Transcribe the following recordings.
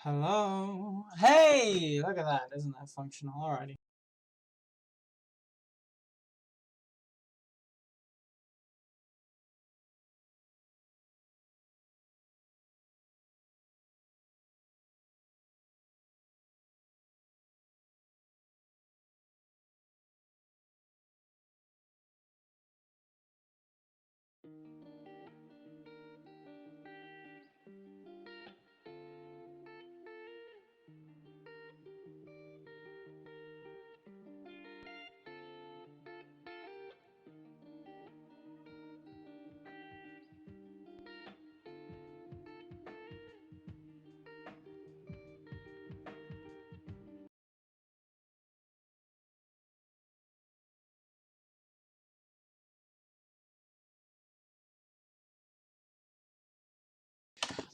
Hello. Hey, look at that. Isn't that functional? Alrighty.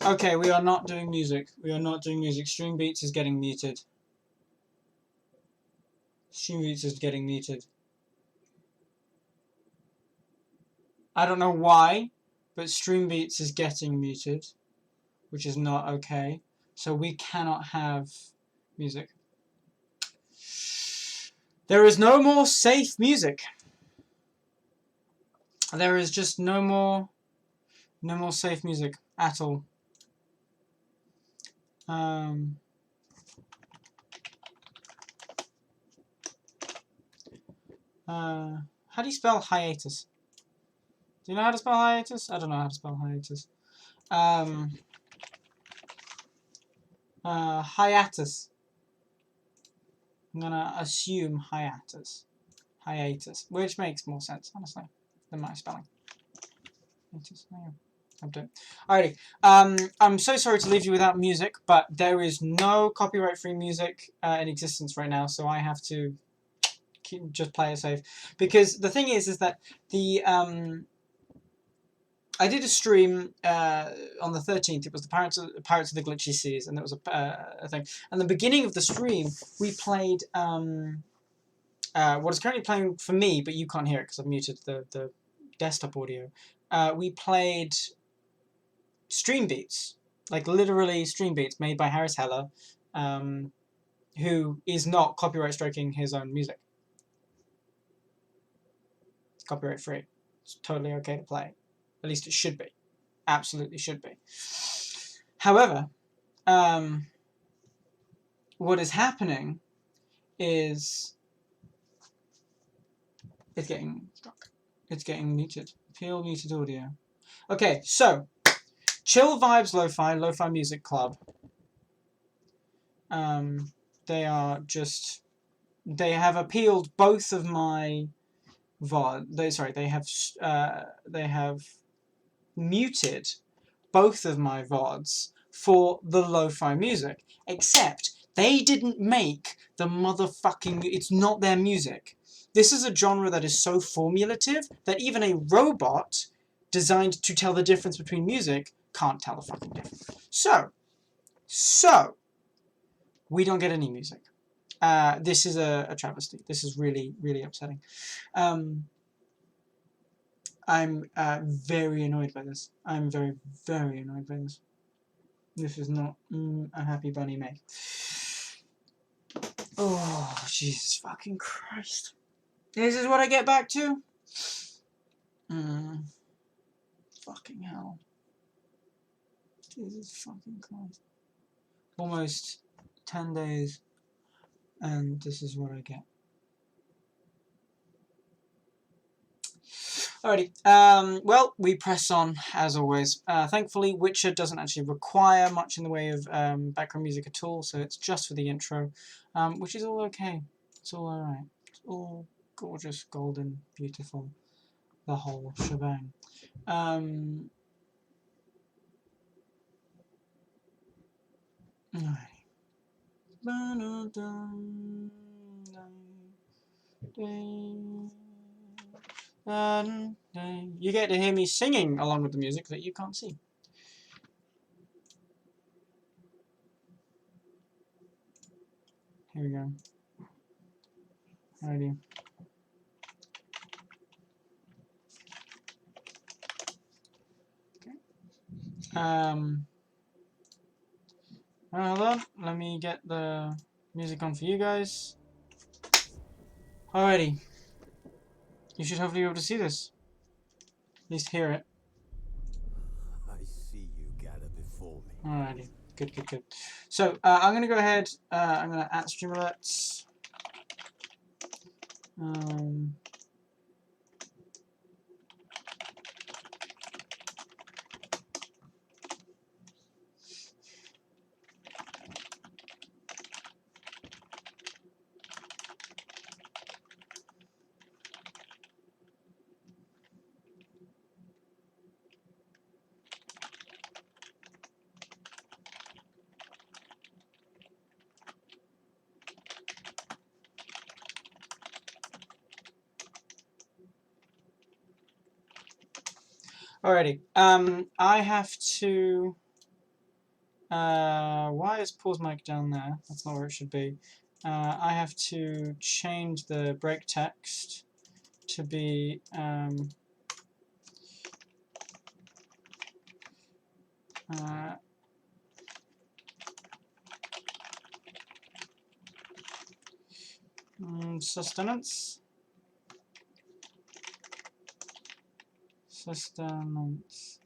Okay, we are not doing music. We are not doing music. Stream Beats is getting muted. Stream Beats is getting muted. I don't know why, but Stream Beats is getting muted, which is not okay. So we cannot have music. There is no more safe music. There is just no more safe music at all. How do you spell hiatus? Do you know how to spell hiatus? I don't know how to spell hiatus. Hiatus. I'm gonna assume hiatus. Hiatus. Which makes more sense, honestly, than my spelling. Alrighty. I'm so sorry to leave you without music, but there is no copyright-free music in existence right now, so I have to just play it safe. Because the thing is that the I did a stream on the 13th. It was the Pirates of the Glitchy Seas, and there was a thing. And the beginning of the stream, we played what is currently playing for me, but you can't hear it because I've muted the desktop audio. We played Stream Beats, like literally Stream Beats, made by Harris Heller, who is not copyright striking his own music. It's copyright free. It's totally okay to play. At least it should be. Absolutely should be. However, what is happening is it's getting struck. It's getting muted. Pure muted audio. Okay, so Chill Vibes Lo-Fi Music Club. They are just, they have appealed both of my VOD. They have muted both of my VODs for the lo-fi music, except they didn't make the motherfucking, it's not their music. This is a genre that is so formulative that even a robot designed to tell the difference between music can't tell the fucking difference. So, we don't get any music. This is a travesty. This is really, really upsetting. I'm very annoyed by this. I'm very, very annoyed by this. This is not a happy bunny make. Oh, Jesus fucking Christ. This is what I get back to? Fucking hell. Jesus fucking Christ. Almost 10 days, and this is what I get. Alrighty, well, we press on, as always. Thankfully, Witcher doesn't actually require much in the way of background music at all, so it's just for the intro, which is all okay. It's all alright. It's all gorgeous, golden, beautiful, the whole shebang. You get to hear me singing along with the music that you can't see. Here we go. Alrighty. Okay. Hold on, let me get the music on for you guys. Alrighty. You should hopefully be able to see this. At least hear it. I see you gather before me. Alrighty. Good, good, good. So, I'm going to go ahead. I'm going to add stream alerts. Alrighty. I have to. Why is pause mic down there? That's not where it should be. I have to change the break text to be sustenance. Sustenance.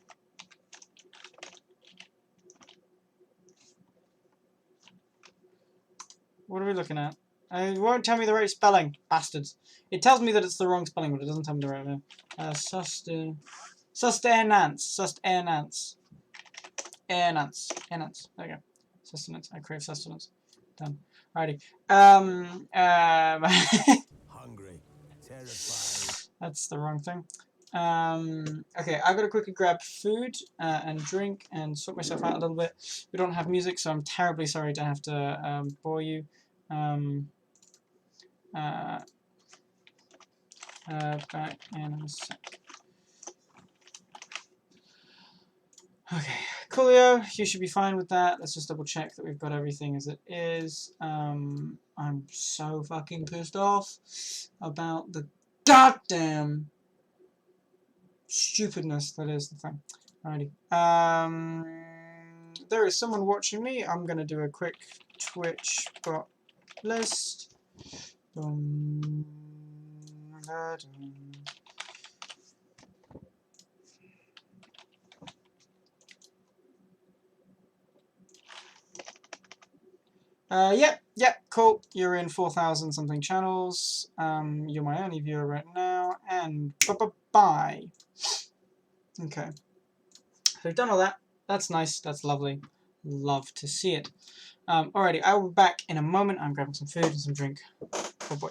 What are we looking at? It won't tell me the right spelling, bastards. It tells me that it's the wrong spelling, but it doesn't tell me the right one. Sustenance. Sustenance. Enance. There you go. Sustenance. I crave sustenance. Done. Alrighty. Hungry, terrified. That's the wrong thing. Okay, I've got to quickly grab food and drink and sort myself out a little bit. We don't have music, so I'm terribly sorry to have to bore you. Back in a sec. Okay, coolio, you should be fine with that. Let's just double check that we've got everything as it is. I'm so fucking pissed off about the goddamn stupidness that is the thing. Alrighty. There is someone watching me. I'm gonna do a quick Twitch bot list. Yep, cool. You're in 4,000 something channels. You're my only viewer right now, and bye-bye. Okay. So we've done all that. That's nice. That's lovely. Love to see it. Alrighty, I will be back in a moment. I'm grabbing some food and some drink. Oh boy.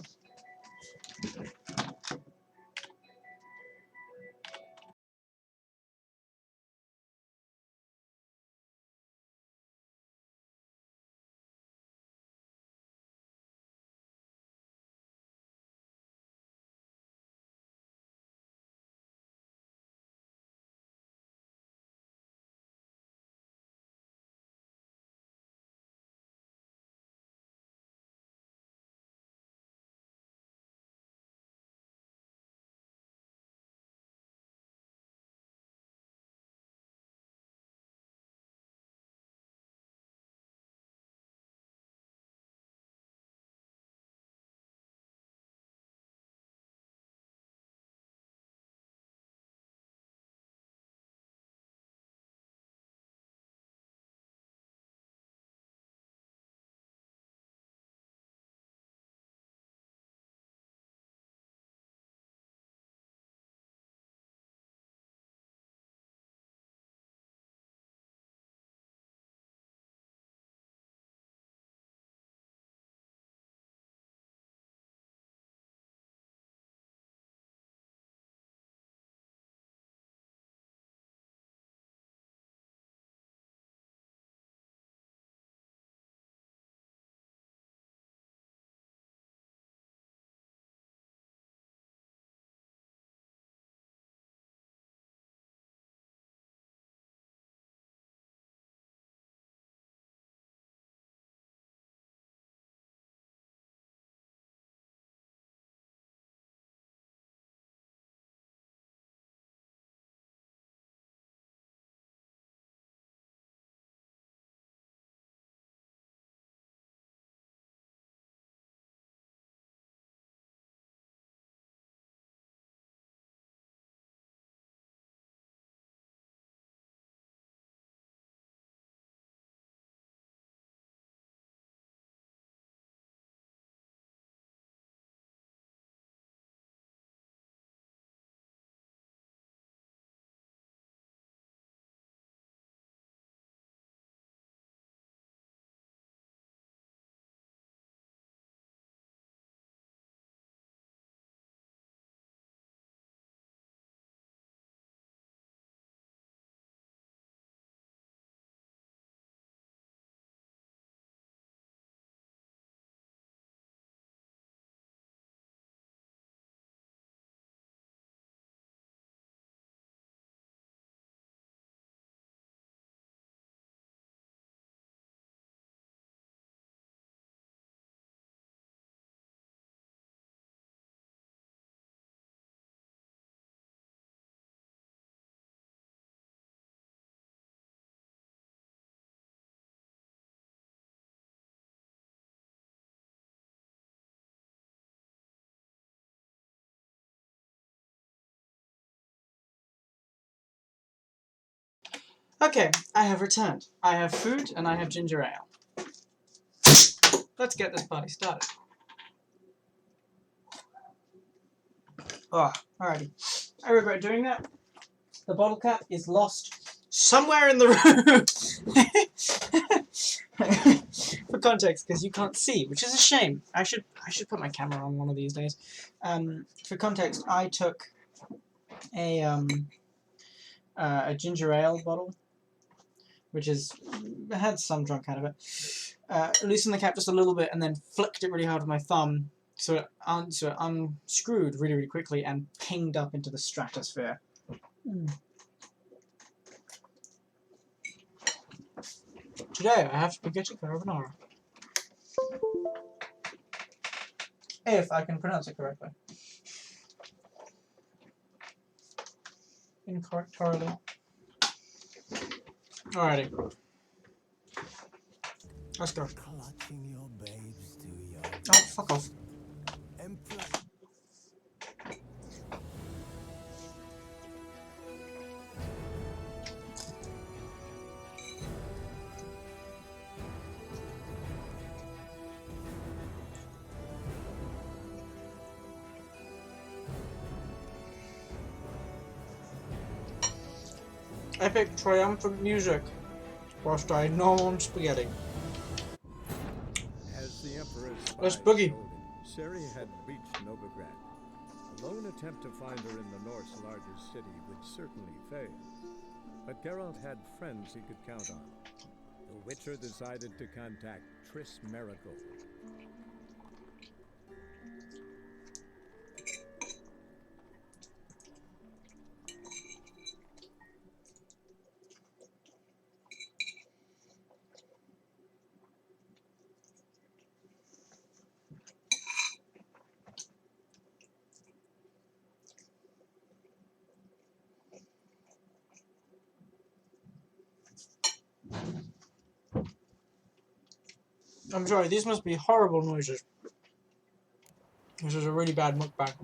Okay, I have returned. I have food and I have ginger ale. Let's get this party started. Oh, alrighty. I regret doing that. The bottle cap is lost somewhere in the room. For context, because you can't see, which is a shame. I should put my camera on one of these days. For context, I took a ginger ale bottle, which had some drunk out of it. Loosened the cap just a little bit and then flicked it really hard with my thumb, so it unscrewed really, really quickly and pinged up into the stratosphere. Today I have spaghetti carbonara. If I can pronounce it correctly. Incorrect, Carly. Alrighty. Let's go. Clutching your babes to your Oh, fuck off. emperor. Epic triumphant music whilst I gnaw on spaghetti. As the Emperor's Let's spies boogie. told him, Ciri had reached Novigrad. A lone attempt to find her in the North's largest city would certainly fail. But Geralt had friends he could count on. The Witcher decided to contact Triss Merigold. I'm sorry, these must be horrible noises. This is a really bad mukbang.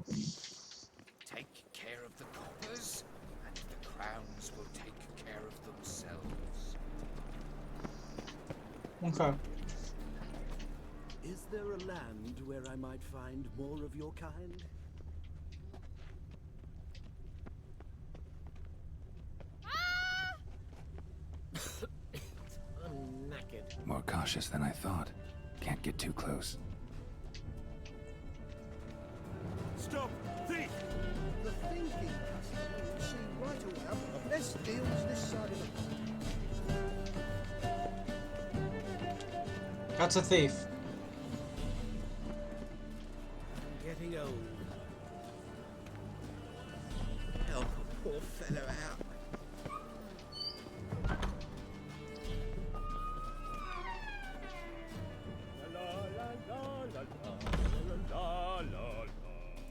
Take care of the coppers, and the crowns will take care of themselves. Okay. Is there a land where I might find more of your kind? I'm knackered. More cautious than I thought. Can't get too close. Stop! Thief! The thinking customer will see right away. Let's deal with this side of it. That's a thief. I'm getting old. Help a poor fellow out.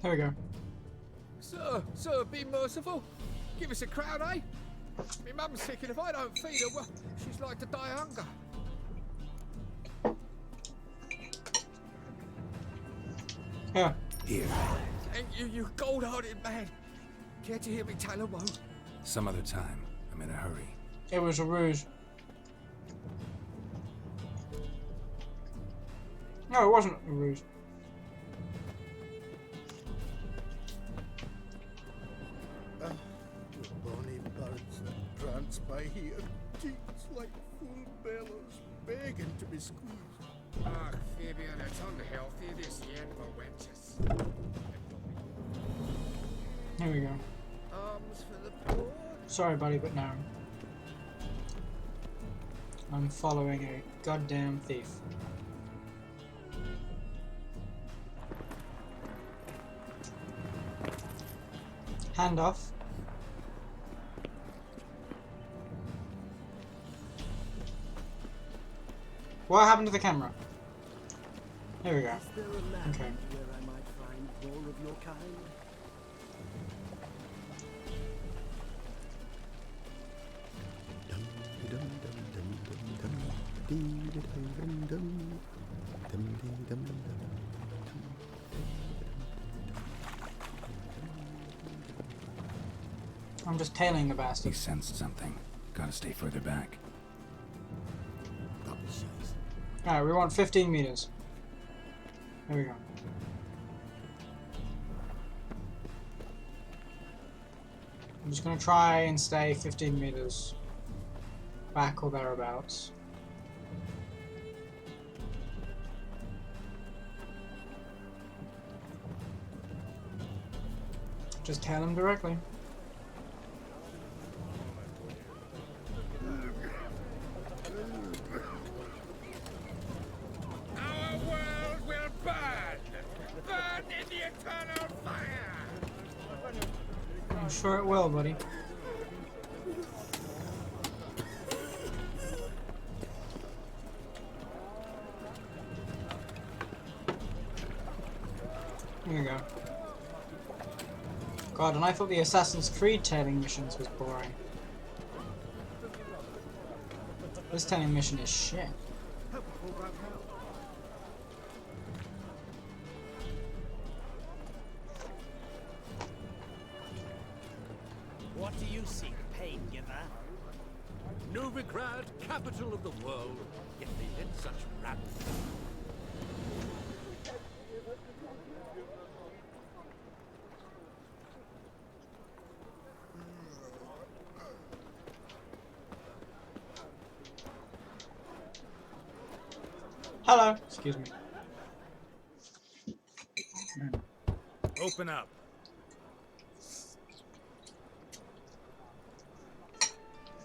There we go. Sir, be merciful. Give us a crown, eh? My mum's sick, and if I don't feed her, well, she's like to die of hunger. Yeah. Here. Thank you, you gold-hearted man. Care to hear me tell a woe? Some other time. I'm in a hurry. It was a ruse. No, it wasn't a ruse. Bonny birds that prance by here, cheeks like full bellows, begging to be squeezed. Ah, Fabian, it's unhealthy, this yen of wenches. Here we go. Arms for the poor. Sorry, buddy, but no. I'm following a goddamn thief. Hand off. What happened to the camera? Here we go. Is there a land Okay. where I might find more of your kind? I'm just tailing the He bastard. sensed something. Gotta stay further back. Alright, we want 15 meters. There we go. I'm just gonna try and stay 15 meters back or thereabouts. Just tell him directly. Our world will burn! Burn in the eternal fire! I'm sure it will, buddy. Here we go. God, and I thought the Assassin's Creed tailing missions was boring. This tailing mission is shit. What do you seek, pain giver? Novigrad, capital of the world, yet they hid such rabble. Hello. Excuse me. Open up.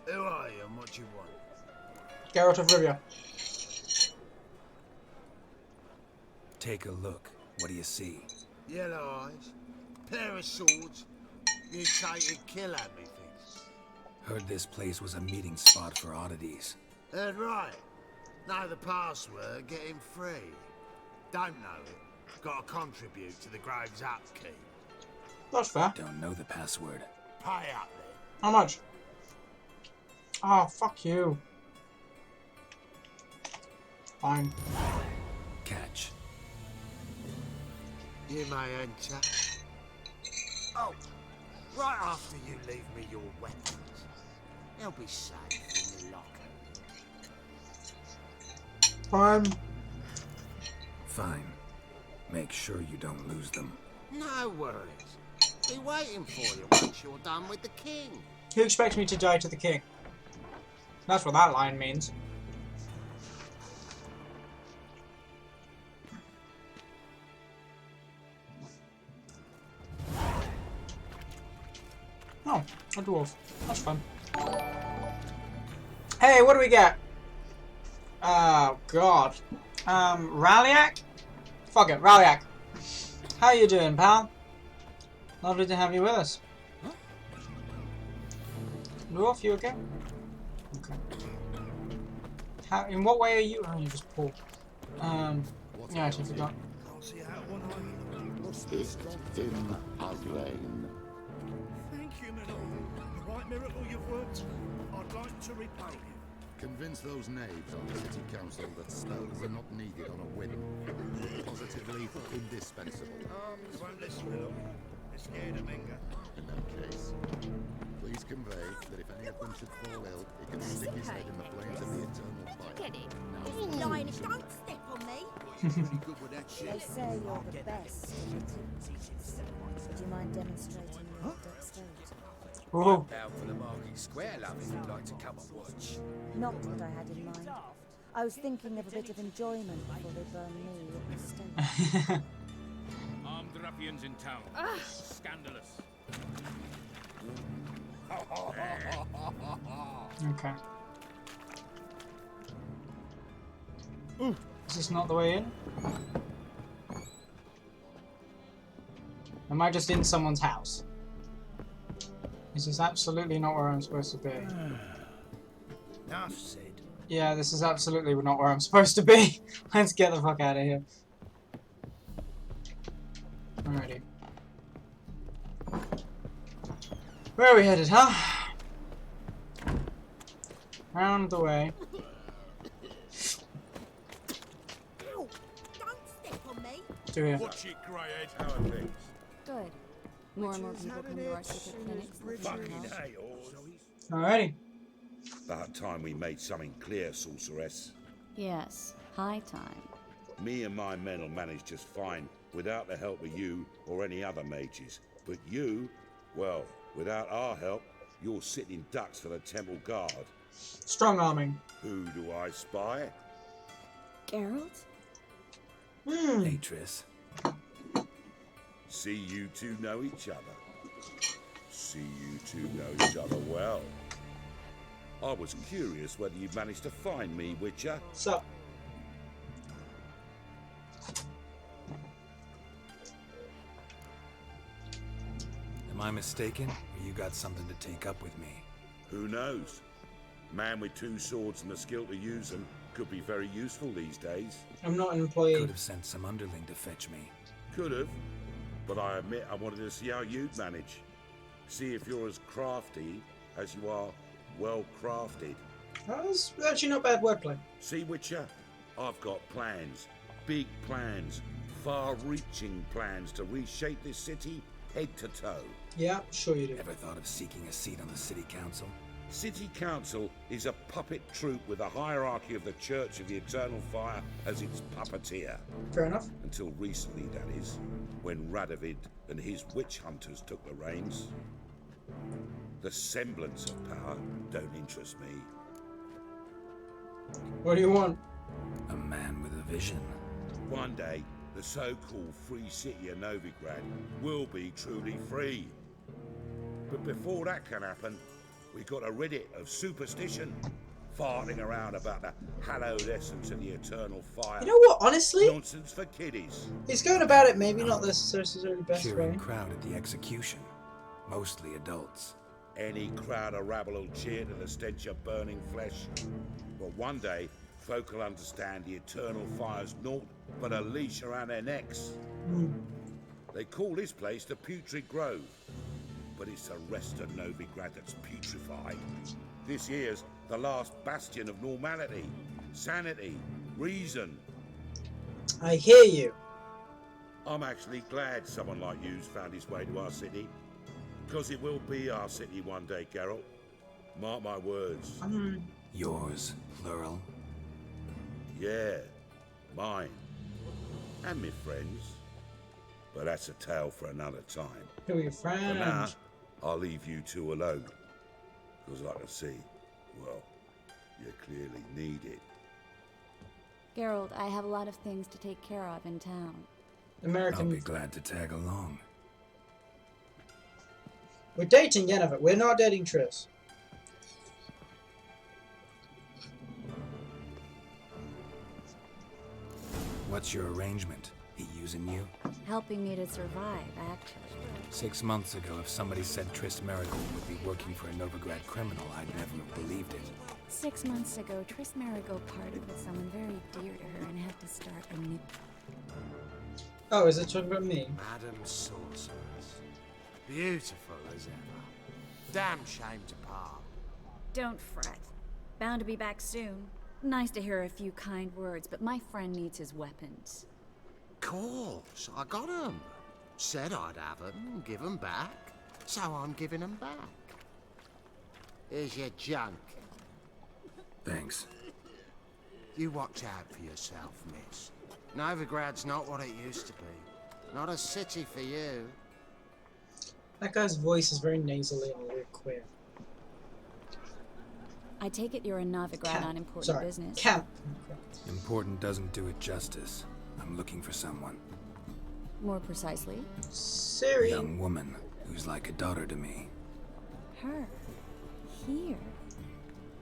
Who are you and what you want? Geralt of Rivia. Take a look. What do you see? Yellow eyes, pair of swords, mutated kill everything. Heard this place was a meeting spot for oddities. Heard right. Know the password, get him free. Don't know it. Gotta contribute to the Grove's upkeep. That's fair. Don't know the password. Pay up then. How much? Oh, fuck you. Fine. Catch. You may enter. Oh, right after you leave me your weapons. They'll be safe in the locker. Fine. Fine. Make sure you don't lose them. No worries. Be waiting for you once you're done with the king. Who expects me to die to the king? That's what that line means. Oh, a dwarf. That's fun. Hey, what do we get? Oh, God. Ralliak? Fuck it, Ralliak. How you doing, pal? Lovely to have you with us. Dwarf, you okay? Okay. How, in what way are you? Oh, you just pull. Yeah, I actually forgot. It's Tim Asrain. Thank you, my lord. The right miracle you've worked, I'd like to repay you. Convince those knaves on the city council that spells are not needed on a whim. Positively indispensable. They won't listen, my lord. They're scared of Menga. In that case, please convey that if any of them should fall ill, he can stick his head in the flames of the eternal fire. Get it? Now, Is he lying? Don't step on me. They say you're the best. Would you mind demonstrating your dexterity? Whoa. Down for the market square, love, if you'd like to come and watch. Not what I had in mind. I was thinking of a bit of enjoyment before they burn me at the stake. Armed ruffians in town. Scandalous. Okay. Is this not the way in? Am I just in someone's house? This is absolutely not where I'm supposed to be. Enough said. Yeah, this is absolutely not where I'm supposed to be. Let's get the fuck out of here. Alrighty. Where are we headed, huh? Round the way. Ow! Don't step on me. To here. Watch it, greyhead. How are things? Good. More and more people come to our secret clinics. Fucking hey, Alrighty. About time we made something clear, sorceress. Yes, high time. Me and my men will manage just fine without the help of you or any other mages. But you, well, without our help, you're sitting ducks for the temple guard. Strong arming. Who do I spy? Geralt? Hey, Triss. See you two know each other. See you two know each other well. I was curious whether you'd managed to find me, Witcher. So. Am I mistaken, or you got something to take up with me? Who knows? Man with two swords and the skill to use them could be very useful these days. I'm not an employee. Could have sent some underling to fetch me. Could have, but I admit I wanted to see how you'd manage. See if you're as crafty as you are well crafted. That's actually not bad wordplay. See, Witcher, I've got plans. Big plans. Far-reaching plans to reshape this city head to toe. Yeah, sure you do. Ever thought of seeking a seat on the city council? City Council is a puppet troupe with a hierarchy of the Church of the Eternal Fire as its puppeteer. Fair enough. Until recently, that is, when Radovid and his witch hunters took the reins. The semblance of power don't interest me. What do you want? A man with a vision. One day, the so-called free city of Novigrad will be truly free. But before that can happen, we got to rid it of superstition, farting around about the hallowed essence of the eternal fire. You know what, honestly? Nonsense for kiddies. He's going about it maybe not necessarily the best Cheering way. crowd at the execution. Mostly adults. Any crowd of rabble will cheer to the stench of burning flesh. But one day, folk will understand the eternal fire's naught but a leash around their necks. They call this place the Putrid Grove. But it's the rest of Novigrad that's putrefied. This here's the last bastion of normality, sanity, reason. I hear you. I'm actually glad someone like you's found his way to our city. Because it will be our city one day, Geralt. Mark my words. Yours, plural. Yeah, mine. And my friends. But that's a tale for another time. Who are your For now, friends? I'll leave you two alone. Because I can see, well, you clearly need it. Geralt, I have a lot of things to take care of in town. American. I'll be glad to tag along. We're dating Yennefer. We're not dating Triss. What's your arrangement? He using you? Helping me to survive, actually. 6 months ago, if somebody said Triss Marigold would be working for a Novigrad criminal, I'd never have believed it. 6 months ago, Triss Marigold parted with someone very dear to her and had to start a new... Oh, is it talking about me? Madam Sorceress. Beautiful as ever. Damn shame to part. Don't fret. Bound to be back soon. Nice to hear a few kind words, but my friend needs his weapons. Course, I got 'em. Said I'd have 'em and give 'em back. So I'm giving 'em back. Here's your junk. Thanks. You watch out for yourself, miss. Novigrad's not what it used to be. Not a city for you. That guy's voice is very nasally and a little queer. I take it you're a Novigrad on important Sorry. business. Camp. Important doesn't do it justice. I'm looking for someone. More precisely? A Siri. young woman who's like a daughter to me. Her. Here.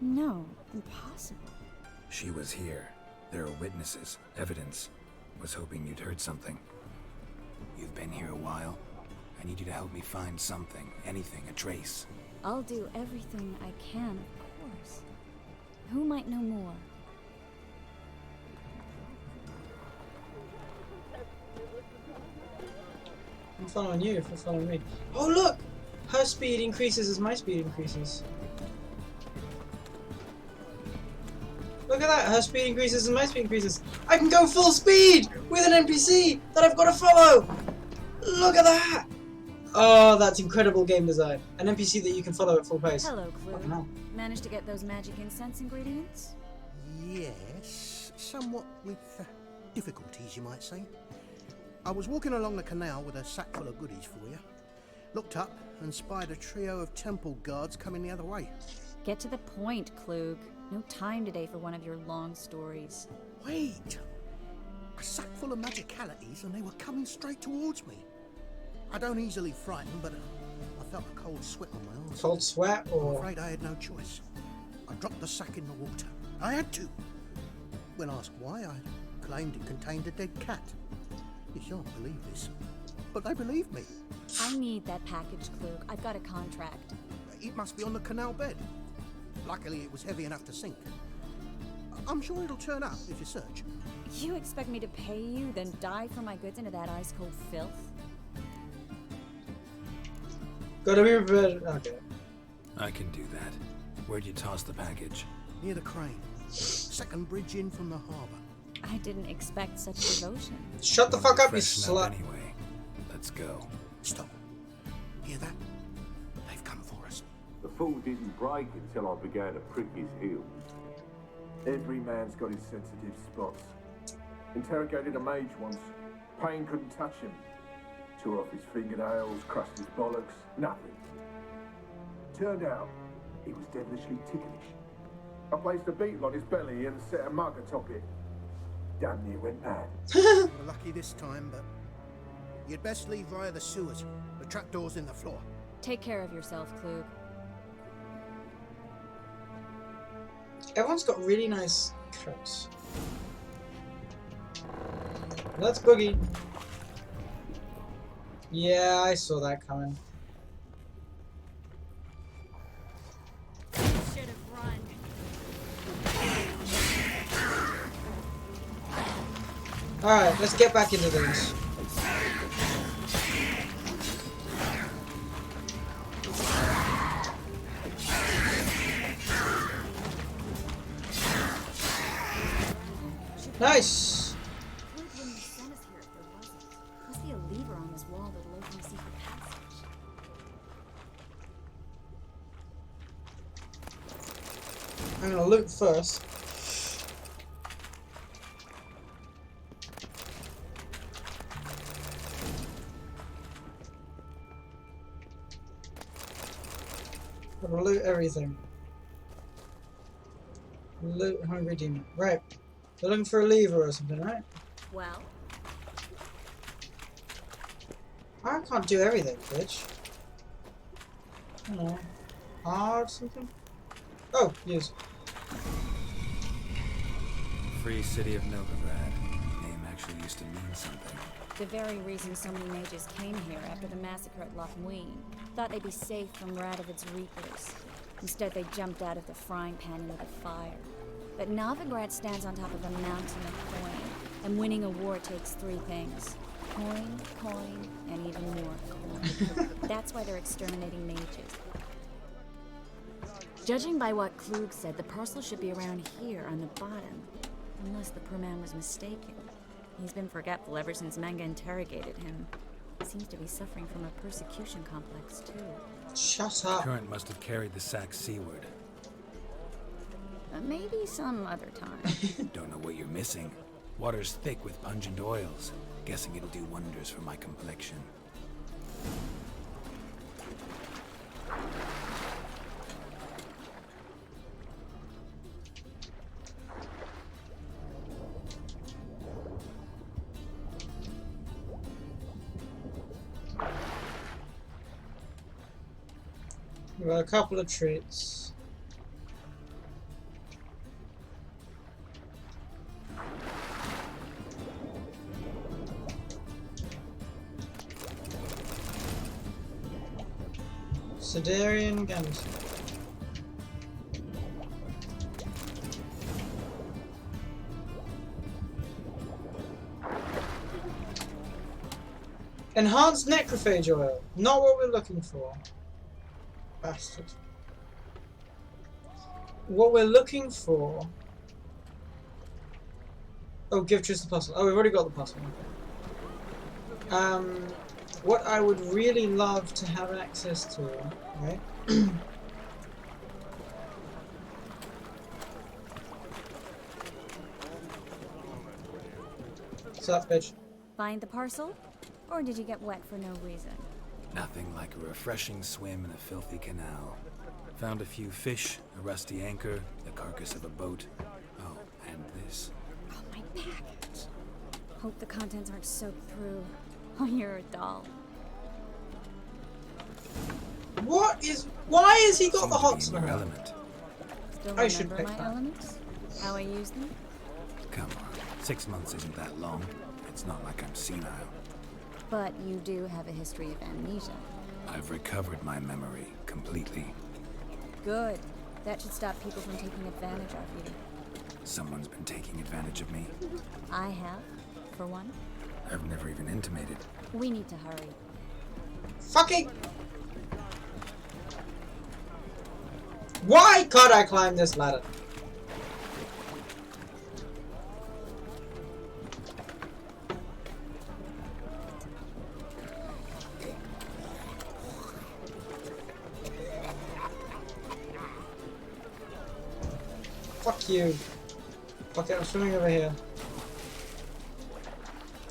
No, impossible. She was here. There are witnesses, evidence. Was hoping you'd heard something. You've been here a while. I need you to help me find something, anything, a trace. I'll do everything I can, of course. Who might know more? I'm following you if you're following me. Oh look! Her speed increases as my speed increases. Look at that! Her speed increases and my speed increases. I can go full speed with an NPC that I've got to follow! Look at that! Oh, that's incredible game design. An NPC that you can follow at full pace. Hello, Fucking hell. Clue. Managed to get those magic incense ingredients? Yes, somewhat with difficulties, you might say. I was walking along the canal with a sack full of goodies for you. Looked up and spied a trio of temple guards coming the other way. Get to the point, Klug. No time today for one of your long stories. Wait! A sack full of magicalities and they were coming straight towards me. I don't easily frighten, but I felt a cold sweat on my arms. Cold sweat or... I'm afraid I had no choice. I dropped the sack in the water. I had to. When asked why, I claimed it contained a dead cat. You shan't believe this, but they believed me. I need that package, Klug. I've got a contract. It must be on the canal bed. Luckily, it was heavy enough to sink. I'm sure it'll turn up if you search. You expect me to pay you, then dive for my goods into that ice-cold filth? Gotta be prepared. Okay. I can do that. Where'd you toss the package? Near the crane. Second bridge in from the harbour. I didn't expect such devotion. Shut the fuck up, you Freshen up slut. anyway. Let's go. Stop. Hear that? They've come for us. The fall didn't break until I began to prick his heels. Every man's got his sensitive spots. Interrogated a mage once. Pain couldn't touch him. Tore off his fingernails, crushed his bollocks, nothing. Turned out, he was devilishly ticklish. I placed a beetle on his belly and set a mug atop it. Damn near went mad. We're lucky this time, but you'd best leave via the sewers. The trapdoor's in the floor. Take care of yourself, Klug. Everyone's got really nice coats. Let's boogie. Yeah, I saw that coming. Should have run. Alright, let's get back into these. Nice! Klug wouldn't have sent us here if there wasn't. Must be a lever on this wall that'll open the secret passage. I'm gonna loot first. I'm gonna loot everything. Loot hungry demon. Right. They're looking for a lever or something, right? Well, I can't do everything, bitch. I don't know. Hard something? Oh, use. Free City of Novigrad. Name actually used to mean something. the very reason so many mages came here after the massacre at Loch Muin. Thought they'd be safe from Radovid's reapers. Instead, they jumped out of the frying pan into the fire. But Novigrad stands on top of a mountain of coin, and winning a war takes three things. Coin, coin, and even more coin. That's why they're exterminating mages. Judging by what Klug said, the parcel should be around here on the bottom. Unless the poor man was mistaken. He's been forgetful ever since Manga interrogated him. Seems to be suffering from a persecution complex, too. Shut up. Current must have carried the sack seaward. Maybe some other time. Don't know what you're missing. Water's thick with pungent oils. Guessing it'll do wonders for my complexion. We've got a couple of treats. Sedarian guns. Enhanced necrophage oil. Not what we're looking for. Bastard. What we're looking for... Oh, give Triss the puzzle. Oh, we've already got the puzzle. what I would really love to have access to, right? What's up, bitch? Find the parcel? Or did you get wet for no reason? Nothing like a refreshing swim in a filthy canal. Found a few fish, a rusty anchor, the carcass of a boat. Oh, and this. Oh, my package. Hope the contents aren't soaked through. Oh, you're a doll. What is? Why has he got Seem the to hot be in smell? your element. Still I should remember pick my that. elements? How I use them? Come on, 6 months isn't that long. It's not like I'm senile. But you do have a history of amnesia. I've recovered my memory completely. Good. That should stop people from taking advantage of you. Someone's been taking advantage of me. I have, for one. I've never even intimated. We need to hurry. Fucking. Why can't I climb this ladder? Fuck you. Fuck it, I'm swimming over here.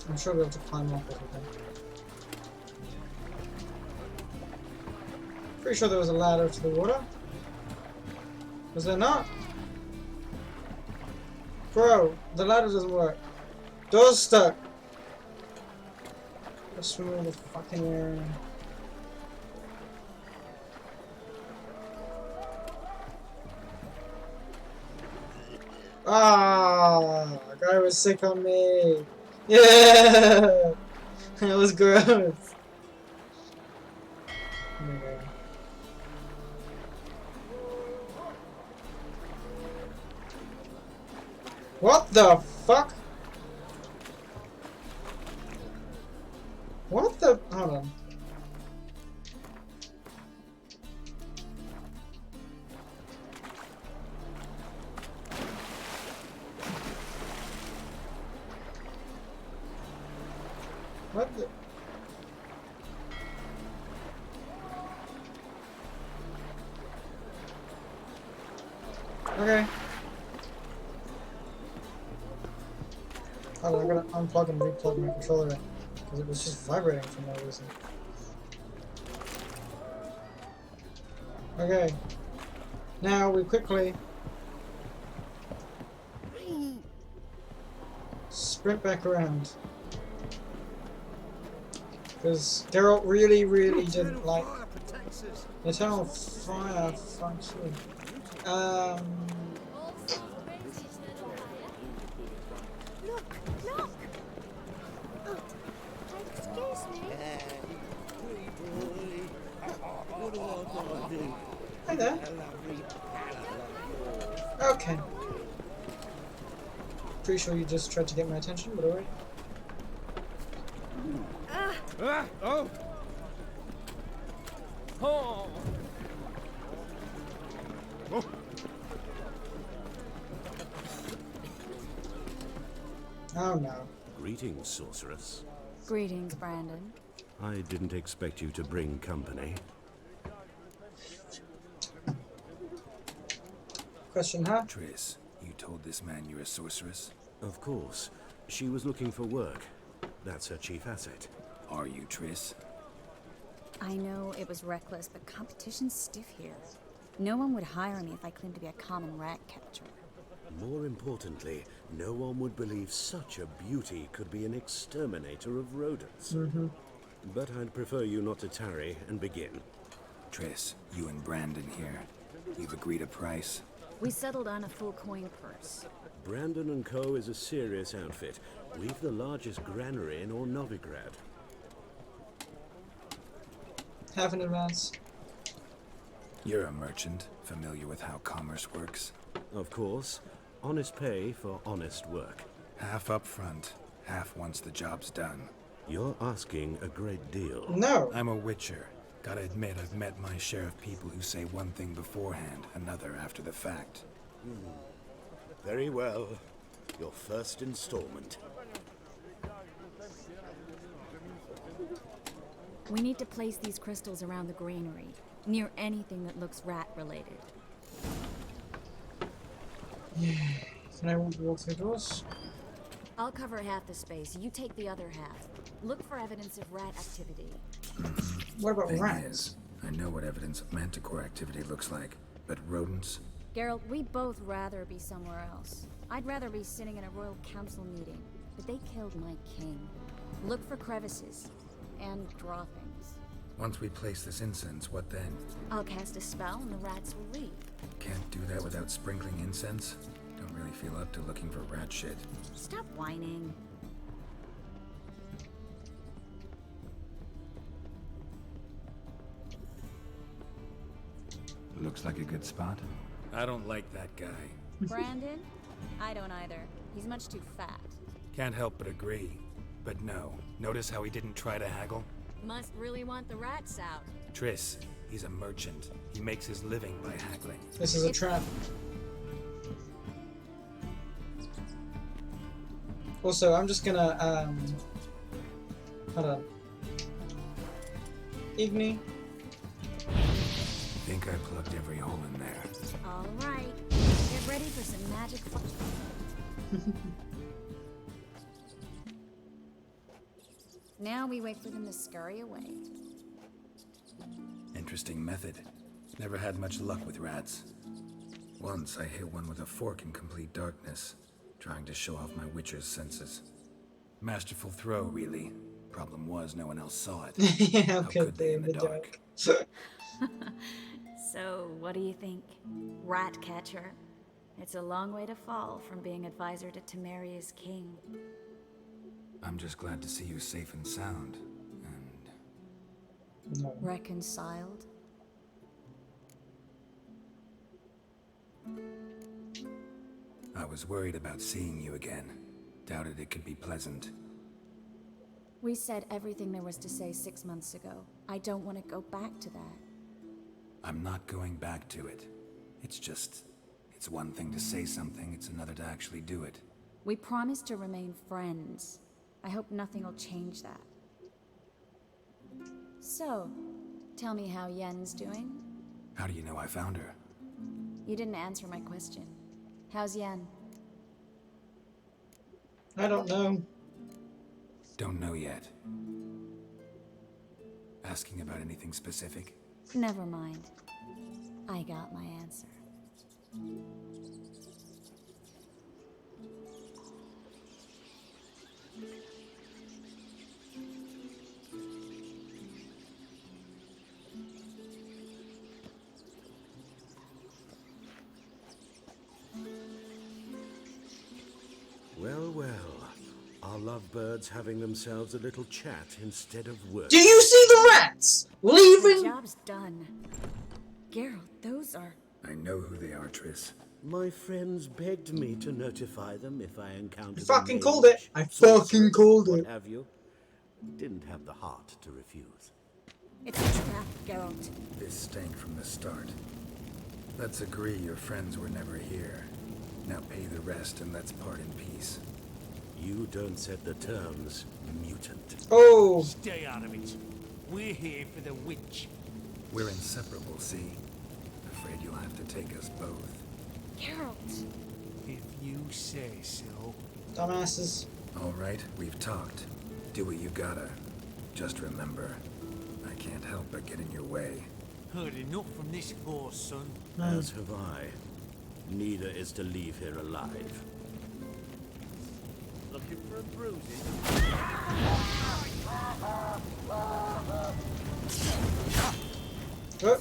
I'm sure we'll be able to climb up everything. Pretty sure there was a ladder to the water. Was there not? Bro, the ladder doesn't work. Door's stuck. Let's swim over the fucking area. Ah, guy was sick on me. Yeah, that was gross. Okay. What the fuck? What the? Hold on. What the? Okay. Hold on, I'm gonna unplug and replug my controller because it was just vibrating for no reason. Okay. Now we quickly sprint back around. Because Geralt really didn't like the Eternal Fire function. Look! Look! Oh, excuse me. Hi there. Okay. Pretty sure you just tried to get my attention, but alright. Oh! Oh! Oh! Oh no. Greetings, sorceress. Greetings, Brandon. I didn't expect you to bring company. Question, huh? Triss, you told this man you're a sorceress? Of course. She was looking for work. That's her chief asset. Are you, Triss? I know it was reckless, but competition's stiff here. No one would hire me if I claimed to be a common rat catcher. More importantly, no one would believe such a beauty could be an exterminator of rodents. But I'd prefer you not to tarry and begin. Triss, you and Brandon here. You've agreed a price? We settled on a full coin purse. Brandon & Co. is a serious outfit. We've the largest granary in all Novigrad. Half in advance. You're a merchant, familiar with how commerce works? Of course. Honest pay for honest work. Half up front, half once the job's done. You're asking a great deal. No! I'm a witcher. Gotta admit, I've met my share of people who say one thing beforehand, another after the fact. Very well. Your first installment. We need to place these crystals around the granary, near anything that looks rat-related. Can I walk through doors? I'll cover half the space, you take the other half. Look for evidence of rat activity. What about Thing rats? is, I know what evidence of manticore activity looks like, but rodents? Geralt, we'd both rather be somewhere else. I'd rather be sitting in a royal council meeting, but they killed my king. Look for crevices and draw things. Once we place this incense, what then? I'll cast a spell and the rats will leave. Can't do that without sprinkling incense? Don't really feel up to looking for rat shit. Stop whining. Looks like a good spot. I don't like that guy. Brandon? I don't either. He's much too fat. Can't help but agree. But no, notice how he didn't try to haggle? Must really want the rats out. Triss, he's a merchant. He makes his living by haggling. This is a trap. Also, I'm just gonna, hold on. Igni. Think I plugged every hole in there. Alright. Get ready for some magic fun. Now we wait for them to scurry away. Interesting method. Never had much luck with rats. Once I hit one with a fork in complete darkness, trying to show off my witcher's senses. Masterful throw, really. Problem was, no one else saw it. Yeah, How okay, could they in the dark? So, what do you think? Rat catcher? It's a long way to fall from being advisor to Temeria's king. I'm just glad to see you safe and sound. And no. Reconciled? I was worried about seeing you again. Doubted it could be pleasant. We said everything there was to say 6 months ago. I don't want to go back to that. I'm not going back to it. It's one thing to say something, it's another to actually do it. We promised to remain friends. I hope nothing will change that. So, tell me how Yen's doing? How do you know I found her? You didn't answer my question. How's Yen? I don't know. Don't know yet. Asking about anything specific? Never mind. I got my answer. Well, well. Our lovebirds having themselves a little chat instead of work. Do you see the rats? Leaving? The job's done. Geralt, those are... I know who they are, Triss. My friends begged me to notify them if I encountered I fucking a called it. mage, I sorcerer, fucking called what it. have you. Didn't have the heart to refuse. It's a trap, Geralt. This stank from the start. Let's agree your friends were never here. Now pay the rest and let's part in peace. You don't set the terms, mutant. Oh! Stay out of it. We're here for the witch. We're inseparable, see? Afraid you'll have to take us both. Geralt! If you say so. Dumbasses. Alright, we've talked. Do what you gotta. Just remember, I can't help but get in your way. Heard enough from this horse, son. As have I. Neither is to leave here alive. Looking for a bruising? Oh.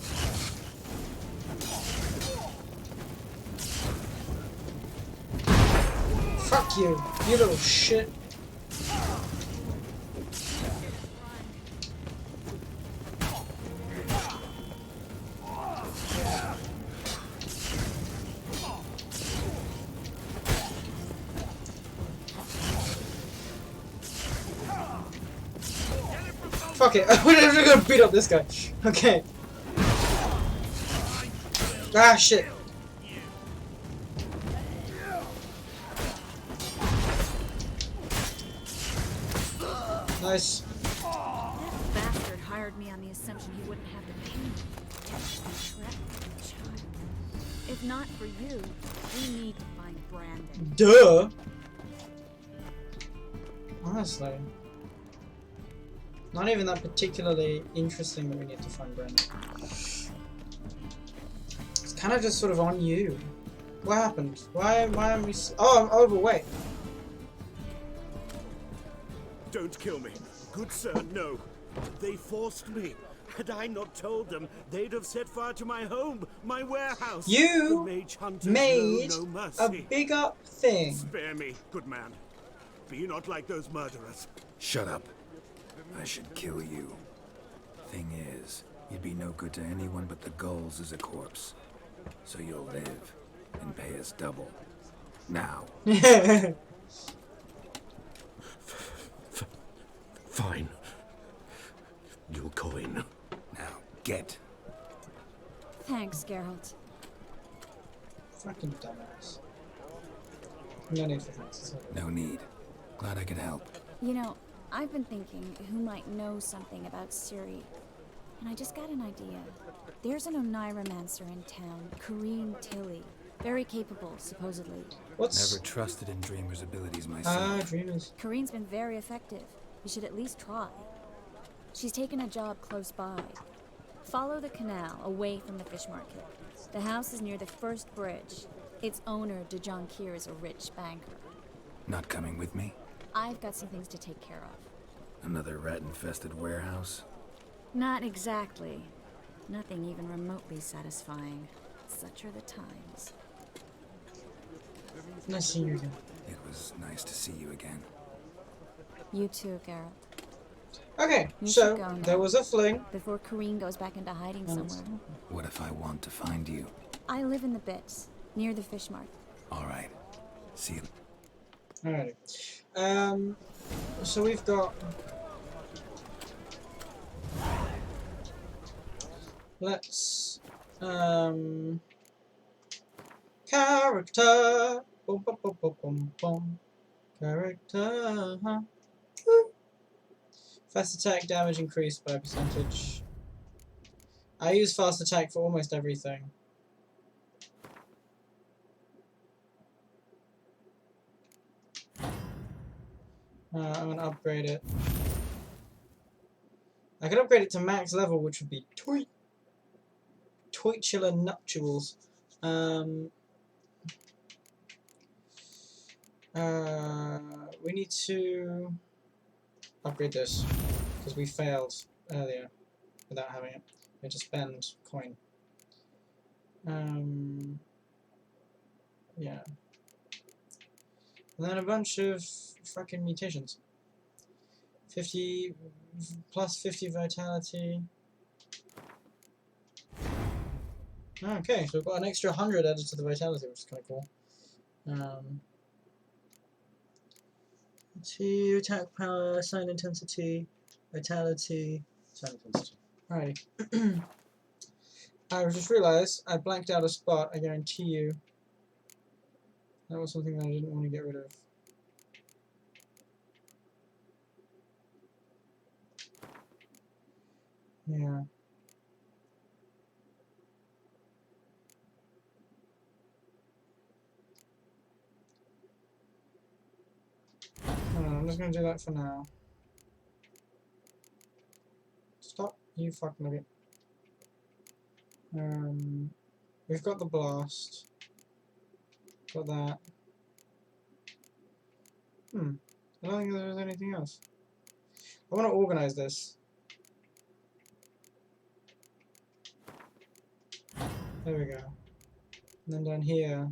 Fuck you, you little shit. Fuck it, we're gonna beat up this guy. Okay. Ah, shit. This Nice. bastard hired and he wouldn't have the pain. He'd be trapped with a child. If not for you, we need to find Brandon. Duh! Honestly. Not even that particularly interesting that we need to find Brandon. It's kind of just sort of on you. What happened? Why am we... Oh, I'm overweight. Don't kill me. Good sir, no. They forced me. Had I not told them, they'd have set fire to my home, my warehouse. You The mage hunters made know no mercy. a big up thing. Spare me, good man. Be not like those murderers. Shut up. I should kill you. Thing is, you'd be no good to anyone but the gulls as a corpse. So you'll live and pay us double. Now. Fine. Your coin. Now, get. Thanks, Geralt. Fucking dumbass. No need for thanks. No need. Glad I could help. You know, I've been thinking who might know something about Ciri. And I just got an idea. There's an Oneiromancer in town, Corrine Tilly. Very capable, supposedly. Never trusted in Dreamer's abilities myself. Dreamers. Corrine's been very effective. You should at least try. She's taken a job close by. Follow the canal, away from the fish market. The house is near the first bridge. Its owner, Dejon Kier, is a rich banker. Not coming with me? I've got some things to take care of. Another rat-infested warehouse? Not exactly. Nothing even remotely satisfying. Such are the times. Nice seeing you again. It was nice to see you again. You too, Geralt. Okay, You should so go now, there was a fling. before Corrine goes back into hiding somewhere. What if I want to find you? I live in the Bits, near the fish market. Alright. See you. Alrighty. So we've got... Let's... Character! Boom, boom, boom, boom, boom, boom. Character! Woo. Fast attack damage increased by a percentage. I use fast attack for almost everything. I'm gonna upgrade it. I could upgrade it to max level, which would be Toitular Nuptials. We need to upgrade this because we failed earlier without having it. We had to spend coin. Yeah. And then a bunch of fucking mutations. 50 plus 50 vitality. Okay, so we've got an extra 100 added to the vitality, which is kind of cool. 2 attack power, sign intensity, vitality, sign intensity. Alrighty. I just realised I blanked out a spot. I guarantee you that was something that I didn't want to get rid of. Yeah. I'm just gonna do that for now. Stop, you fucking nugget. We've got the blast. Got that. I don't think there's anything else. I want to organize this. There we go. And then down here.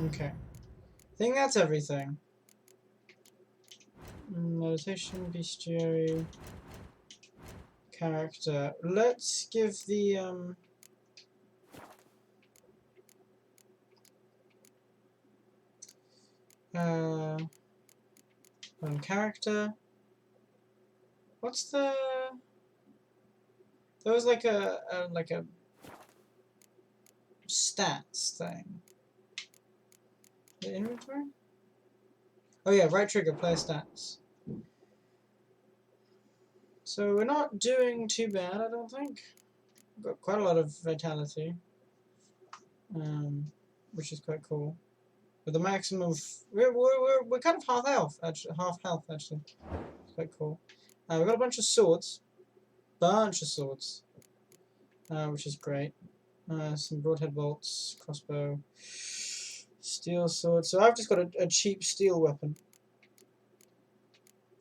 Okay. I think that's everything. Meditation, bestiary, character. Let's give the character. What's the? There was like a stats thing. The inventory? Oh yeah, right trigger, player stats. So we're not doing too bad, I don't think. We've got quite a lot of vitality, which is quite cool. With the maximum, we're kind of half health actually. It's quite cool. We've got a bunch of swords, which is great. Some broadhead bolts, crossbow, steel sword. So I've just got a cheap steel weapon.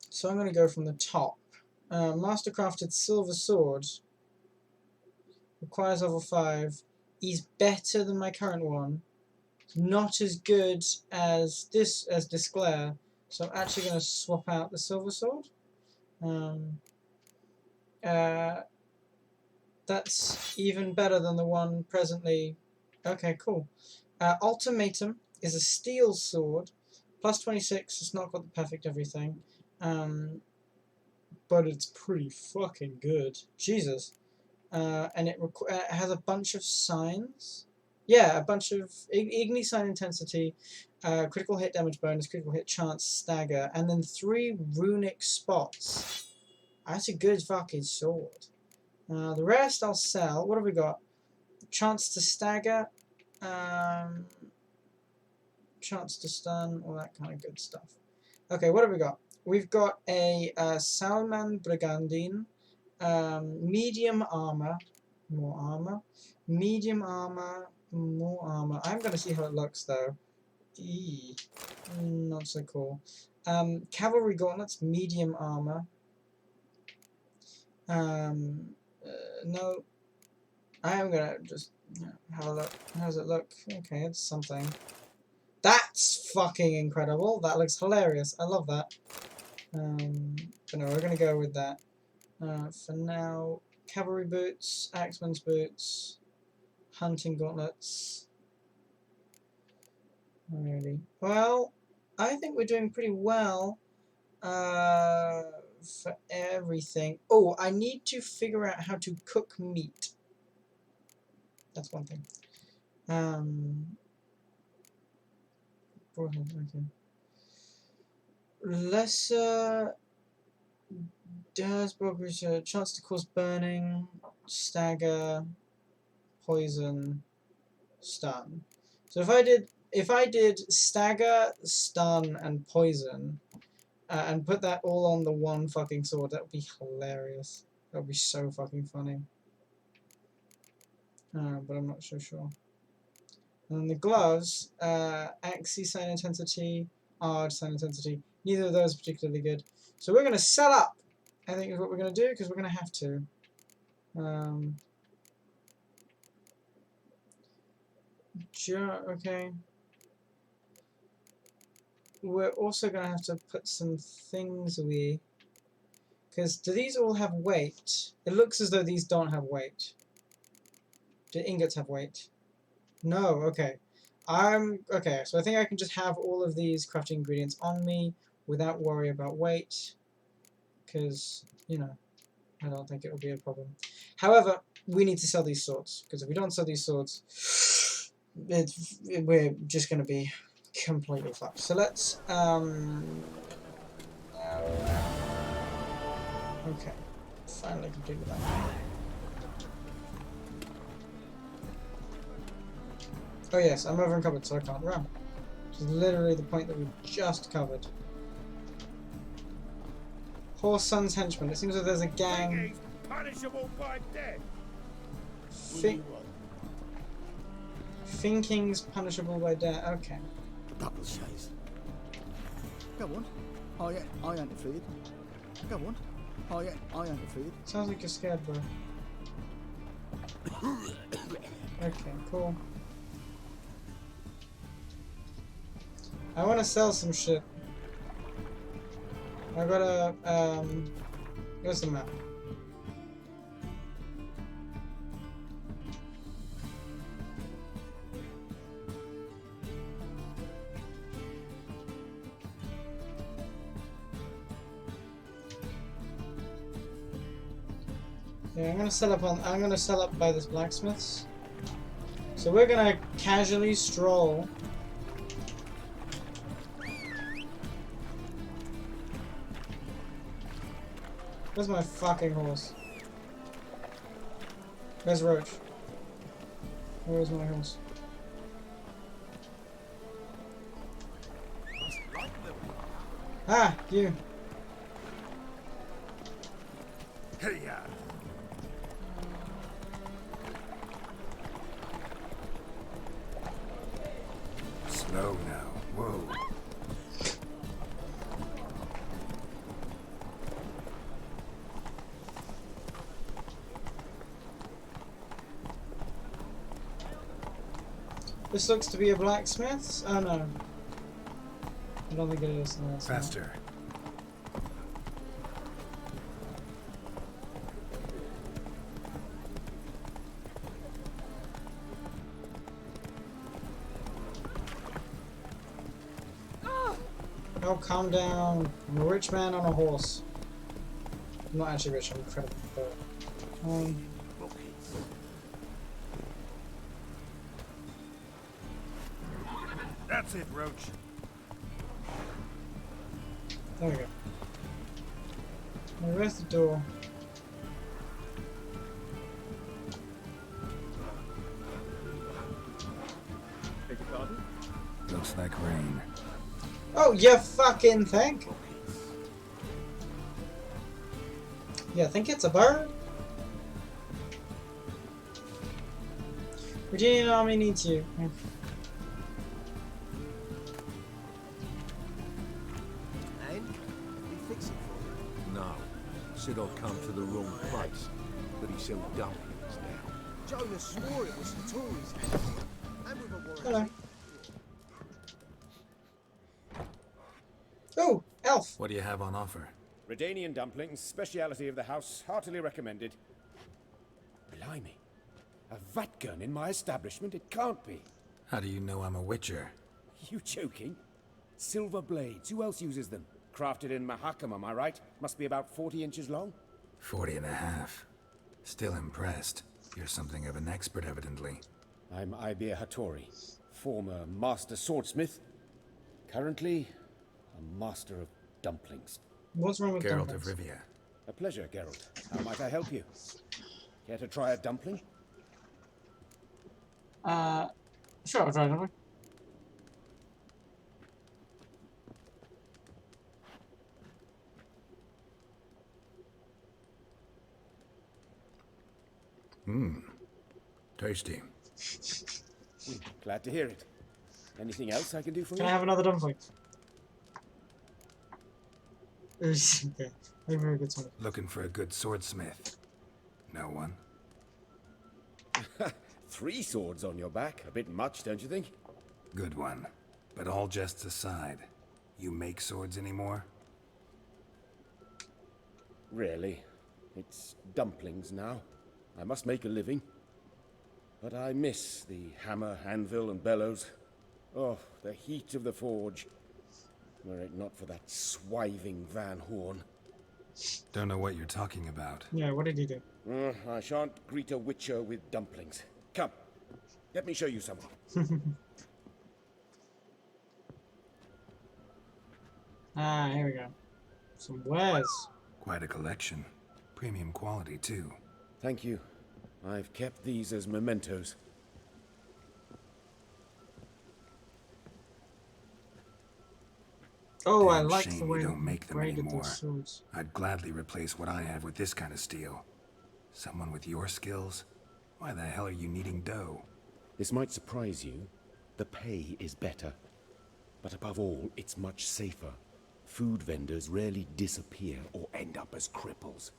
So I'm going to go from the top. Mastercrafted silver sword. Requires level 5. Is better than my current one. Not as good as Disclair. So I'm actually going to swap out the silver sword. That's even better than the one presently. Okay, cool. Ultimatum is a steel sword. Plus 26. It's not got the perfect everything. But it's pretty fucking good. Jesus. And it has a bunch of signs. Yeah, a bunch of Igni sign intensity, critical hit damage bonus, critical hit chance, stagger, and then 3 runic spots. That's a good fucking sword. The rest I'll sell. What have we got? Chance to stagger, chance to stun, all that kind of good stuff. Okay, what have we got? We've got a Salman Brigandine, medium armor, more armor, medium armor, more armor. I'm going to see how it looks though. Not so cool. Cavalry gauntlets, medium armor. No, I am going to just have a look. How does it look? Okay, it's something. That's fucking incredible. That looks hilarious. I love that. But no, we're going to go with that. For now, cavalry boots, axeman's boots, hunting gauntlets. Alrighty. Well, I think we're doing pretty well for everything. Oh, I need to figure out how to cook meat. That's one thing. Okay. Lesser does progress a chance to cause burning, stagger, poison, stun. So if I did stagger, stun, and poison, and put that all on the one fucking sword, that would be hilarious. That would be so fucking funny. But I'm not so sure. And then the gloves, Axii sign intensity, Ard sign intensity. Neither of those are particularly good. So we're going to sell up, I think is what we're going to do, because we're going to have to. Okay. We're also going to have to put some things away. Because do these all have weight? It looks as though these don't have weight. Do ingots have weight? No, okay. Okay, so I think I can just have all of these crafting ingredients on me without worry about weight. Because, you know, I don't think it will be a problem. However, we need to sell these swords. Because if we don't sell these swords, we're just going to be completely fucked. So let's, okay. Finally completed that. Oh yes, I'm over encumbered, so I can't run. Which is literally the point that we just covered. Horse Son's Henchman. It seems like there's a gang. Punishable by death. Thinking's punishable by death. Okay. Double chase. Go on. I ain't afraid. Go on. I ain't afraid. Sounds like you're scared, bro. Okay, cool. I want to sell some shit. I gotta, where's the map? Yeah, I'm gonna sell up by this blacksmith's. So we're gonna casually stroll Where's my fucking horse? Where's Roach? Where's my horse? Ah, you. Hey, Slow now. Whoa. This looks to be a blacksmith's. Oh no. I don't think it is. No, it's not. Faster. Oh, calm down. I'm a rich man on a horse. I'm not actually rich, I'm incredibly poor. That's it, Roach. There we go. Now, where's the door? Looks like rain. Oh, you fucking think? You think it's a bird? Virginian Army needs you. And we fix it for you. No. Said I'd come to the wrong place. But he sold dumplings now. Jonah swore it was the Tories' house. And with a warrant. Hello. Oh, elf. What do you have on offer? Redanian dumplings, speciality of the house, heartily recommended. Blimey. A vatgun in my establishment? It can't be. How do you know I'm a witcher? You joking? Silver blades. Who else uses them? Crafted in Mahakam, am I right? Must be about 40 inches long? 40 and a half. Still impressed. You're something of an expert, evidently. I'm Ibir Hattori, former master swordsmith. Currently, a master of dumplings. What's wrong with Geralt dumplings? of Rivia. A pleasure, Geralt. How might I help you? Care to try a dumpling? Sure, I'll try it. Mmm. Tasty. Glad to hear it. Anything else I can do for Can you? I have another dumpling? Okay, a very good one. Looking for a good swordsmith. No one? 3 swords on your back. A bit much, don't you think? Good one. But all jests aside, you make swords anymore? Really. It's dumplings now. I must make a living. But I miss the hammer, anvil, and bellows. Oh, the heat of the forge. Were it not for that swiving Van Horn. Don't know what you're talking about. Yeah, what did he do? I shan't greet a witcher with dumplings. Come, let me show you some. Ah, here we go. Some wares. Quite a collection. Premium quality, too. Thank you. I've kept these as mementos. Oh, I Damn like shame the way you don't make them braided anymore. those swords. I'd gladly replace what I have with this kind of steel. Someone with your skills? Why the hell are you needing dough? This might surprise you. The pay is better. But above all, it's much safer. Food vendors rarely disappear or end up as cripples.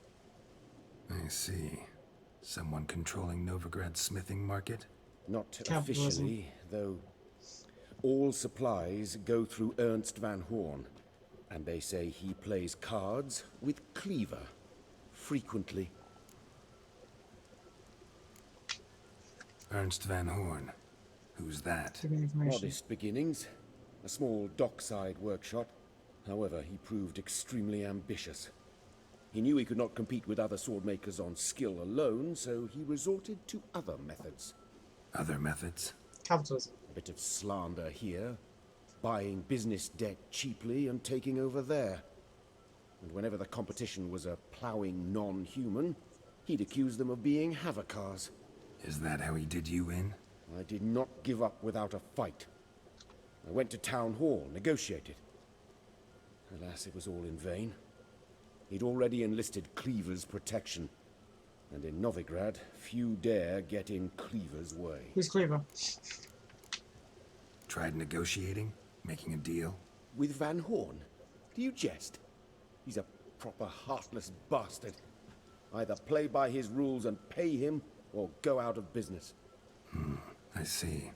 I see. Someone controlling Novigrad's smithing market? Not Capitalism. officially, though. All supplies go through Ernst Van Horn, and they say he plays cards with Cleaver, frequently. Ernst Van Horn. Who's that? Give me information. Modest beginnings, a small dockside workshop. However, he proved extremely ambitious. He knew he could not compete with other swordmakers on skill alone, so he resorted to other methods. Other methods? Capitalism. A bit of slander here, buying business debt cheaply and taking over there. And whenever the competition was a ploughing non-human, he'd accuse them of being Havakars. Is that how he did you in? I did not give up without a fight. I went to Town Hall, negotiated. Alas, it was all in vain. He'd already enlisted Cleaver's protection. And in Novigrad, few dare get in Cleaver's way. Who's Cleaver? Tried negotiating? Making a deal? With Van Horn? Do you jest? He's a proper heartless bastard. Either play by his rules and pay him, or go out of business. I see.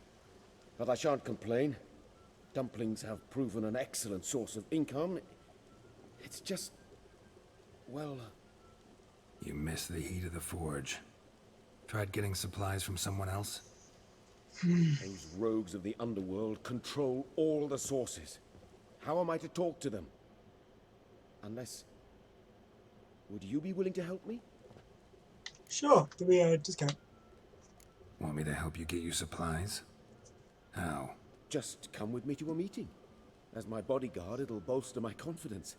But I shan't complain. Dumplings have proven an excellent source of income. It's just... well... You miss the heat of the forge. Tried getting supplies from someone else? Those rogues of the underworld control all the sources. How am I to talk to them? Unless... would you be willing to help me? Sure, give me a discount. Want me to help you get you supplies? How? Just come with me to a meeting. As my bodyguard, it'll bolster my confidence.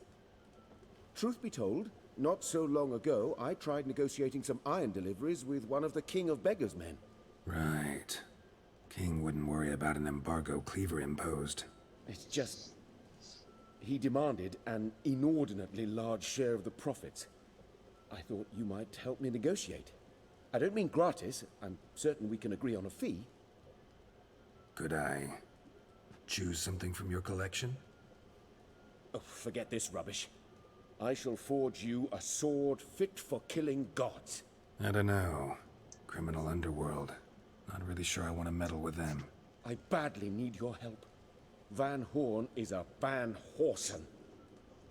Truth be told, not so long ago, I tried negotiating some iron deliveries with one of the King of Beggars' men. Right. King wouldn't worry about an embargo Cleaver imposed. It's just... he demanded an inordinately large share of the profits. I thought you might help me negotiate. I don't mean gratis. I'm certain we can agree on a fee. Could I choose something from your collection? Oh, forget this rubbish. I shall forge you a sword fit for killing gods. I don't know. Criminal underworld. Not really sure I want to meddle with them. I badly need your help. Van Horn is a Van Horsen.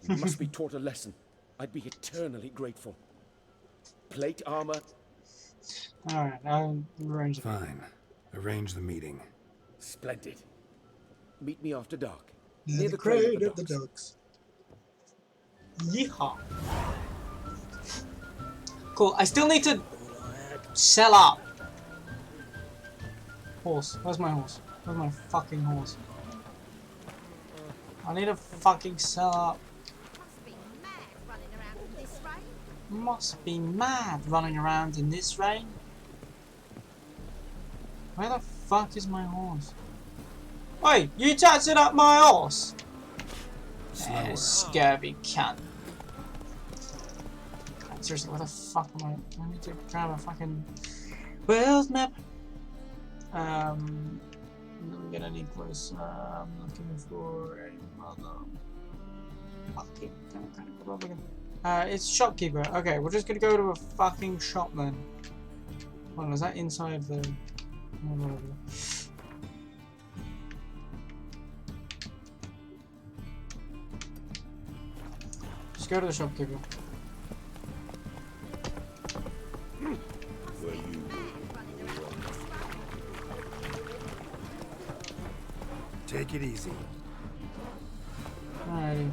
You must be taught a lesson. I'd be eternally grateful. Plate armor. Alright, I'll arrange it. Fine. Arrange the meeting. Splendid. Meet me after dark. Near the crate of the docks. Yeehaw. Cool, I still need to sell up. Horse. Where's my horse? Where's my fucking horse? I need to fucking sell up. Must be mad running around in this rain. Where the fuck is my horse? Wait, you tatted up my horse? Scurvy cunt. Seriously, what the fuck am I need to grab a fucking world map. Let me get any closer. I'm looking for a mother. Fucking it's shopkeeper. Okay, we're just gonna go to a fucking shop then. Hold on, is that inside the... no, whatever. Just go to the shopkeeper. Take it easy. Alrighty.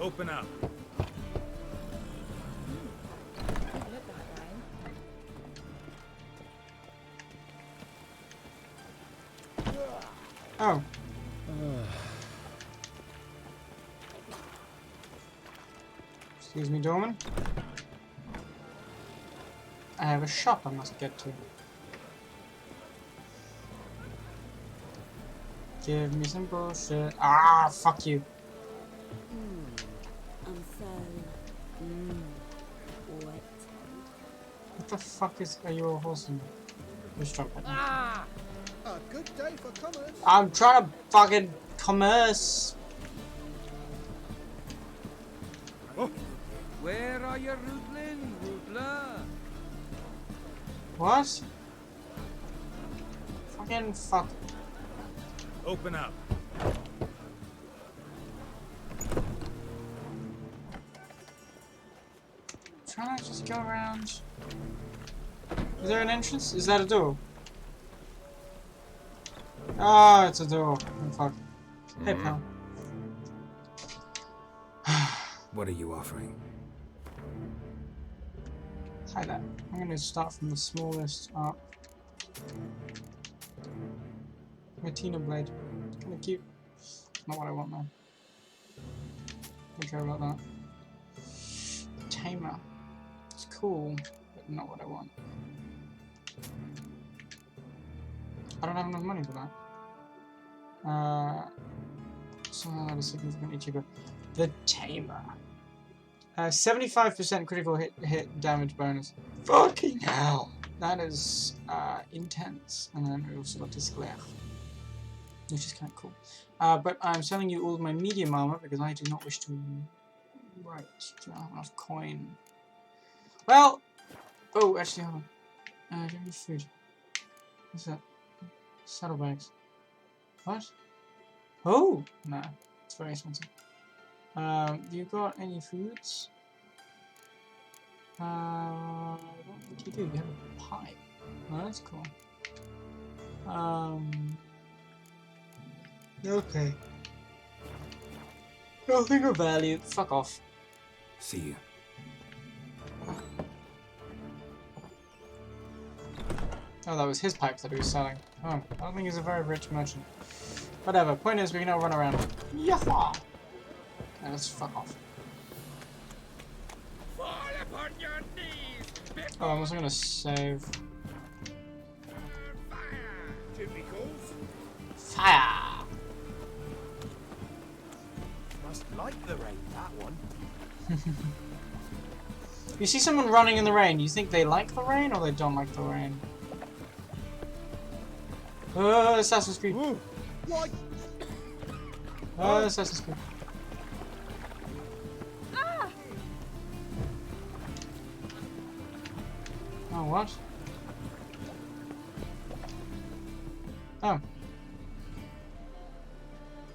Open up. Oh. Excuse me, doorman. I have a shop I must get to. Give me some bullshit. Ah, fuck you. I'm so wet. What the fuck are you a horse in? Just jump at me. Ah! A good day for commerce. I'm trying to fucking commerce. Oh. Where are your Rutland, Rutla? What? Fucking fuck. Open up. Trying to just go around. Is there an entrance? Is that a door? Ah, it's a door. Oh, fuck. Hey, pal. What are you offering? Hi there. I'm gonna start from the smallest up. Retina blade. Kinda cute. Not what I want though. Don't care about that. Tamer. It's cool, but not what I want. I don't have enough money for that. So that is significantly cheaper. The Tamer. 75% critical hit damage bonus. Fucking hell! That is intense. And then we also got Disclair, which is kind of cool. But I'm selling you all of my medium armor because I do not wish to. Right, do not have enough coin. Well, oh, actually, hold on. Do you have any food? What's that? Saddlebags. What? Oh, no, it's very expensive. You got any foods? I don't think you do. You have a pipe. Oh, that's cool. Okay. Nothing of value. Fuck off. See you. Oh, that was his pipe that he was selling. Oh, I don't think he's a very rich merchant. Whatever. Point is, we can now run around. Yaha! Okay, let's fuck off. Fall upon your knees! Oh, I'm also gonna save. Jimmy calls. Fire! Must like the rain, that one. You see someone running in the rain, you think they like the rain or they don't like the rain? Assassin's Creed. What? Assassin's Creed. Ah! Oh, what? Oh.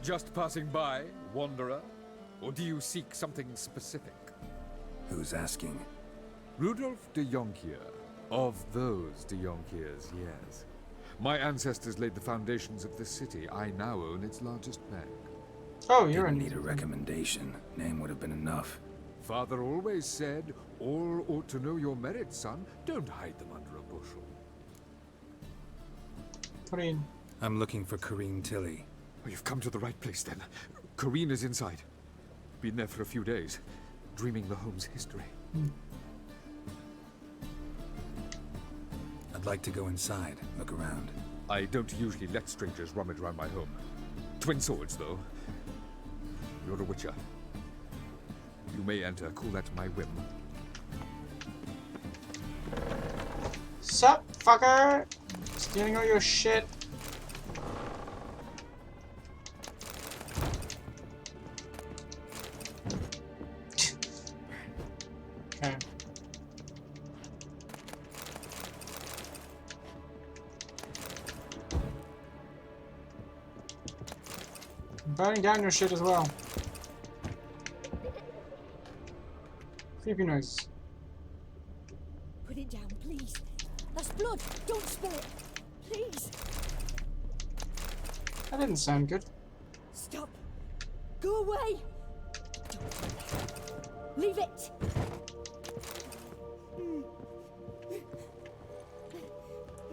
Just passing by, wanderer? Or do you seek something specific? Who's asking? Rudolf de Jonkier. Of those de Jonkiers, yes. My ancestors laid the foundations of this city. I now own its largest bank. Oh, you're Didn't need a recommendation. Name would have been enough. Father always said, all ought to know your merits, son. Don't hide them under a bushel. Corrine. I'm looking for Corrine Tilly. Oh, you've come to the right place, then. Corrine is inside. Been there for a few days, dreaming the home's history. I'd like to go inside, look around. I don't usually let strangers rummage around my home. Twin swords, though. You're a witcher. You may enter, call at my whim. Sup, fucker? Stealing all your shit. Okay. I'm burning down your shit as well. Creepy noises. Put it down, please. That's blood. Don't spill it. Please. That didn't sound good. Stop. Go away. Don't do that. Leave it.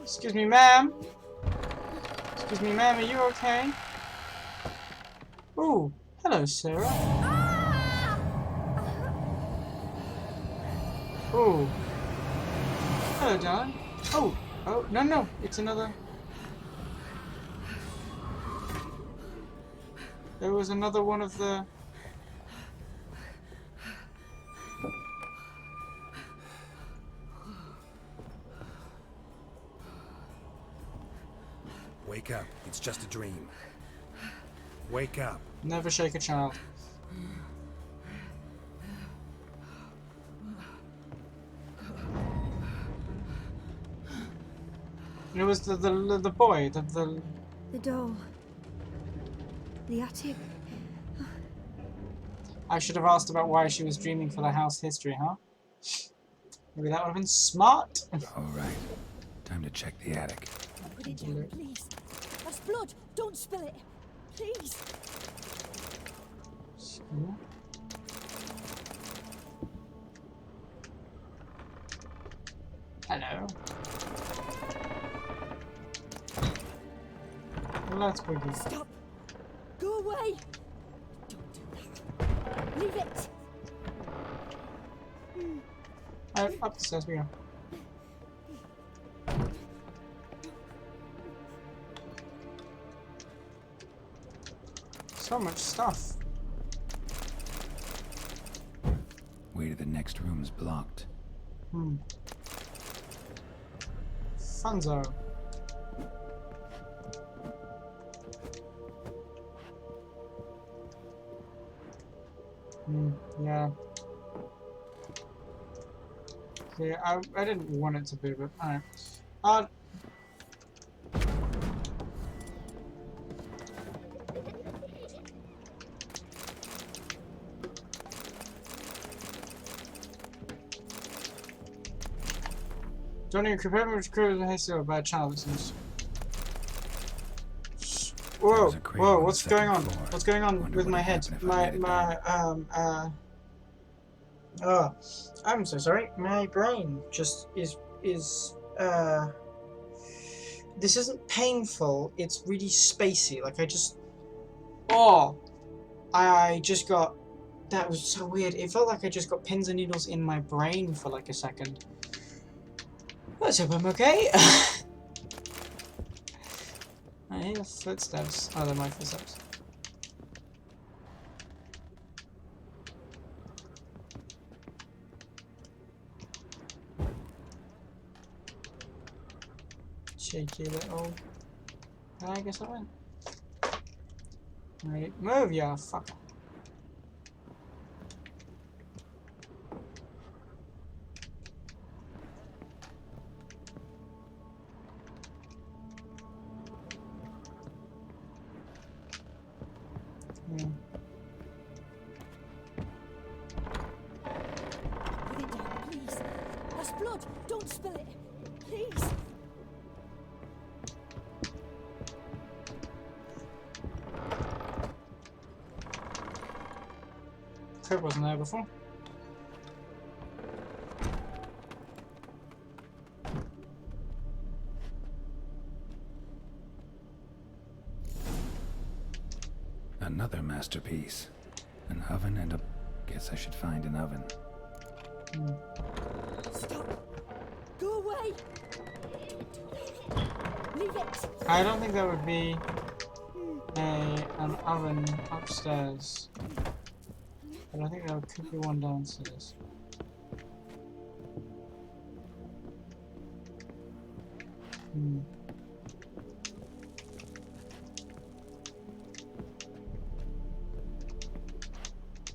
Excuse me, ma'am. Excuse me, ma'am. Are you okay? Ooh, hello, Sarah. Ooh. Hello, darling. Oh, oh, no, no, it's another. There was another one of the. Wake up. It's just a dream. Wake up. Never shake a child. It was the boy, the doll. The attic. I should have asked about why she was dreaming for the house history, huh? Maybe that would have been smart. All right. Time to check the attic. Put it down, please. That's blood. Don't spill it. Please. Hello. Let's begin. Stop. Go away. Don't do that. Leave it. Alright, up the stairs we go. So much stuff. Way to the next room's blocked. Funzo. Yeah. Yeah, I didn't want it to be, but alright. Don't even compare me with crew the hasty or bad child listeners. Whoa, whoa, what's going on? What's going on with my head? I'm so sorry. My brain just is this isn't painful, it's really spacey. Like I just got, that was so weird. It felt like I just got pins and needles in my brain for like a second. Let's hope I'm okay. I hear footsteps. Oh, they're my footsteps. Cheeky little. I guess I went. Right, move, ya fucker. Put it down, please. There's blood. Don't spill it. Please. Crib wasn't there before. Another masterpiece. An oven and a... Guess I should find an oven. Stop. Go away. Leave it. I don't think there would be an oven upstairs. But I think there could be one downstairs.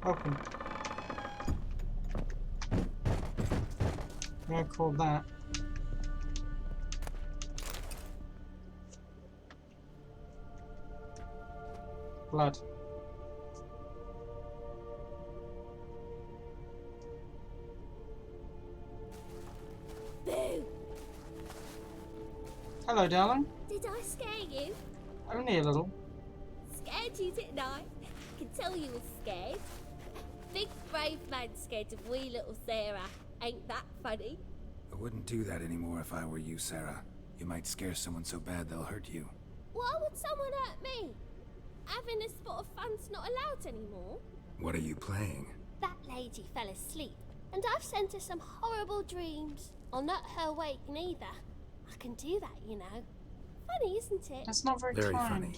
Open. I called that. Blood. Boo! Hello, darling. Did I scare you? Only a little. Scared you, didn't I? I can tell you was scared. Big brave man scared of wee little Sarah. Ain't that funny? I wouldn't do that anymore if I were you, Sarah. You might scare someone so bad they'll hurt you. Why would someone hurt me? Having a spot of fun's not allowed anymore. What are you playing? That lady fell asleep, and I've sent her some horrible dreams. I'll not her wake neither. I can do that, you know. Funny, isn't it? That's not very Very kind. funny.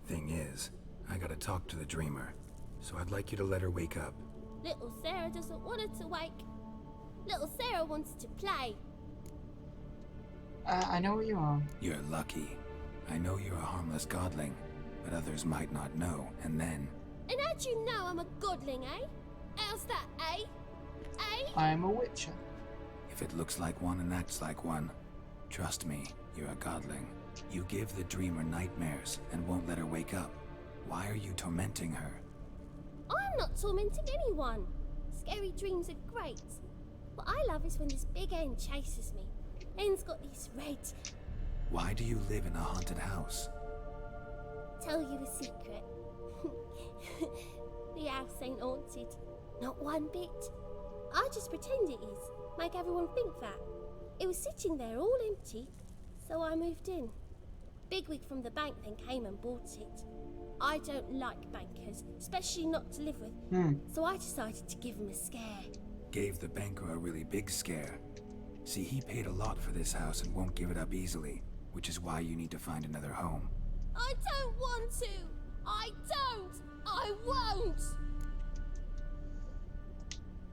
Thing is, I gotta talk to the dreamer, so I'd like you to let her wake up. Little Sarah doesn't want her to wake. Little Sarah wants to play. I know what you are. You're lucky. I know you're a harmless godling, but others might not know, and then... And how'd you know I'm a godling, eh? How's that, eh? Eh? I am a witcher. If it looks like one and acts like one, trust me, you're a godling. You give the dreamer nightmares and won't let her wake up. Why are you tormenting her? I'm not tormenting anyone. Scary dreams are great. What I love is when this big end chases me. End's got these red... Why do you live in a haunted house? Tell you a secret. The house ain't haunted. Not one bit. I just pretend it is. Make everyone think that. It was sitting there all empty, so I moved in. Bigwig from the bank then came and bought it. I don't like bankers, especially not to live with. So I decided to give him a scare. Gave the banker a really big scare. See, he paid a lot for this house and won't give it up easily, which is why you need to find another home. I don't want to! I don't! I won't!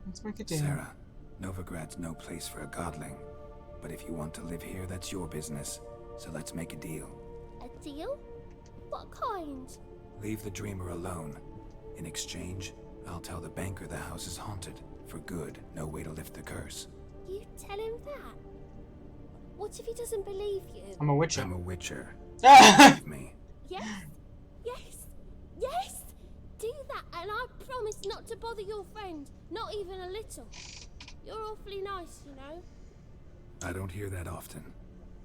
Let's make a deal. Sarah, Novigrad's no place for a godling. But if you want to live here, that's your business. So let's make a deal. A deal? What kind? Leave the dreamer alone. In exchange, I'll tell the banker the house is haunted. For good, no way to lift the curse. You tell him that? What if he doesn't believe you? I'm a witcher. I'm a witcher. Yes? Yes? Yes? Do that and I promise not to bother your friend. Not even a little. You're awfully nice, you know. I don't hear that often.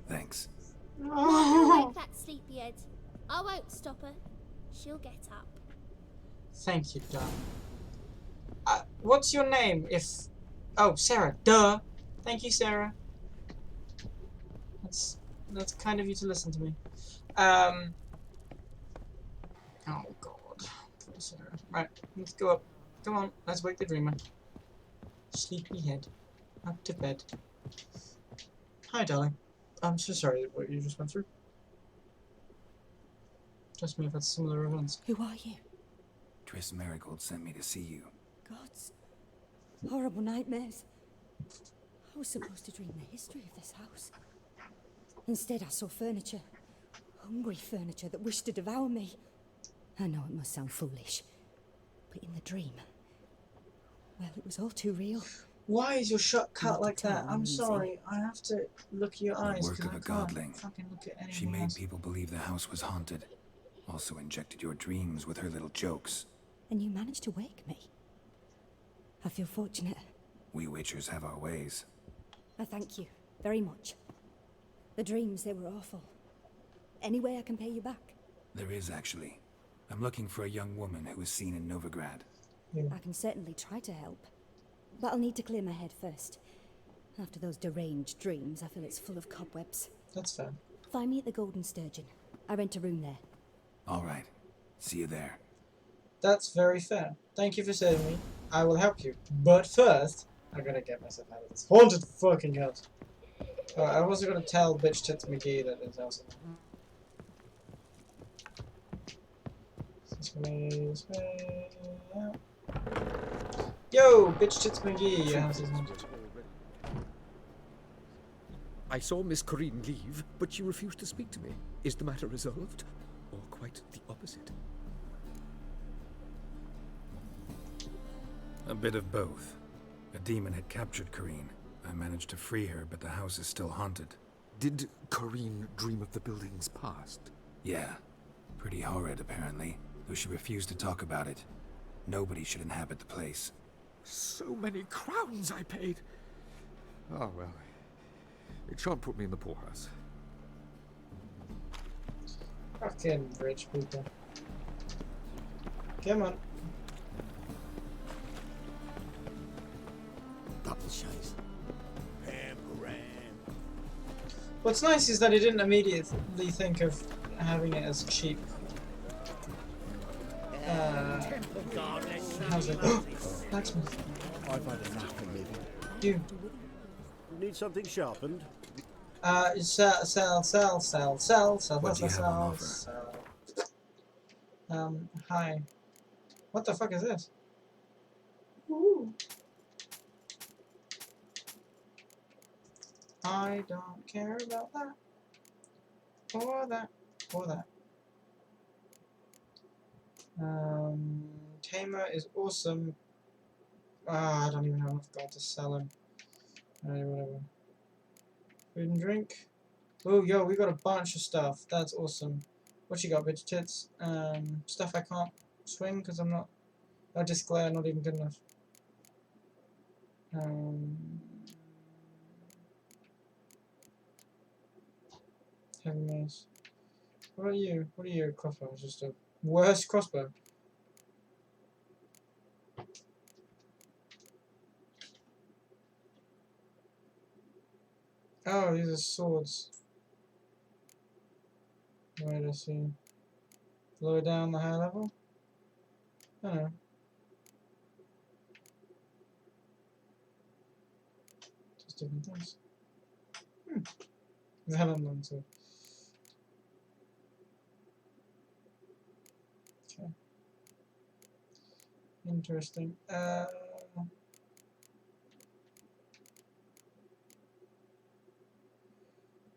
Thanks. I'll wake that sleepyhead. I won't stop her. She'll get up. Thank you, darling. What's your name? Oh, Sarah. Duh. Thank you, Sarah. That's kind of you to listen to me. Oh God. Poor Sarah. Right, let's go up. Come on, let's wake the dreamer. Sleepyhead. Up to bed. Hi, darling. I'm so sorry what you just went through. Trust me, I've had similar events. Who are you? Triss Marigold sent me to see you. Gods. Horrible nightmares. I was supposed to dream the history of this house. Instead, I saw furniture. Hungry furniture that wished to devour me. I know it must sound foolish, but in the dream, well, it was all too real. Why is your shot cut like that? I'm sorry. I have to look at your eyes. The work of a godling. Fucking look at anything She made else. people believe the house was haunted. Also injected your dreams with her little jokes. And you managed to wake me. I feel fortunate. We witchers have our ways. I thank you very much. The dreams, they were awful. Any way I can pay you back? There is, actually. I'm looking for a young woman who was seen in Novigrad. I can certainly try to help. But I'll need to clear my head first. After those deranged dreams, I feel it's full of cobwebs. That's fair. Find me at the Golden Sturgeon. I rent a room there. All right. See you there. That's very fair. Thank you for saving me. I will help you. But first, I'm gonna get myself out of this haunted fucking house. I wasn't gonna tell Bitch Tits McGee that his house is this way, out. Yo, Bitch Tits McGee, your house is haunted. I saw Miss Corinne leave, but she refused to speak to me. Is the matter resolved? Or quite the opposite? A bit of both. A demon had captured Corinne. I managed to free her, but the house is still haunted. Did Corinne dream of the building's past? Yeah. Pretty horrid, apparently, though she refused to talk about it. Nobody should inhabit the place. So many crowns I paid. Oh, well. It shan't put me in the poorhouse. Fucking rich people. Come on. Chase. What's nice is that he didn't immediately think of having it as cheap. How's it? Blacksmith. I've had enough of living. You. Need something sharpened? Sell. What do you have on offer? Hi. What the fuck is this? Ooh. I don't care about that. Or that. Or that. Tamer is awesome. I don't even have enough gold to sell him. Whatever. Food and drink. Oh, yo, we got a bunch of stuff. That's awesome. What you got, bitch tits? Stuff I can't swing because I'm not. Oh, disc glare, not even good enough. Heavy mace. What are you? What are you? Crossbow. It's just a worse crossbow. Oh, these are swords. Wait, I see. Lower down the high level? I don't know. Just different things. Velen too. Okay. Interesting.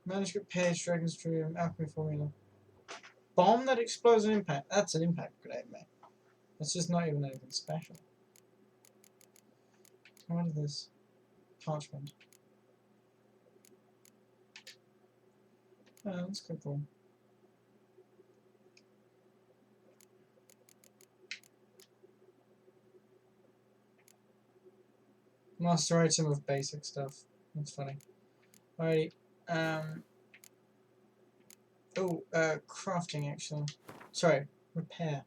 Manuscript page, Dragon's Dream, Alchemy Formula. Bomb that explodes an impact. That's an impact grenade, mate. That's just not even anything special. What is this? Parchment. Oh, that's cool. Master item of basic stuff. That's funny. Alrighty. Crafting actually. Sorry, repair.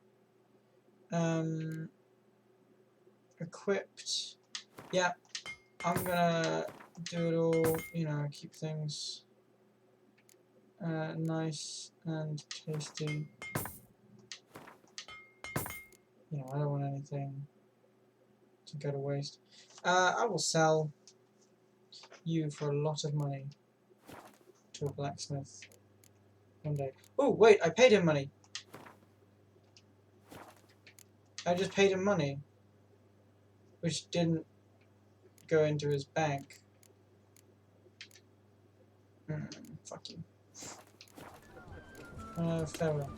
Equipped. Yeah, I'm gonna do it all, you know, keep things nice and tasty. You know, I don't want anything to go to waste. I will sell you for a lot of money to a blacksmith one day. Oh, wait, I paid him money. I just paid him money, which didn't go into his bank. Fuck you. Farewell.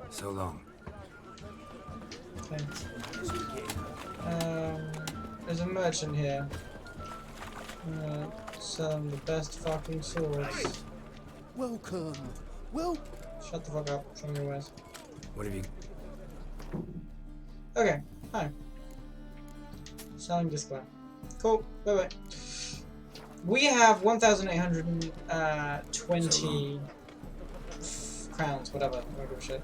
So long. Okay. There's a merchant here. Sell him the best fucking swords. Welcome. Well. Shut the fuck up. Show me your wares. What have you? Okay. Hi. Selling display. Cool. Bye bye. We have 1,820 crowns, whatever. I don't give a shit.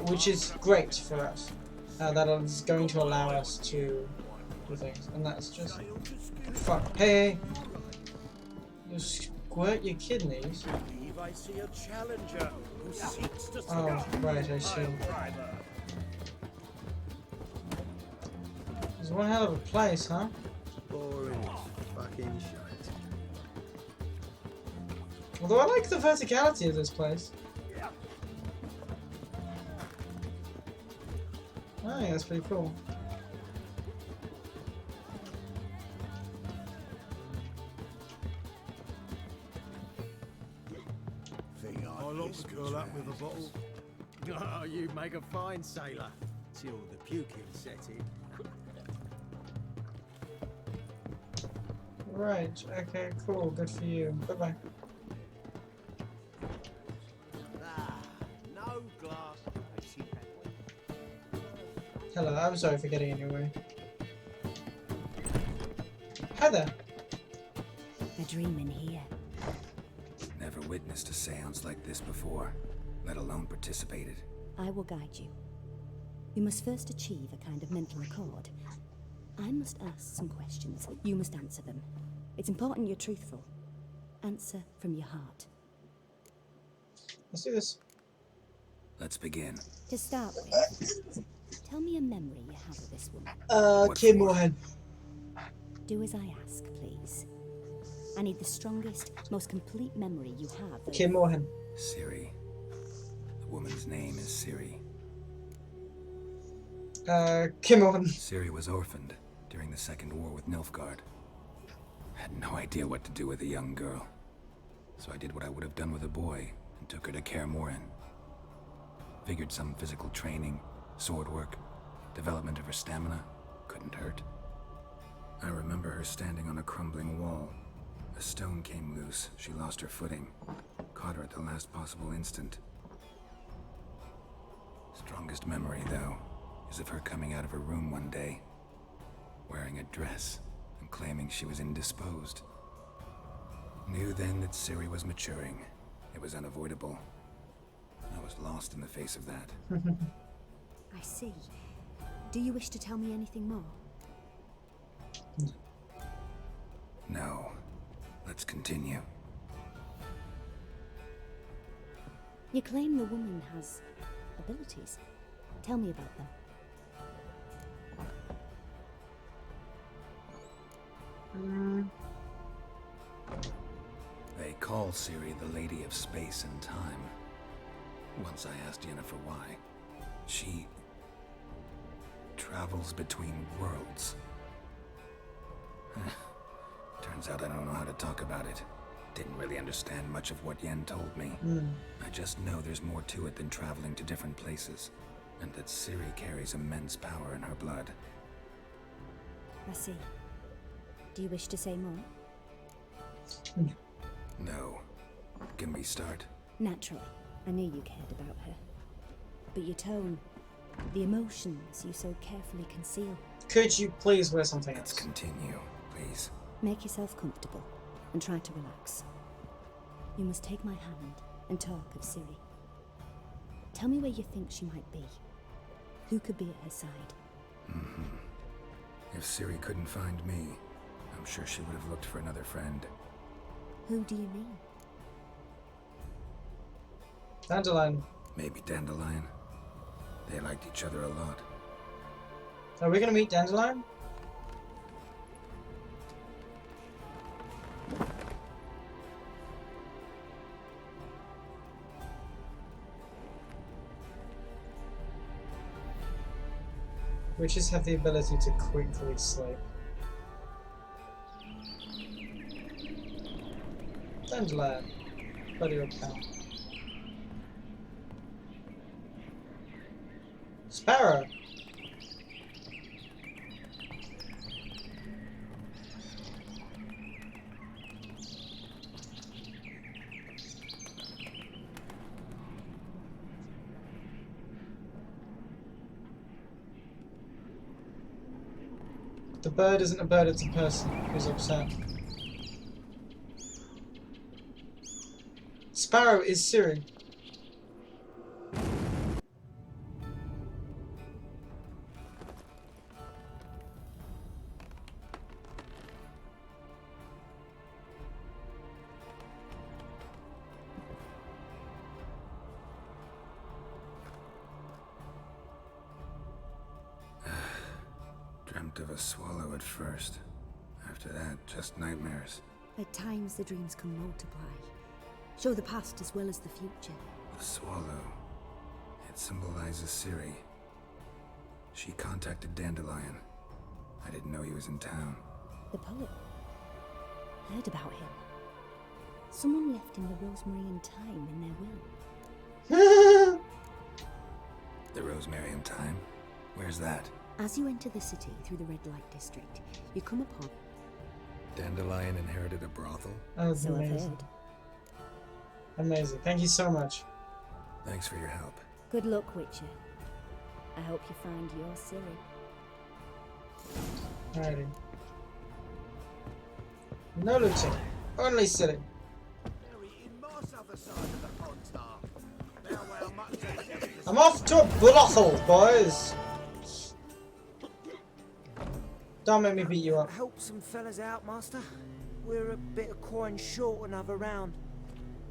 Which is great for us. That is going to allow us to do things, and that's just fuck. Hey, you squirt your kidneys. I see a challenger who seeks to Oh, right, I see. It's one hell of a place, huh? Boring fucking shite. Although I like the verticality of this place. I think that's pretty cool. I'll lock the girl up with a bottle. Oh, you make a fine sailor. Till the puking set in. Right, okay, cool, good for you. Bye-bye. No glass. Hello, I'm sorry for getting in your way. Hi there. A dream in here. Never witnessed a seance like this before, let alone participated. I will guide you. You must first achieve a kind of mental accord. I must ask some questions. You must answer them. It's important you're truthful. Answer from your heart. Let's do this. Let's begin. To start with, tell me a memory you have of this woman. Kim Moorhead. Do as I ask, please. I need the strongest, most complete memory you have of... Kim Moorhead. Ciri. The woman's name is Ciri. Kim Moorhead. Ciri was orphaned during the Second War with Nilfgaard. Had no idea what to do with a young girl. So I did what I would have done with a boy and took her to Kaer Morhen. Figured some physical training, sword work, development of her stamina couldn't hurt. I remember her standing on a crumbling wall. A stone came loose. She lost her footing. Caught her at the last possible instant. Strongest memory, though, is of her coming out of her room one day, wearing a dress and claiming she was indisposed. Knew then that Ciri was maturing. It was unavoidable. I was lost in the face of that. I see. Do you wish to tell me anything more? No. Let's continue. You claim the woman has a abilities. Tell me about them. They call Ciri the Lady of Space and Time. Once I asked Yennefer why. She travels between worlds. Turns out I don't know how to talk about it. Didn't really understand much of what Yen told me. I just know there's more to it than traveling to different places, and that Ciri carries immense power in her blood. I see. Do you wish to say more? No. Can we start? Naturally. I knew you cared about her. But your tone, the emotions you so carefully conceal. Could you please wear something else? Let's continue, please. Make yourself comfortable and try to relax. You must take my hand and talk of Ciri. Tell me where you think she might be. Who could be at her side? If Ciri couldn't find me, I'm sure she would have looked for another friend. Who do you mean? Dandelion. Maybe Dandelion. They liked each other a lot. Are we gonna meet Dandelion? Witches have the ability to quickly sleep. Dandelion. Bloody old cow. Sparrow. The bird isn't a bird, it's a person who's upset. Sparrow is Ciri. Dreamt of a swallow at first. After that, just nightmares. At times the dreams can multiply. Show the past as well as the future. The swallow. It symbolizes Ciri. She contacted Dandelion. I didn't know he was in town. The poet. Heard about him. Someone left him the Rosemary and Thyme in their will. The Rosemary and Thyme? Where's that? As you enter the city through the red light district, you come upon... Dandelion inherited a brothel? That's So I've amazing. heard. Amazing. Thank you so much. Thanks for your help. Good luck, Witcher. I hope you find your Ciri. Alrighty. No looting. Only Ciri. I'm off to a brothel, boys. Don't make me beat you up. Help some fellas out, master. We're a bit of coin short another round.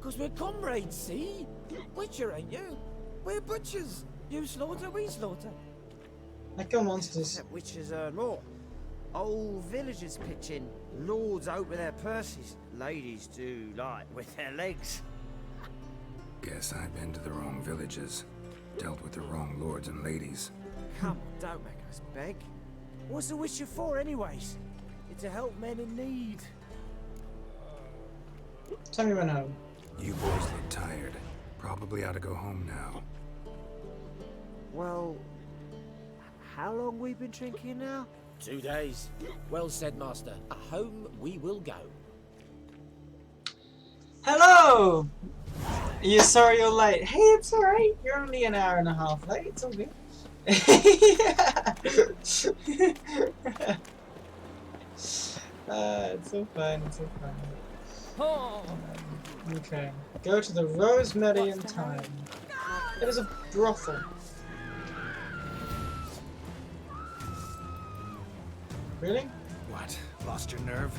'Cause we're comrades, see? Witcher, ain't you? We're butchers. You slaughter, we slaughter. I kill monsters. Except witchers earn more. Old villagers pitch in. Lords open their purses. Ladies do like with their legs. Guess I've been to the wrong villages. Dealt with the wrong lords and ladies. Come on, don't make us beg. What's the Witcher for, anyways? It's to help men in need. Tell me when home. You boys look tired. Probably ought to go home now. Well, how long we been drinking now? 2 days. Well said, master. Home we will go. Hello! You're sorry you're late. Hey, it's alright. You're only an hour and a half late. It's all good. It's so fun. It's so fun. Oh. Okay. Go to the Rosemary and Thyme. It is a brothel. Really? What? Lost your nerve?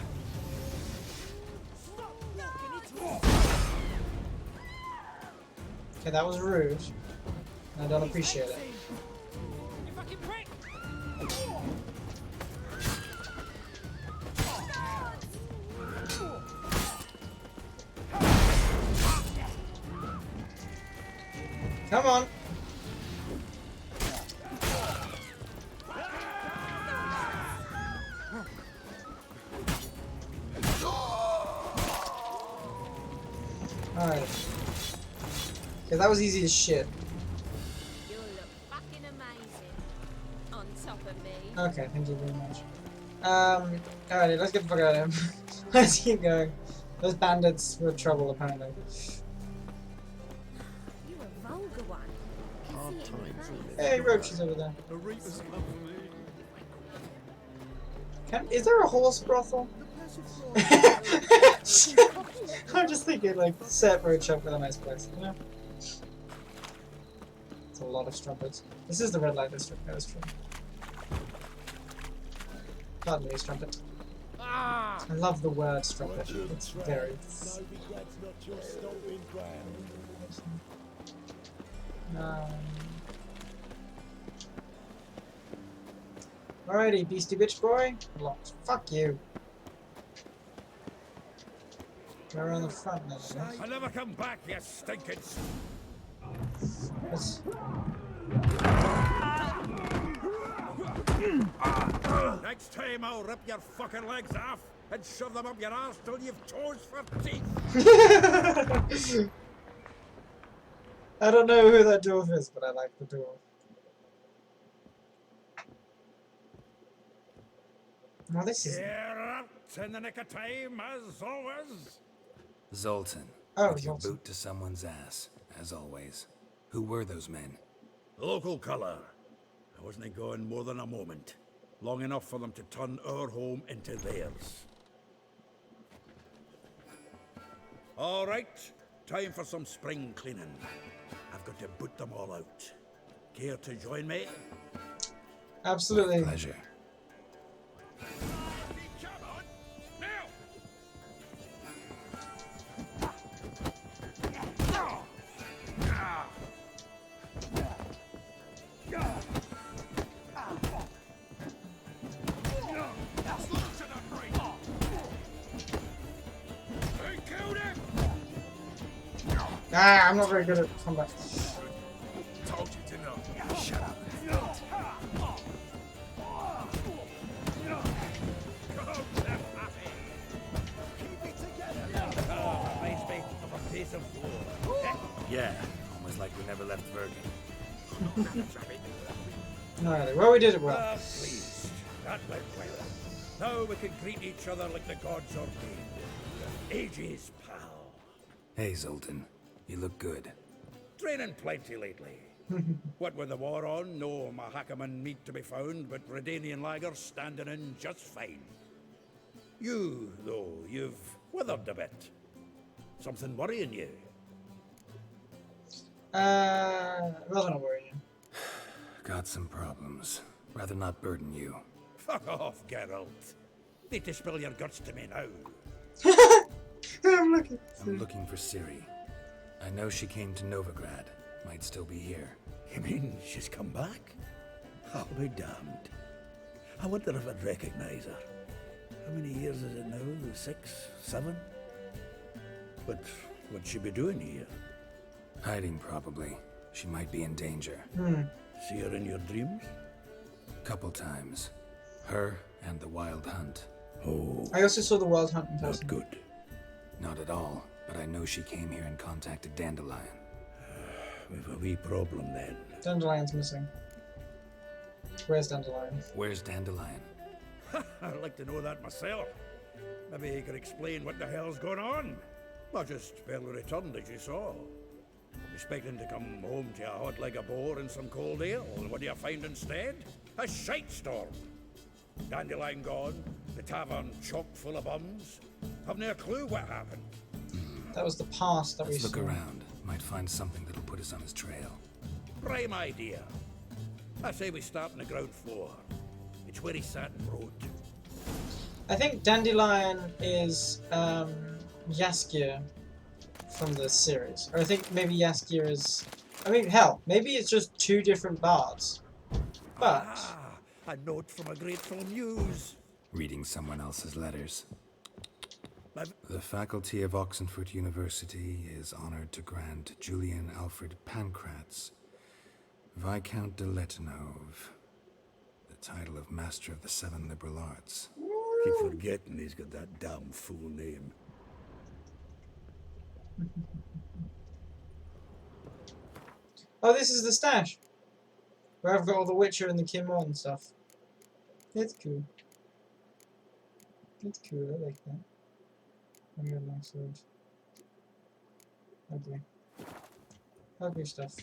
Okay, that was rude. I don't appreciate it. You fucking prick! Come on. Alright. Okay, that was easy as shit. You look fucking amazing. On top of me. Okay, thank you very much. Alrighty, let's get the fuck out of here. Let's keep going. Those bandits were trouble, apparently. You a vulgar one. Can see it in your face. Hey, Roach is over there. Is there a horse brothel? I'm just thinking, like, set Roach up with a nice place, you know? It's a lot of strumpets. This is the red light district, that is true. Pardon me, strumpet. I love the word strumpet. It's very... Alrighty, beastie bitch boy. Locked. Fuck you. Go around the front then, I guess. I'll never come back, you stinking... Yes. Next time I'll rip your fucking legs off and shove them up your arse till you've toes for teeth. I don't know who that dwarf is, but I like the dwarf. Well, this is... You're out in the nick of time, as always. Zoltan. Oh, with your Zoltan. boot to someone's ass, as always. Who were those men? Local colour. I wasn't going more than a moment. Long enough for them to turn our home into theirs. All right, time for some spring cleaning. I've got to boot them all out. Care to join me? Absolutely. Pleasure. Ah, I'm not very good at combat. Told you to know. Shut up. Yeah, almost like we never left Vergen. Alrighty, well, we did it well. Pleased. That went well. Now we can greet each other like the gods ordained. Ages, pal. Hey, Zoltan. You look good. Training plenty lately. What with the war on, no Mahakaman meat to be found, but Redanian lagers standing in just fine. You, though, you've withered a bit. Something worrying you? Rather not worry you. Got some problems. Rather not burden you. Fuck off, Geralt. Need to spill your guts to me now. I'm looking for Ciri. I know she came to Novigrad. Might still be here. You mean she's come back? I'll be damned. I wonder if I'd recognize her. How many years is it now? 6, 7? But what'd she be doing here? Hiding, probably. She might be in danger. See her in your dreams? Couple times. Her and the Wild Hunt. Oh. I also saw the Wild Hunt in person. Not good. Not at all, but I know she came here and contacted Dandelion. We've a wee problem then. Dandelion's missing. Where's Dandelion? Where's Dandelion? I'd like to know that myself. Maybe he could explain what the hell's going on. Not just barely returned, as you saw. Expecting to come home to a hot leg of boar and some cold ale, and what do you find instead? A shite storm. Dandelion gone, the tavern chock full of bums. Have no clue what happened. That was the past that Let's we look saw. around. Might find something that'll put us on his trail. Prime idea. I say we start on the ground floor. It's where he sat and wrote. I think Dandelion is Jaskier from the series. Or I think maybe Jaskier is I mean, hell, maybe it's just two different bards. But A note from a grateful muse. Reading someone else's letters. The faculty of Oxenford University is honored to grant Julian Alfred Pancratz, Viscount de Letonov, the title of Master of the Seven Liberal Arts. Keep forgetting he's got that damn fool name. oh, this is the stash where I've got all the Witcher and the Kim Morton stuff. It's cool. It's cool. I like that. I got a nice sword. Ugly. Ugly stuff.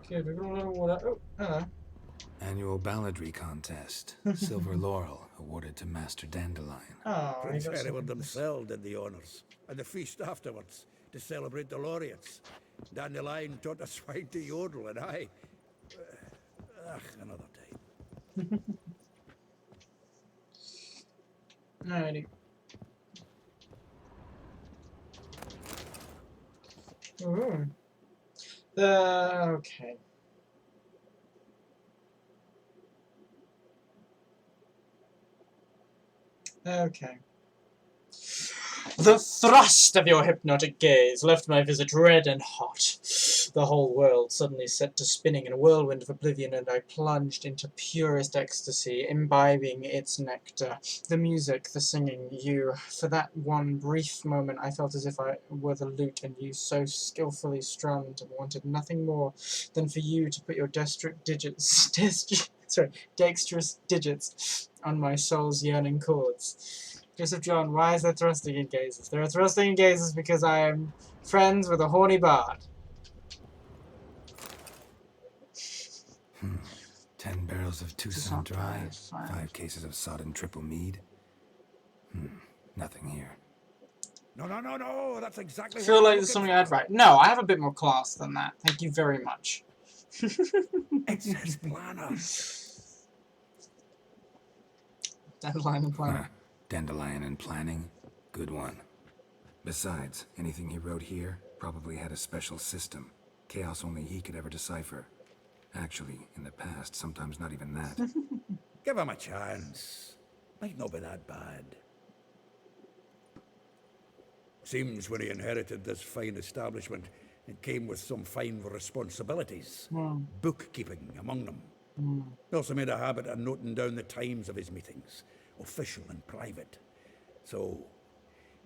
Okay, we've got a little water. Oh, hello. Annual balladry contest. Silver laurel awarded to Master Dandelion. Oh, Prince Hereward themselves did the honours, and the feast afterwards to celebrate the laureates. Dandelion taught us swine to yodel, and I. Another time. Alrighty. Ooh. Okay. Okay. The thrust of your hypnotic gaze left my visage red and hot. The whole world suddenly set to spinning in a whirlwind of oblivion, and I plunged into purest ecstasy, imbibing its nectar. The music, the singing, you. For that one brief moment, I felt as if I were the lute, and you so skillfully strummed, and wanted nothing more than for you to put your dexterous digits on my soul's yearning chords. Joseph John, why is there thrusting in gazes? There are thrusting in gazes because I am friends with a horny bard. 10 barrels of Toussaint Dry, 5 cases of sodden triple mead. Nothing here. No, that's exactly I feel like there's something I'd write. No, I have a bit more class than that. Thank you very much. It says planner. Dandelion and planning. Dandelion and planning? Good one. Besides, anything he wrote here probably had a special system. Chaos only he could ever decipher. Actually, in the past, sometimes not even that. Give him a chance. Might not be that bad. Seems when he inherited this fine establishment, it came with some fine responsibilities. Bookkeeping among them. He also made a habit of noting down the times of his meetings, official and private. So,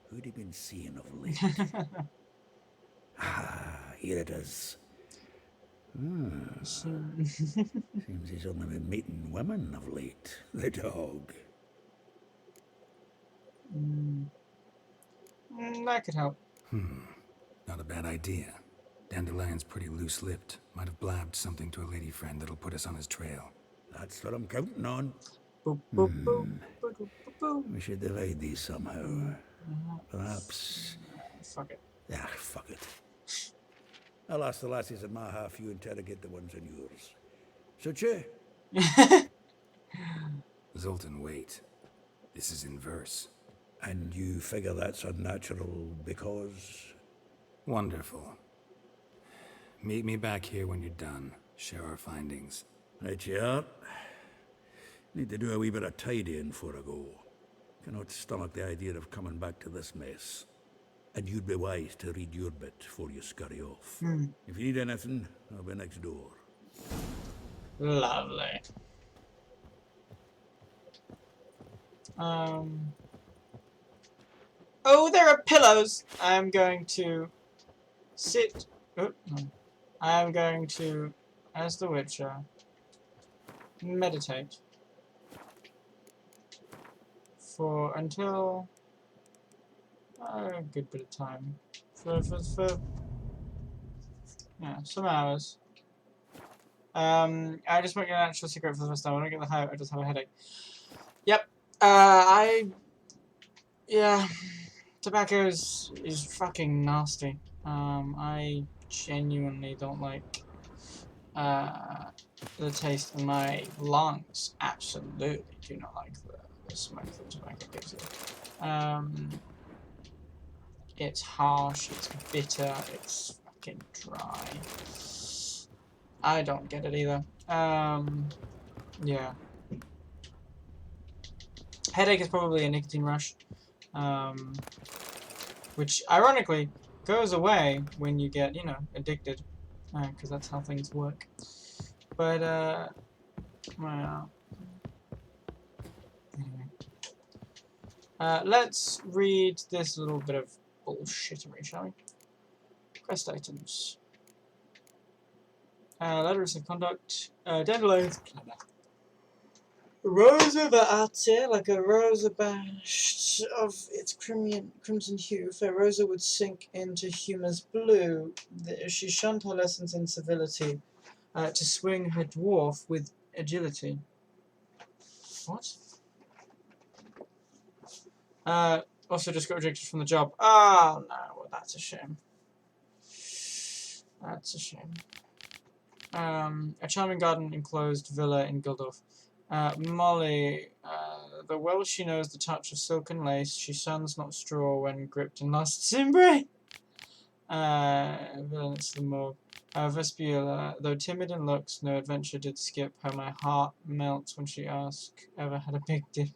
who'd he been seeing of late? Here it is. Seems he's only been meeting women of late, the dog. That could help. Not a bad idea. Dandelion's pretty loose-lipped. Might have blabbed something to a lady friend that'll put us on his trail. That's what I'm counting on. We should divide these somehow. Perhaps... Fuck it. Fuck it. I'll ask the lassies in my half, you interrogate the ones in yours. So, Che? Zoltan, wait. This is in verse. And you figure that's unnatural because... Wonderful. Meet me back here when you're done. Share our findings. Right you are. Need to do a wee bit of tidying before I go. Cannot stomach the idea of coming back to this mess. And you'd be wise to read your bit before you scurry off. If you need anything, I'll be next door. Lovely. Oh, there are pillows! I'm going to sit... Oh, no. I'm going to, as the Witcher, meditate. For until... a good bit of time. For yeah, some hours. I just won't get an actual cigarette for the first time. I don't get the high, I just have a headache. Yep. Yeah. Tobacco is fucking nasty. I genuinely don't like the taste in my lungs. Absolutely do not like the smoke that tobacco gives you. It's harsh, it's bitter, it's fucking dry. I don't get it either. Yeah. Headache is probably a nicotine rush. Which, ironically, goes away when you get, you know, addicted. Because that's how things work. But, well... Anyway. Let's read this little bit of bullshittery, shall we? Quest items. Letters of conduct. Dandelions. Rose over Arte, like a rose abashed of its crimson hue, fair Rosa would sink into humour's blue. She shunned her lessons in civility, to swing her dwarf with agility. What? Also just got rejected from the job. Oh no, well that's a shame. That's a shame. A charming garden enclosed villa in Gildorf. Molly, the well she knows the touch of silken lace, she shuns not straw when gripped in lust's embrace. Villainous the morgue. Vespula, though timid in looks, no adventure did skip her. My heart melts when she asks, ever had a big dip?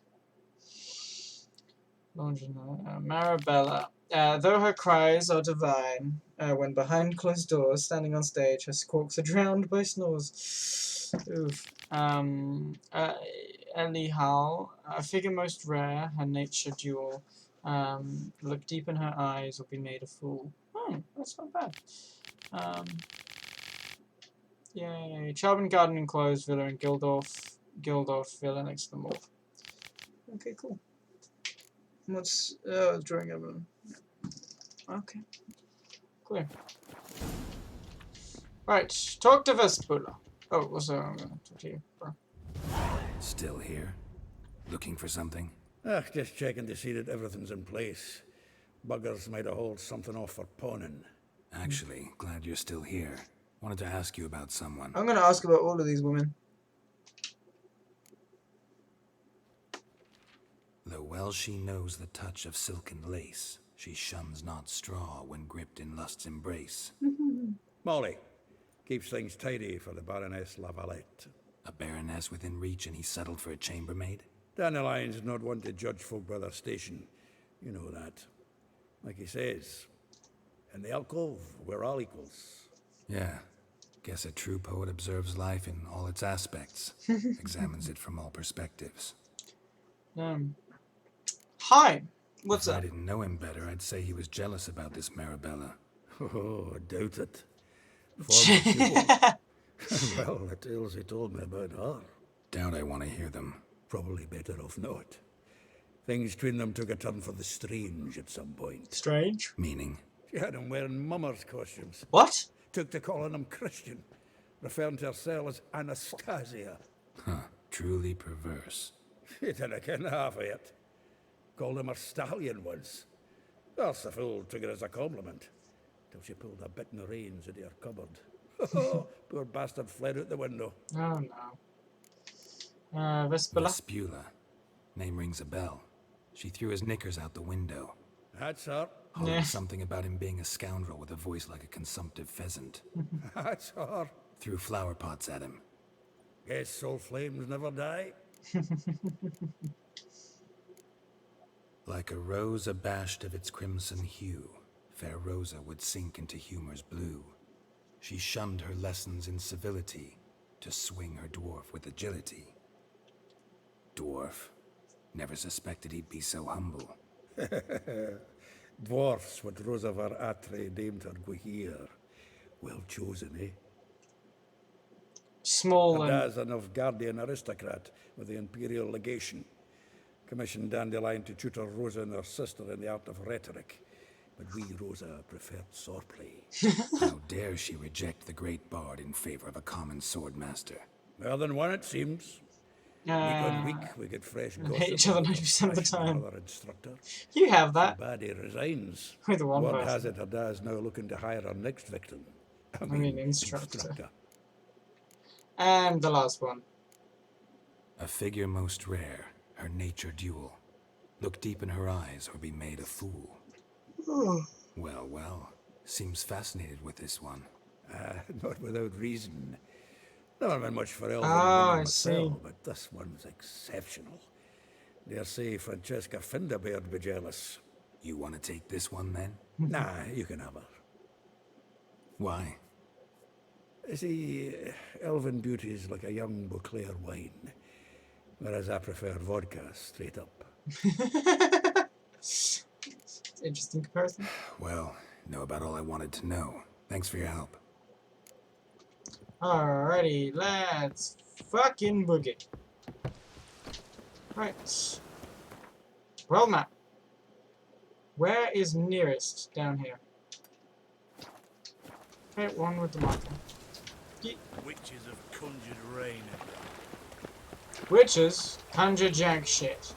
Marabella, though her cries are divine, when behind closed doors, standing on stage, her squawks are drowned by snores. Oof. Elihal, a figure most rare, her nature dual. Look deep in her eyes or be made a fool. Oh, that's not bad. Yay. Charbon Garden enclosed villa in Gildorf villa next to the mall. Okay, cool. What's drawing of them? Okay. Clear. Right, talk to Vespula. Oh, also I'm gonna talk to you, bro. Still here? Looking for something? Just checking to see that everything's in place. Buggers might have hauled something off for pawning. Actually, glad you're still here. Wanted to ask you about someone. I'm gonna ask about all of these women. Though well she knows the touch of silken lace, she shuns not straw when gripped in lust's embrace. Molly keeps things tidy for the Baroness Lavalette. A baroness within reach, and he settled for a chambermaid? Dandelion's not one to judge folk by their station. You know that. Like he says, in the alcove, we're all equals. Yeah. Guess a true poet observes life in all its aspects, examines it from all perspectives. Hi, what's if up? I didn't know him better, I'd say he was jealous about this Marabella. Oh, I doubt it. Well, the tales he told me about her. Doubt I want to hear them. Probably better off not. Things between them took a turn for the strange at some point. Strange? Meaning? She had him wearing mummers' costumes. What? Took to calling him Christian, referring to herself as Anastasia. Huh, truly perverse. She didn't ken half of it. Called him her stallion once. Well, the fool took it as a compliment, till she pulled a bit in the reins into her cupboard. Poor bastard fled out the window. Oh no. Vespula? Vespula. Name rings a bell. She threw his knickers out the window. That's her. Hollered something about him being a scoundrel with a voice like a consumptive pheasant. That's her. Threw flower pots at him. Guess soul flames never die. Like a rose abashed of its crimson hue, fair Rosa would sink into humor's blue. She shunned her lessons in civility, to swing her dwarf with agility. Dwarf. Never suspected he'd be so humble. Dwarfs what Rosavar Atre named her Guihir. Well chosen, eh? Small and... as an Novgardian aristocrat with the Imperial Legation. Commissioned Dandelion to tutor Rosa and her sister in the art of rhetoric. But we, Rosa, preferred swordplay. How dare she reject the great bard in favor of a common swordmaster? More than one, it seems. Week on week, we get fresh gossip. Hate each other 90% of the time. Another instructor. You have that. Bad he resigns. With one Word person. has it her dad's now looking to hire our next victim. I mean instructor. And the last one. A figure most rare, her nature dual. Look deep in her eyes or be made a fool. Well, well. Seems fascinated with this one. Not without reason. Never been much for elven Ah, women I myself, see. but this one's exceptional. Dare say Francesca Finderbeard be jealous. You want to take this one, then? Nah, you can have her. Why? See, elven beauty is like a young Beauclair wine, whereas I prefer vodka straight up. Interesting comparison. Well, know about all I wanted to know. Thanks for your help. Alrighty, let's fucking boogie. Right. World map. Where is nearest down here? Okay, one with the marker. Witches have conjured rain. Witches conjure jack shit.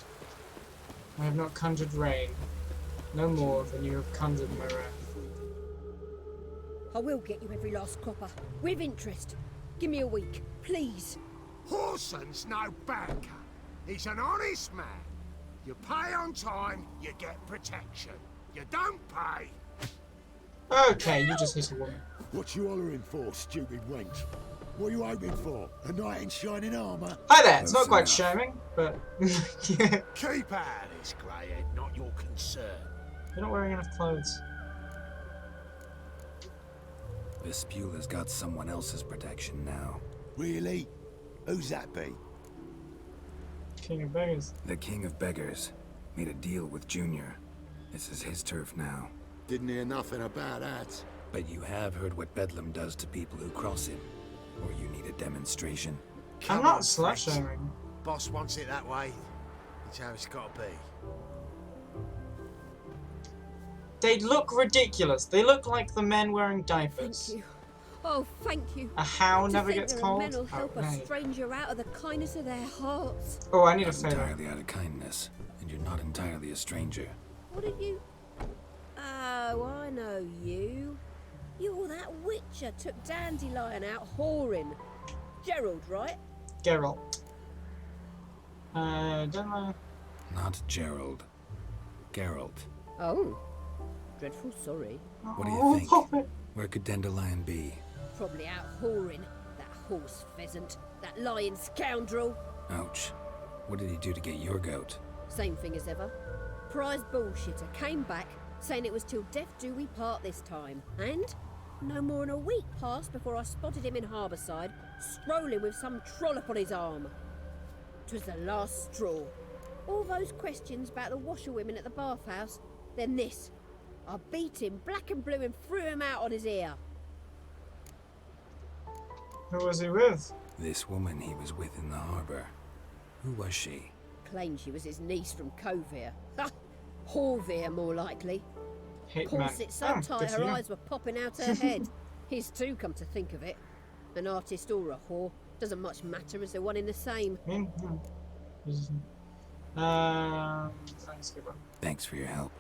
I have not conjured rain. No more than you have conjured my wrath. I will get you every last copper, with interest. Give me a week, please. Horson's no banker. He's an honest man. You pay on time, you get protection. You don't pay. Okay, you just hit a woman. What you hollering for, stupid wench? What are you hoping for? A knight in shining armour? Hi there, it's not quite charming, but yeah. Keep out of this, greyhead, not your concern. You're not wearing enough clothes. Vespula's got someone else's protection now. Really? Who's that be? King of Beggars. The King of Beggars made a deal with Junior. This is his turf now. Didn't hear nothing about that. But you have heard what Bedlam does to people who cross him. Or you need a demonstration? I'm not slut-shaming. Boss wants it that way. It's how it's got to be. They look ridiculous. They look like the men wearing diapers. Thank you. Oh, thank you. A how To never think gets there cold. are men who'll help a Right. stranger out of the kindness of their hearts. Oh, I need a Not favor. entirely out of kindness, and you're not entirely a stranger. What are you? Oh, I know you. You're that witcher took Dandelion out whoring. Gerald, right? Geralt. Don't know. Not Gerald. Geralt. Oh. Dreadful sorry. What do you think? Where could Dandelion be? Probably out whoring. That horse pheasant. That lying scoundrel. Ouch. What did he do to get your goat? Same thing as ever. Prize bullshitter came back saying it was till death do we part this time. And no more than a week passed before I spotted him in Harbourside, strolling with some trollop on his arm. 'Twas the last straw. All those questions about the washerwomen at the bathhouse, then this. I beat him black and blue and threw him out on his ear. Who was he with? This woman he was with in the harbor. Who was she? Claimed she was his niece from Kovir. Ha! Horvir, more likely. Hitman. Corset so Oh, tight good her for you. eyes were popping out her head. His too, come to think of it. An artist or a whore. Doesn't much matter as they're one in the same. Thanks, Skipper. Thanks for your help.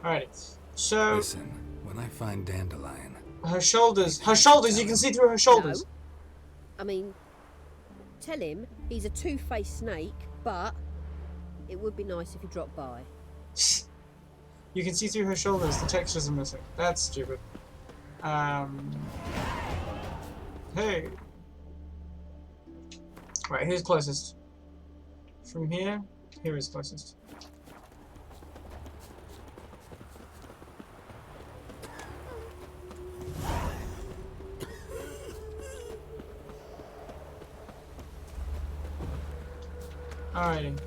Alrighty. So Listen, when I find Dandelion, her shoulders, you can see through her shoulders. No. I mean, tell him he's a two-faced snake, but it would be nice if he dropped by. You can see through her shoulders, the textures are missing. That's stupid. Hey. Right, who's closest? From here is closest. Alrighty.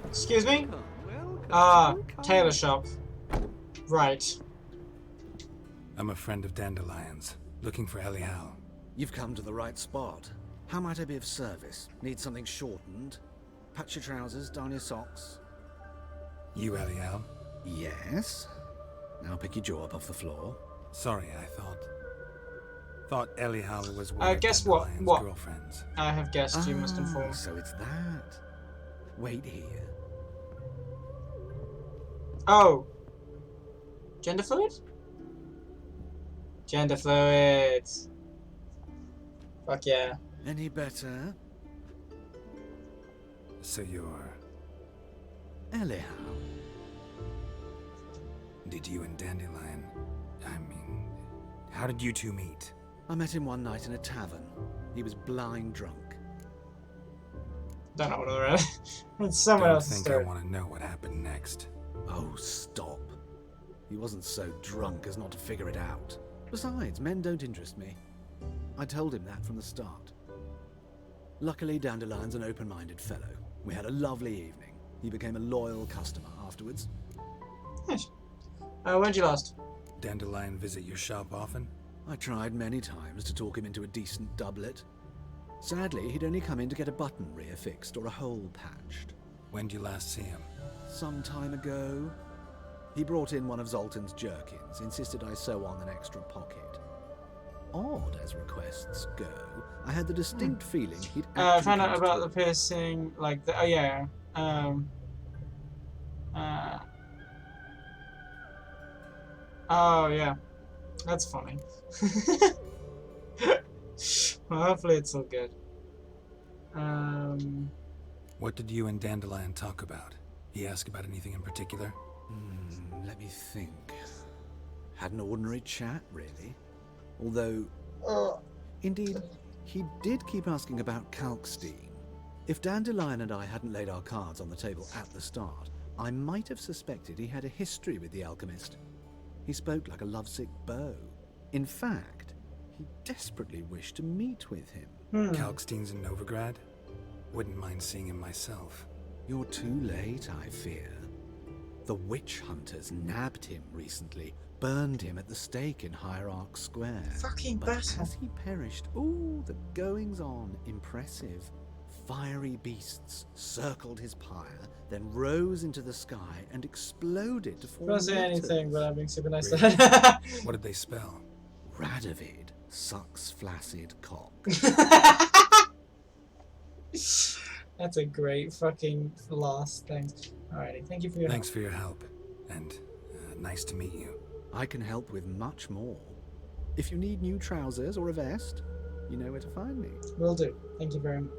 Excuse me? Tailor shop. Right. I'm a friend of Dandelion's, looking for Elial. You've come to the right spot. How might I be of service? Need something shortened? Patch your trousers, darn your socks. You Elial? Yes. Now pick your jaw up off the floor. Sorry, I thought Elial was one of guess what? Dandelion's What? girlfriends. I have guessed, you must inform. So it's that. Wait here. Oh. Gender fluid? Gender fluid. Fuck yeah. Any better? So you're Anyhow, Did you and Dandelion... how did you two meet? I met him one night in a tavern. He was blind drunk. Don't know what I read. It's someone Don't else's think story. I want to know what happened next. Oh, stop. He wasn't so drunk as not to figure it out. Besides, men don't interest me. I told him that from the start. Luckily, Dandelion's an open-minded fellow. We had a lovely evening. He became a loyal customer afterwards. Nice. When'd you last? Dandelion visit your shop often? I tried many times to talk him into a decent doublet. Sadly, he'd only come in to get a button rear fixed or a hole patched. When'd you last see him? Some time ago. He brought in one of Zoltan's jerkins, insisted I sew on an extra pocket. Odd as requests go, I had the distinct feeling he'd I found out about the piercing, like, oh yeah. Oh yeah. That's funny. Well, hopefully it's all good. What did you and Dandelion talk about? He asked about anything in particular? Let me think. Had an ordinary chat, really. Although, indeed, he did keep asking about Kalkstein. If Dandelion and I hadn't laid our cards on the table at the start, I might have suspected he had a history with the alchemist. He spoke like a lovesick beau. In fact, he desperately wished to meet with him. Kalkstein's in Novigrad? Wouldn't mind seeing him myself. You're too late, I fear. The witch hunters nabbed him recently, burned him at the stake in Hierarch Square. Fucking but battle. as he perished, ooh, the goings-on, impressive. Fiery beasts circled his pyre, then rose into the sky and exploded to form Can't say letters. anything, but I'm being super nice. Really? What did they spell? Radovid sucks flaccid cock. That's a great fucking last thing. Alrighty, thank you for your Thanks for your help, and nice to meet you. I can help with much more. If you need new trousers or a vest, you know where to find me. Will do. Thank you very much.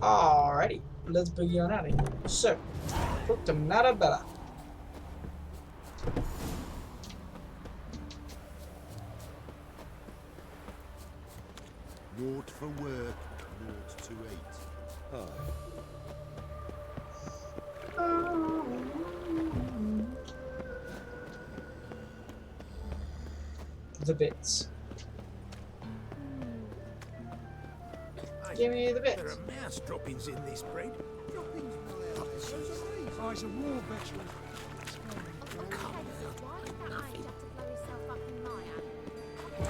Alrighty, let's boogie on out of here. So, Nada Bella. Naught for work, naught to eat. The bits. Give me the bits. There are mouse droppings in this bread. Droppings, my house. I was a war veteran.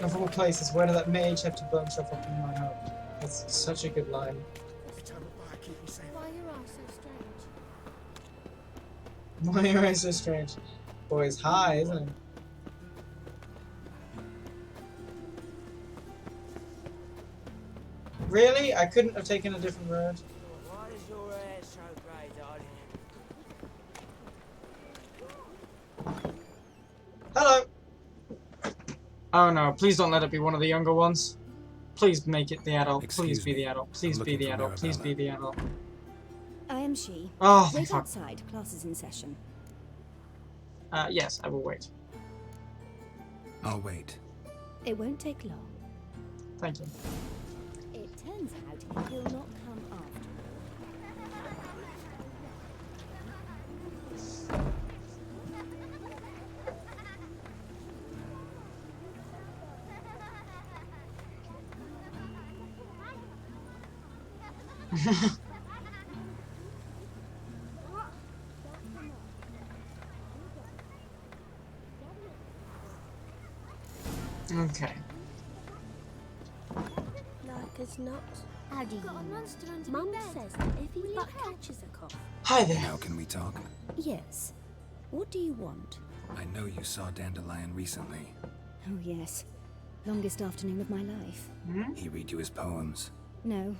Of all places, where did that mage have to blow himself up in my home? That's such a good line. Why are your eyes so strange? Why are your eyes so strange? Boy, it's high, isn't it? Really? I couldn't have taken a different road? Why is your hair so grey, darling? Hello! Oh no, please don't let it be one of the younger ones. Please make it the adult. Please be the adult. Please be the adult. Please be the adult. I am she. Oh, Wait fuck. outside. Class is in session. Yes, I will wait. I'll wait. It won't take long. Thank you. It turns out he'll not come after Okay. Like as not. How do you Got a monster under Mum my bed. says that if he Will you but help? catches a cough. Hi there. Now can we talk? Yes. What do you want? I know you saw Dandelion recently. Oh, yes. Longest afternoon of my life. He read you his poems. No.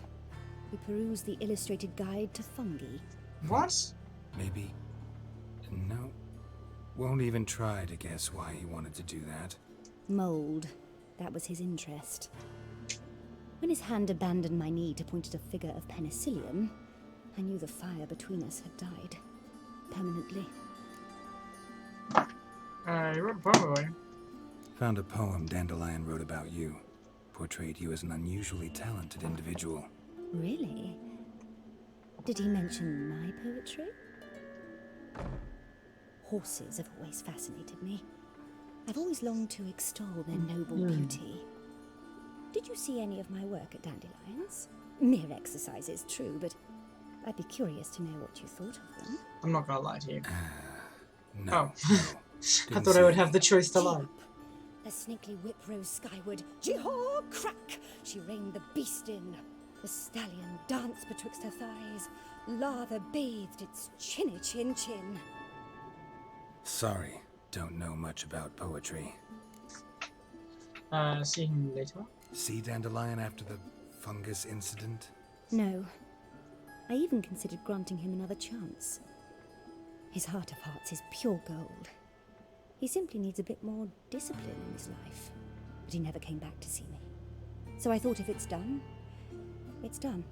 We peruse the illustrated guide to fungi. What? Maybe. No. Won't even try to guess why he wanted to do that. Mold. That was his interest. When his hand abandoned my knee to point at a figure of penicillium, I knew the fire between us had died. Permanently. You wrote a poem about him. Found a poem Dandelion wrote about you. Portrayed you as an unusually talented individual. Really? Did he mention my poetry? Horses have always fascinated me. I've always longed to extol their noble beauty. Did you see any of my work at Dandelions? Mere exercises, true, but I'd be curious to know what you thought of them. I'm not gonna lie to you. No. I thought I would have the choice to lie. A snaky whip rose skyward. Jee-haw, crack! She reined the beast in. The stallion danced betwixt her thighs. Lather bathed its chinny chin chin. Sorry, don't know much about poetry. See him later. See Dandelion after the fungus incident? No. I even considered granting him another chance. His heart of hearts is pure gold. He simply needs a bit more discipline in his life. But he never came back to see me. So I thought if it's done, it's done.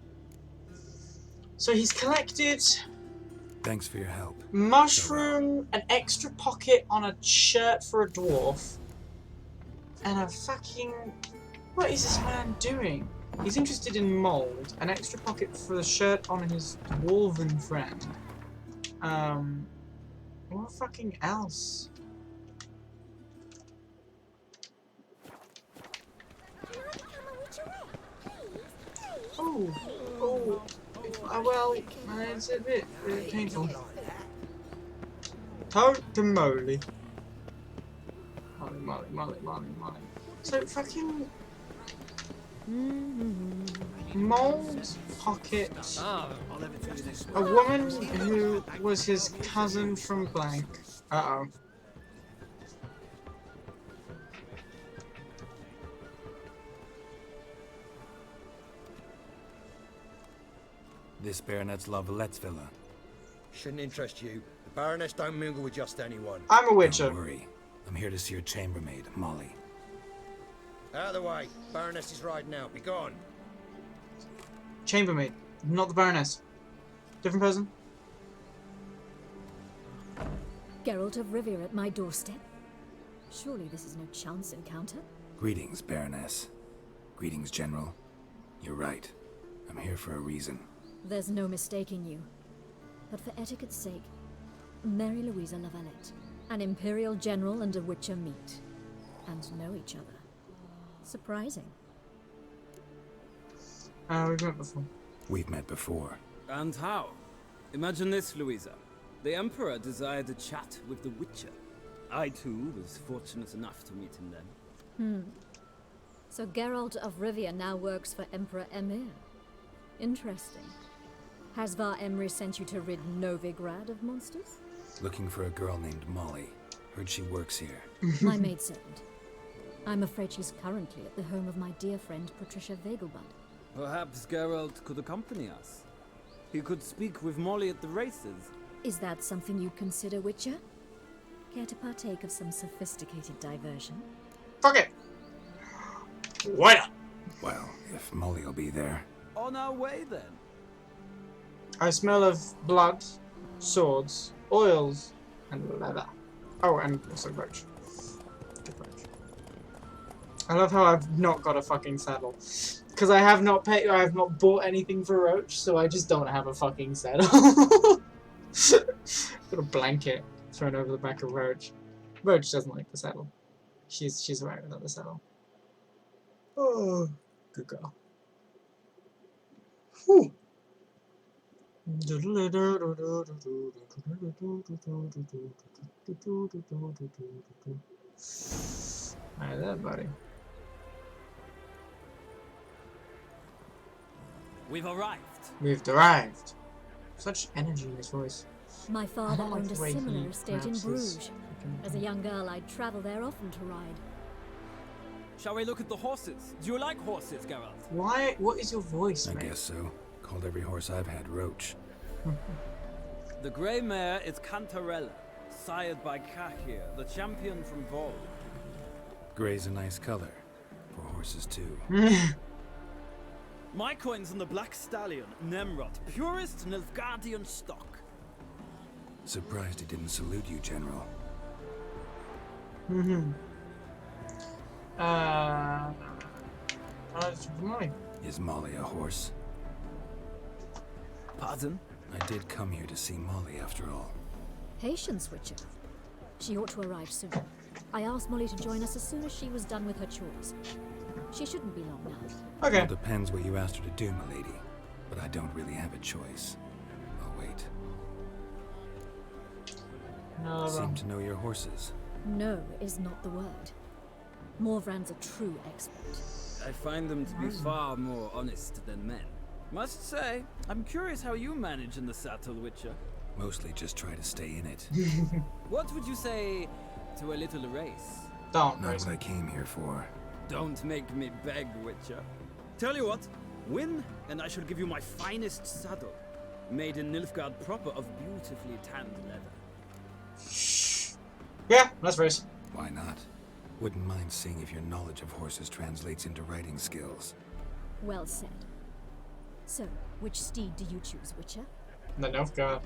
So he's collected Thanks for your help. mushroom, an extra pocket on a shirt for a dwarf, and a fucking... What is this man doing? He's interested in mold, an extra pocket for the shirt on his dwarven friend. What fucking else? Oh, well, it's a bit painful. Molly. Molly. So fucking mold pocket. A woman who was his cousin from blank. Uh-oh. This Baronet's La Vallette's villa. Shouldn't interest you. The Baroness don't mingle with just anyone. I'm a witcher. Don't worry. I'm here to see your chambermaid, Molly. Out of the way. Baroness is riding out. Be gone. Chambermaid, not the Baroness. Different person? Geralt of Rivia at my doorstep? Surely this is no chance encounter? Greetings, Baroness. Greetings, General. You're right. I'm here for a reason. There's no mistaking you. But for etiquette's sake, Mary Louisa La Valette, an Imperial General and a Witcher meet, and know each other. Surprising. We've met before. We've met before. And how? Imagine this, Louisa. The Emperor desired a chat with the Witcher. I, too, was fortunate enough to meet him then. So Geralt of Rivia now works for Emperor Emhyr. Interesting. Has Var Emry sent you to rid Novigrad of monsters? Looking for a girl named Molly. Heard she works here. My maidservant. I'm afraid she's currently at the home of my dear friend Patricia Vegelbud. Perhaps Geralt could accompany us. He could speak with Molly at the races. Is that something you'd consider, Witcher? Care to partake of some sophisticated diversion? Fuck it! Why not? Well, if Molly'll be there. On our way, then. I smell of blood, swords, oils, and leather. Oh, and also roach. Good roach. I love how I've not got a fucking saddle. Because I have not bought anything for Roach, so I just don't have a fucking saddle. Got a blanket thrown over the back of Roach. Roach doesn't like the saddle. She's alright without the saddle. Oh, good girl. Whew. Alright, there, buddy. We've arrived. We've arrived. Such energy in his voice. My father I like owned a the way similar he estate in pronounces Bruges. As a young girl, I'd travel there often to ride. Shall we look at the horses? Do you like horses, Geralt? Why? What is your voice, I mate? guess so. Called every horse I've had Roach. The grey mare is Cantarella, sired by Cahir, the champion from Vol. Gray's a nice color. For horses, too. My coin's on the Black Stallion, Nemrod, purest Nilfgaardian stock. Surprised he didn't salute you, General. Molly. Is Molly a horse? Pardon? I did come here to see Molly, after all. Patience, Witcher. She ought to arrive soon. I asked Molly to join us as soon as she was done with her chores. She shouldn't be long now. Okay. Well, depends what you asked her to do, milady. But I don't really have a choice. Oh, wait. No, Seem to know your horses. No is not the word. Morvran's a true expert. I find them to be far more honest than men. Must say, I'm curious how you manage in the saddle, Witcher. Mostly just try to stay in it. What would you say to a little race? Don't. Not what I came here for. Don't make me beg, Witcher. Tell you what, win, and I shall give you my finest saddle, made in Nilfgaard proper of beautifully tanned leather. Yeah, let's race. Why not? Wouldn't mind seeing if your knowledge of horses translates into riding skills. Well said. So, which steed do you choose, Witcher? The Nilfgaard.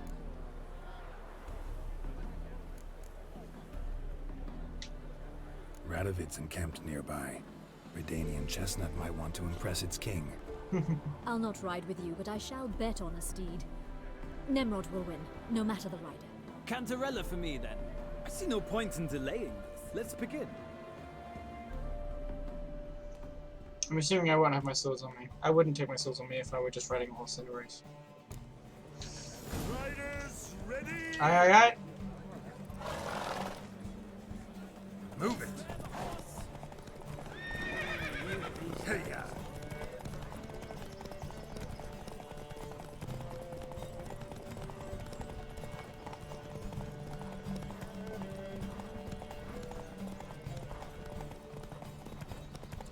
Radovid's encamped nearby. Redanian chestnut might want to impress its king. I'll not ride with you, but I shall bet on a steed. Nemrod will win, no matter the rider. Cantarella for me, then. I see no point in delaying this. Let's begin. I'm assuming I won't have my swords on me. I wouldn't take my swords on me if I were just riding a horse in a race. Riders, ready? Aye, aye, aye. Move it. Hey, ya.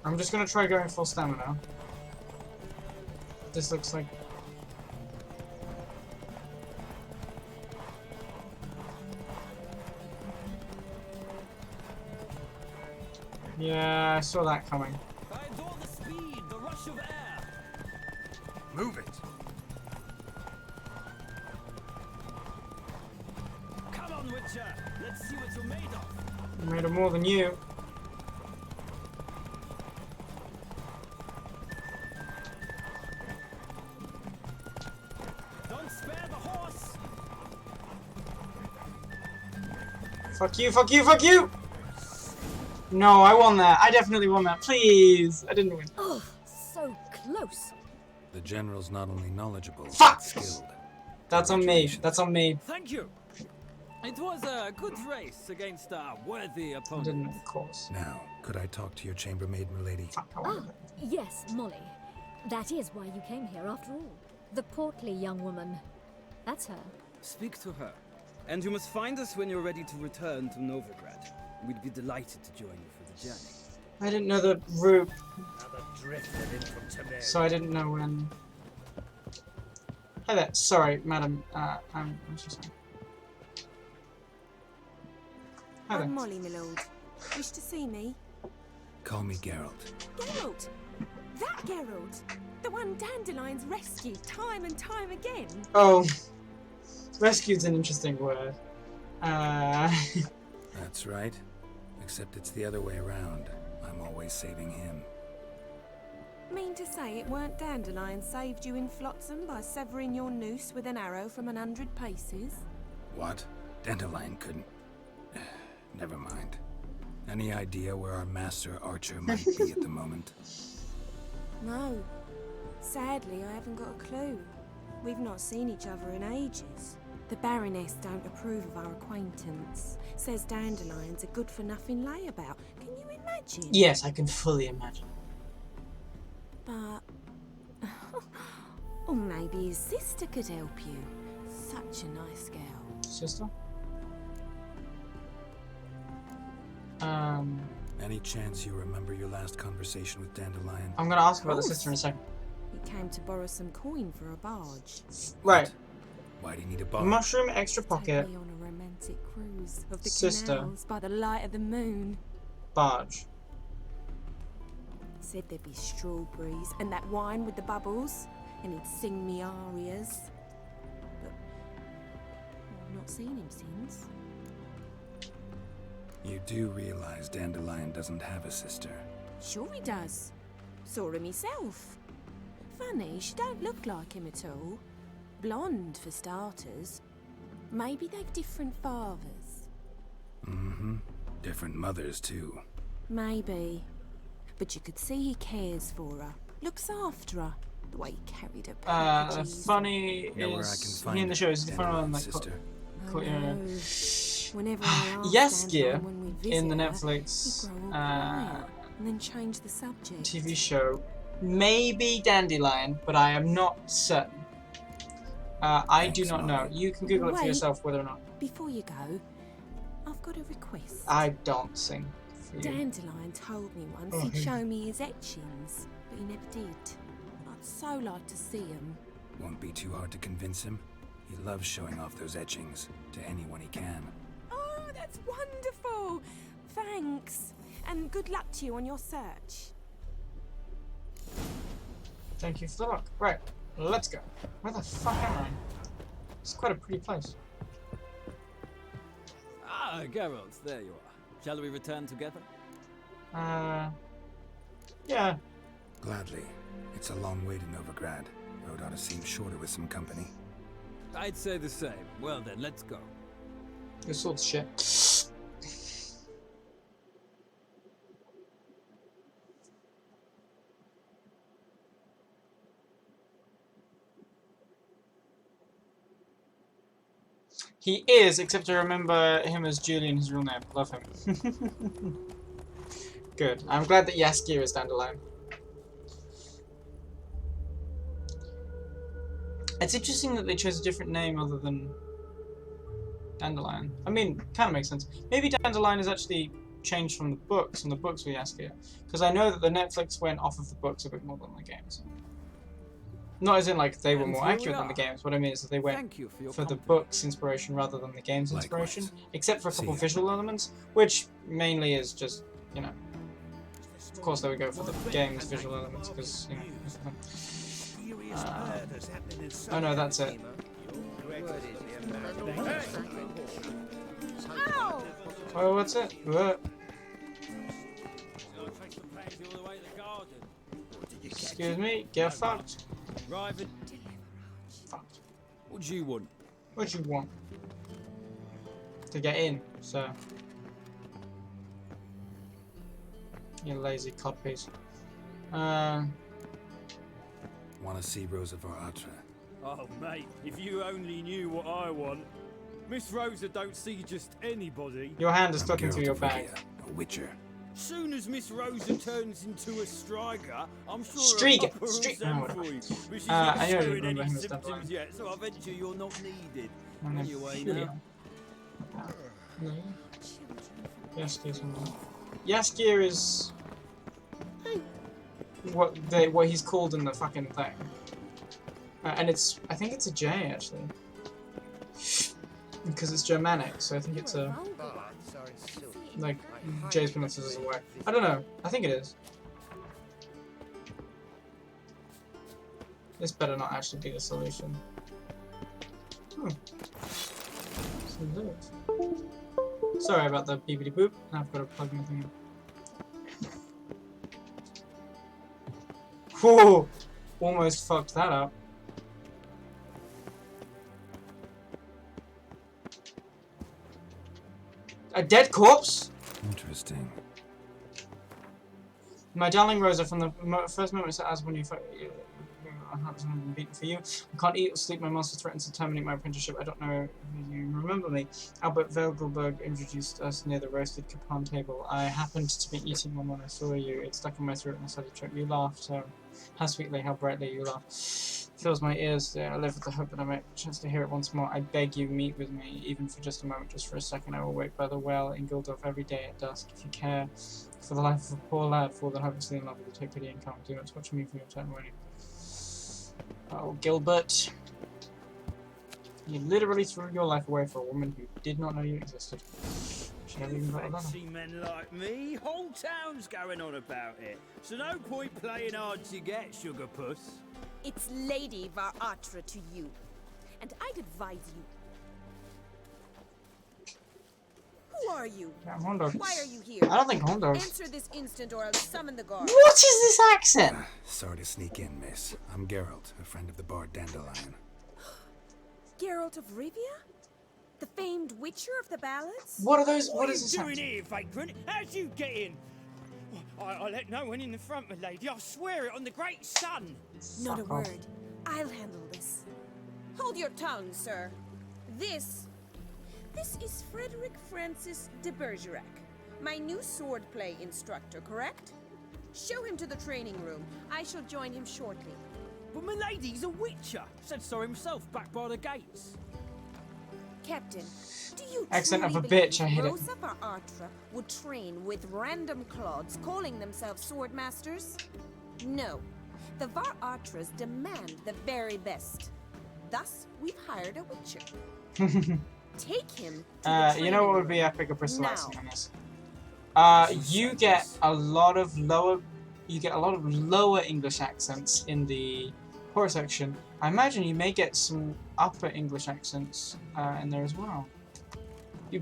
I'm just gonna try going full stamina. This looks like... Yeah, I saw that coming. I adore the speed, the rush of air. Move it. Come on, Witcher. Let's see what you're made of. I made of more than you. Don't spare the horse. Fuck you, fuck you, fuck you! No, I won that. I definitely won that. Please. I didn't win. Oh, so close. The general's not only knowledgeable, Fuck! but skilled. That's on me. That's on me. Thank you. It was a good race against a worthy I opponent. didn't, of course. Now, could I talk to your chambermaid, milady? Ah, yes, Molly. That is why you came here after all. The portly young woman. That's her. Speak to her. And you must find us when you're ready to return to Novigrad. We'd be delighted to join you for the journey. I didn't know the route, Another drifted in from Temer. so I didn't know when. Hi there. Sorry, madam. I'm so sorry. Hi there. I'm Molly, my lord. Wish to see me? Call me Geralt. Geralt! That Geralt! The one Dandelion's rescued time and time again! Oh. Rescued's an interesting word. That's right. Except it's the other way around. I'm always saving him. Mean to say it weren't Dandelion saved you in Flotsam by severing your noose with an arrow from 100 paces? What? Dandelion couldn't... Never mind. Any idea where our master archer might be at the moment? No. Sadly, I haven't got a clue. We've not seen each other in ages. The Baroness don't approve of our acquaintance. Says Dandelion's a good-for-nothing layabout. Can you imagine? Yes, I can fully imagine. But... or maybe his sister could help you. Such a nice girl. Sister? Any chance you remember your last conversation with Dandelion? I'm gonna ask about the sister in a second. He came to borrow some coin for a barge. Right. Why do you need a barge? Mushroom extra pocket. Take me on a romantic cruise of the Sister. canals by the light of the moon. Barge. Said there'd be strawberries and that wine with the bubbles, and he'd sing me arias. But I've not seen him since. You do realize Dandelion doesn't have a sister? Sure he does. Saw her myself. Funny, she don't look like him at all. Blonde, for starters. Maybe they've different fathers. Mm-hmm. Different mothers, too. Maybe. But you could see he cares for her. Looks after her. The way he carried her packages. Funny Know where I can is... find He in the her, show is the funny one, like... sister. Whenever I ask Yaskier Dandelion when we visit in the her, Netflix he'd grow all quiet and then change the subject. TV show. Maybe Dandelion, but I am not certain. I do not know. You can Google it for Wait. yourself whether or not. Before you go, I've got a request. I don't sing for you. Dandelion told me once Oh, he'd hey. show me his etchings, but he never did. I'd so like to see them. Won't be too hard to convince him. He loves showing off those etchings to anyone he can. Oh, that's wonderful! Thanks, and good luck to you on your search. Thank you for the look. Right, let's go. Where the fuck am I? It's quite a pretty place. Ah, Geralt, there you are. Shall we return together? Yeah. Gladly. It's a long way to Novigrad. Road ought to seem shorter with some company. I'd say the same. Well then, let's go. Your sword's shit. He is, except I remember him as Julian, his real name. Love him. Good. I'm glad that Yaskier is Dandelion. It's interesting that they chose a different name other than Dandelion. I mean, kind of makes sense. Maybe Dandelion is actually changed from the books, and the books were Yaskier. Because I know that the Netflix went off of the books a bit more than the games. Not as in, like, they were And more here we accurate than the are. games. What I mean is that they went Thank you for your for the compliment. books inspiration rather than the games inspiration. Likewise. Except for a See couple ya. visual elements, which mainly is just, you know... Of course they would go for the game's visual elements, because, you know... that's the thing. Oh no, that's it. Oh, what's it? What? Excuse me, get fucked. Raven. Fucked. What do you want? What you want? To get in, so. You lazy clodpiece. Want to see Rosa var Atra? Oh, mate, if you only knew what I want. Miss Rosa don't see just anybody. Your hand is I'm stuck into Geralt your of bag. Rivia, a witcher. Soon as Miss Rosa turns into a striker, I'm sure Striga. a will send Oh, for you. But she's I not don't showing remember any him as Dandelion. symptoms yet, so I venture you're not needed. And then Anyway, Julian. now. No. Yaskier's one. Yaskier is what he's called in the fucking thing. And it's, I think it's a J actually. Because it's Germanic, so I think it's a, like, J's pronounced as a Y. I don't know, I think it is. This better not actually be the solution. Some lyrics. Sorry about the beepity boop, I've got to plug my thing in. Whoa! Almost fucked that up. A dead corpse? Interesting. My darling Rosa, from the first moment set as when you I haven't been beaten for you. I can't eat or sleep. My master threatens to terminate my apprenticeship. I don't know if you remember me. Albert Velgelberg introduced us near the roasted capon table. I happened to be eating one when I saw you. It stuck in my throat and I started to choke. You laughed so how sweetly, how brightly you laughed. Fills my ears. I live with the hope that I might have a chance to hear it once more. I beg you, meet with me, even for just a moment, just for a second. I will wait by the well in Gildorf every day at dusk. If you care for the life of a poor lad, for that hopelessly in love with you, take pity and come. Do not touch me from your time away. Oh, Gilbert. You literally threw your life away for a woman who did not know you existed. Should have even got a letter. Fancy men like me. Whole town's going on about it. So no point playing hard to get, sugar puss. It's Lady Var-Atra to you. And I'd advise you. Who are you? Yeah, Hondo. Why are you here? I don't think Hondo. Answer this instant or I'll summon the guard. What is this accent? Sorry to sneak in, miss. I'm Geralt, a friend of the bard Dandelion. Geralt of Rivia? The famed witcher of the ballads? What are those? What What are is you this doing accent? here, vagrant? How'd you get in? I let no one in the front, my lady. I swear it on the great sun. Not a word. I'll handle this. Hold your tongue, sir. This is Frederick Francis de Bergerac, my new swordplay instructor, correct? Show him to the training room. I shall join him shortly. But my lady's a witcher. Said so himself back by the gates. Captain, do you Accent of truly a believe bitch, I hate it. Rosa Var-Atra would train with random clods calling themselves sword masters? No. The Var-Atras demand the very best. Thus, we've hired a witcher. Take him to the You know what would be epic? A Bristol accent on this. You get a lot of lower English accents in the horror section. I imagine you may get some upper English accents in there as well.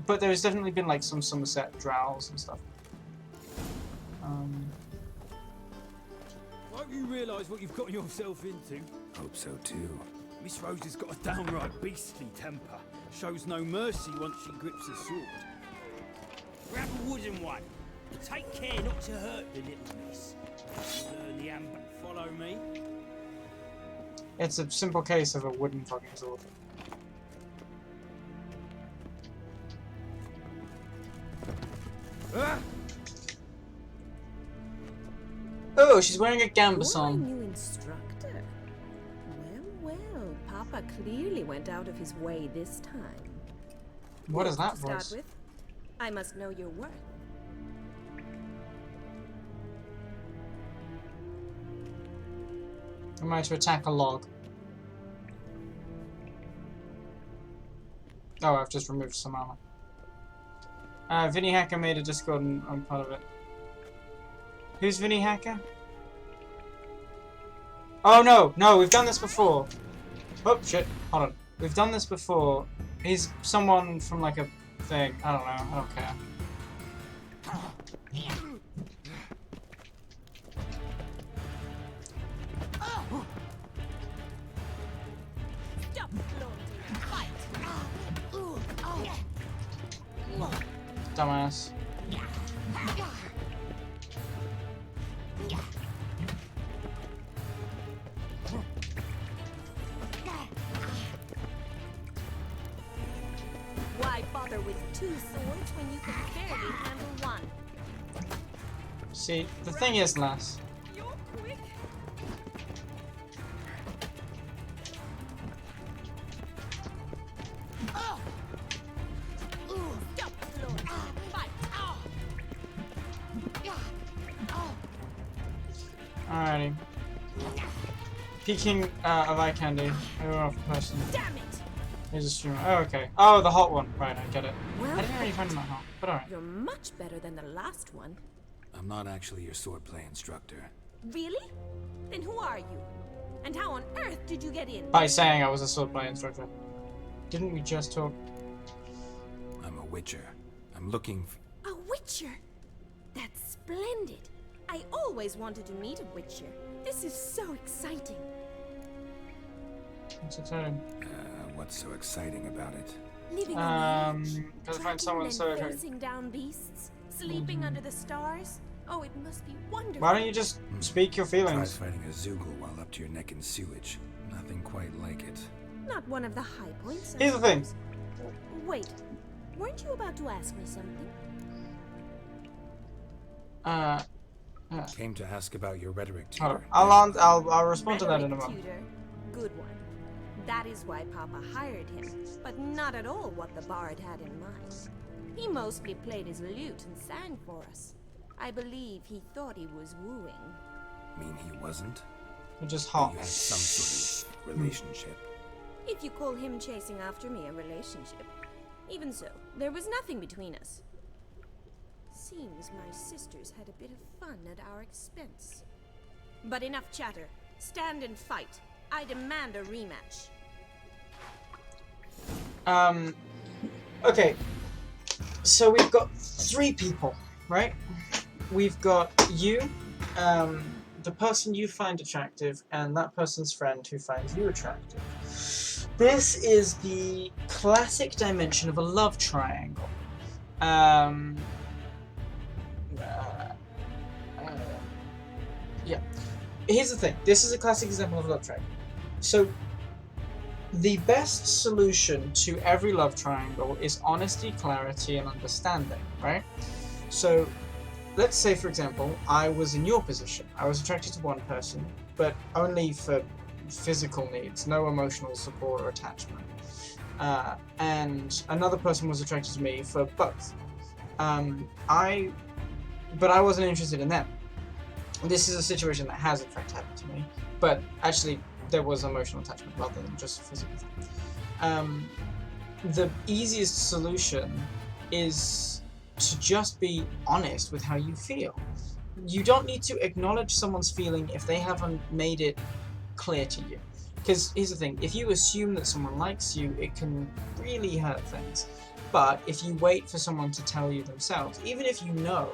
But there's definitely been like some Somerset drowls and stuff. Hope you realise what you've gotten yourself into. Hope so too. Miss Rose has got a downright beastly temper. Shows no mercy once she grips a sword. Grab a wooden one. Take care not to hurt the little miss. Learn the amber. Follow me. It's a simple case of a wooden fucking sword. Ah! Oh, she's wearing a You're my gambeson. new instructor. Well, Papa clearly went out of his way this time. What is that To start voice? with, I must know your worth. Am I to attack a log? Oh, I've just removed some armor. Vinny Hacker made a Discord and I'm part of it. Who's Vinny Hacker? Oh no, we've done this before. Oh shit, hold on. We've done this before. He's someone from like a thing. I don't know, I don't care. Stop, Lord. Fight. Dumbass. Why bother with two swords when you can barely handle one? See, the thing is, lass. You're quick. Stop, Lord. Fight. Alrighty. Peeking of eye candy. I don't know if the person. Damn it! Here's a streamer. Oh, okay. Oh, the hot one. Right, I get it. Well, I didn't really find him that hot, but alright. You're much better than the last one. I'm not actually your swordplay instructor. Really? Then who are you? And how on earth did you get in? By saying I was a swordplay instructor. Didn't we just talk? I'm a witcher. I'm looking for... A witcher? That's splendid. I always wanted to meet a witcher. This is so exciting. It's exciting. What's so exciting about it? Living on the edge, gotta find tracking someone and so exciting. facing down beasts, sleeping under the stars. Oh, it must be wonderful. Why don't you just speak your Try feelings? fighting a Zoogle while up to your neck in sewage. Nothing quite like it. Not one of the high points. I Here's the thing. suppose. Wait, weren't you about to ask me something? Came to ask about your rhetoric Hold tutor. on. I'll respond to that in a Rhetoric moment. tutor, good one. That is why Papa hired him, but not at all what the bard had in mind. He mostly played his lute and sang for us. I believe he thought he was wooing. Mean he wasn't? You're just That hot. You had some sort of relationship. If you call him chasing after me a relationship. Even so, there was nothing between us. seems my sisters had a bit of fun at our expense. But enough chatter. Stand and fight. I demand a rematch. Okay. So we've got 3 people, right? We've got you, the person you find attractive, and that person's friend who finds you attractive. This is the classic dimension of a love triangle. Yeah. Here's the thing. This is a classic example of a love triangle. So, the best solution to every love triangle is honesty, clarity, and understanding, right? So, let's say, for example, I was in your position. I was attracted to one person, but only for physical needs, no emotional support or attachment. And another person was attracted to me for both. But I wasn't interested in them. This is a situation that has in fact happened to me, but actually there was emotional attachment rather than just physical. The easiest solution is to just be honest with how you feel. You don't need to acknowledge someone's feeling if they haven't made it clear to you. Because here's the thing, if you assume that someone likes you, it can really hurt things. But if you wait for someone to tell you themselves, even if you know,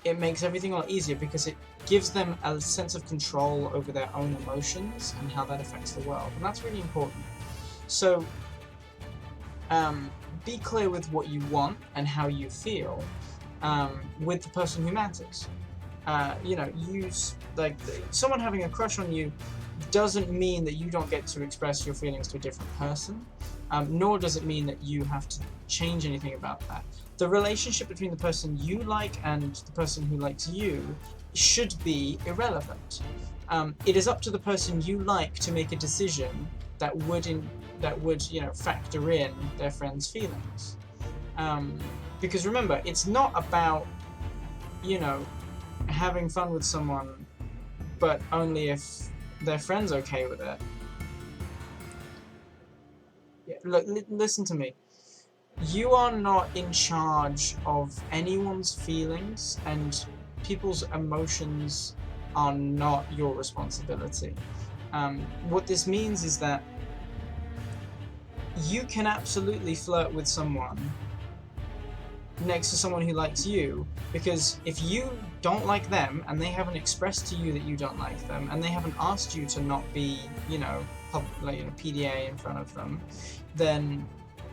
it makes everything a lot easier because it gives them a sense of control over their own emotions and how that affects the world. And that's really important. So, be clear with what you want and how you feel with the person who matters. You know, someone having a crush on you doesn't mean that you don't get to express your feelings to a different person, nor does it mean that you have to change anything about that. The relationship between the person you like and the person who likes you should be irrelevant. It is up to the person you like to make a decision that would factor in their friend's feelings. Because remember, it's not about, having fun with someone, but only if their friend's okay with it. Yeah, look, listen to me. You are not in charge of anyone's feelings, and people's emotions are not your responsibility. What this means is that you can absolutely flirt with someone next to someone who likes you, because if you don't like them and they haven't expressed to you that you don't like them, and they haven't asked you to not be, PDA in front of them, then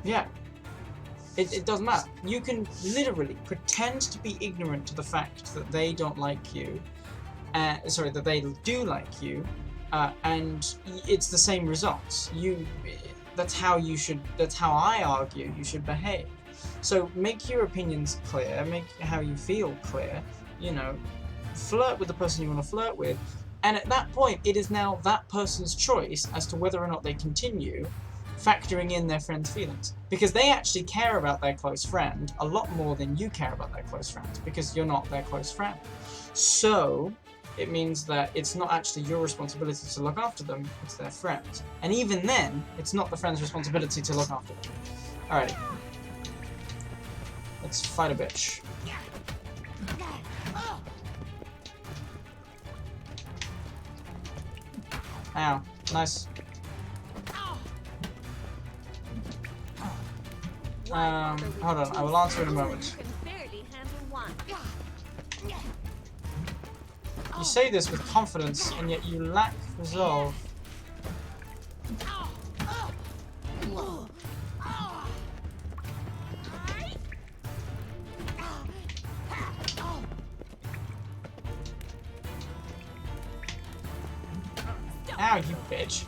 yeah, it doesn't matter. You can literally pretend to be ignorant to the fact that they don't like you, that they do like you, and it's the same results. That's how I argue you should behave. So make your opinions clear, make how you feel clear, flirt with the person you want to flirt with, and at that point it is now that person's choice as to whether or not they continue, factoring in their friend's feelings. Because they actually care about their close friend a lot more than you care about their close friend, because you're not their close friend. So it means that it's not actually your responsibility to look after them, it's their friend. And even then, it's not the friend's responsibility to look after them. Alright. Let's fight a bitch. Ow. Nice. Hold on. I will answer in a moment. You say this with confidence, and yet you lack resolve. Ow, you bitch.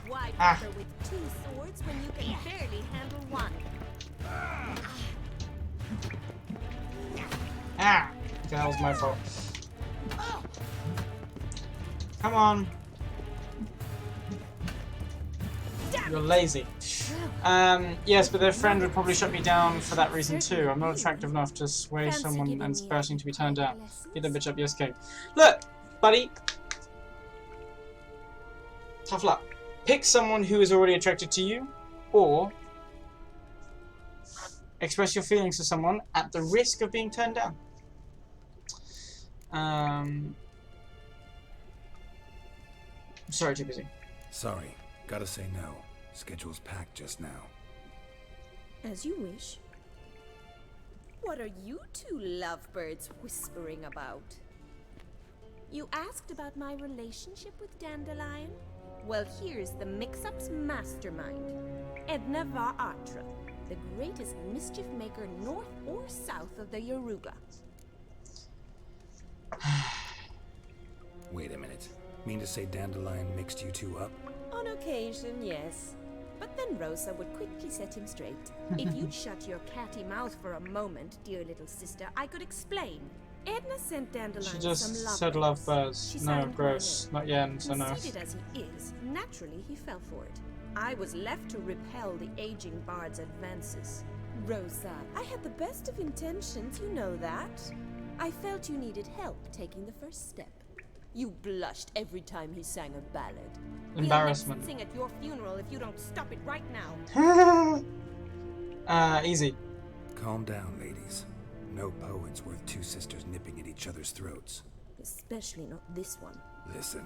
Why bother with 2 swords when you can barely handle one? Ah! That was my fault. Come on. You're lazy. Yes, but their friend would probably shut me down for that reason too. I'm not attractive enough to sway someone and embarrassing to be turned down. Beat that bitch up, yes, King. Look, buddy. Tough luck. Pick someone who is already attracted to you, or express your feelings to someone at the risk of being turned down. Sorry, too busy. Sorry, gotta say no. Schedule's packed just now. As you wish. What are you two lovebirds whispering about? You asked about my relationship with Dandelion? Well, here's the mix-up's mastermind. Edna Va Atra, the greatest mischief maker north or south of the Yaruga. Wait a minute. Mean to say Dandelion mixed you two up? On occasion, yes. But then Rosa would quickly set him straight. If you'd shut your catty mouth for a moment, dear little sister, I could explain. Edna sent Dandelion She some just love said love birds. She No, signed my gross. name. Not Yen, so no. Conceited as he is, naturally he fell for it. I was left to repel the aging bard's advances. Rosa, I had the best of intentions, you know that. I felt you needed help taking the first step. You blushed every time he sang a ballad. Embarrassment. He'll next sing at your funeral if you don't stop it right now. Easy. Calm down, ladies. No poet's worth two sisters nipping at each other's throats. Especially not this one. Listen,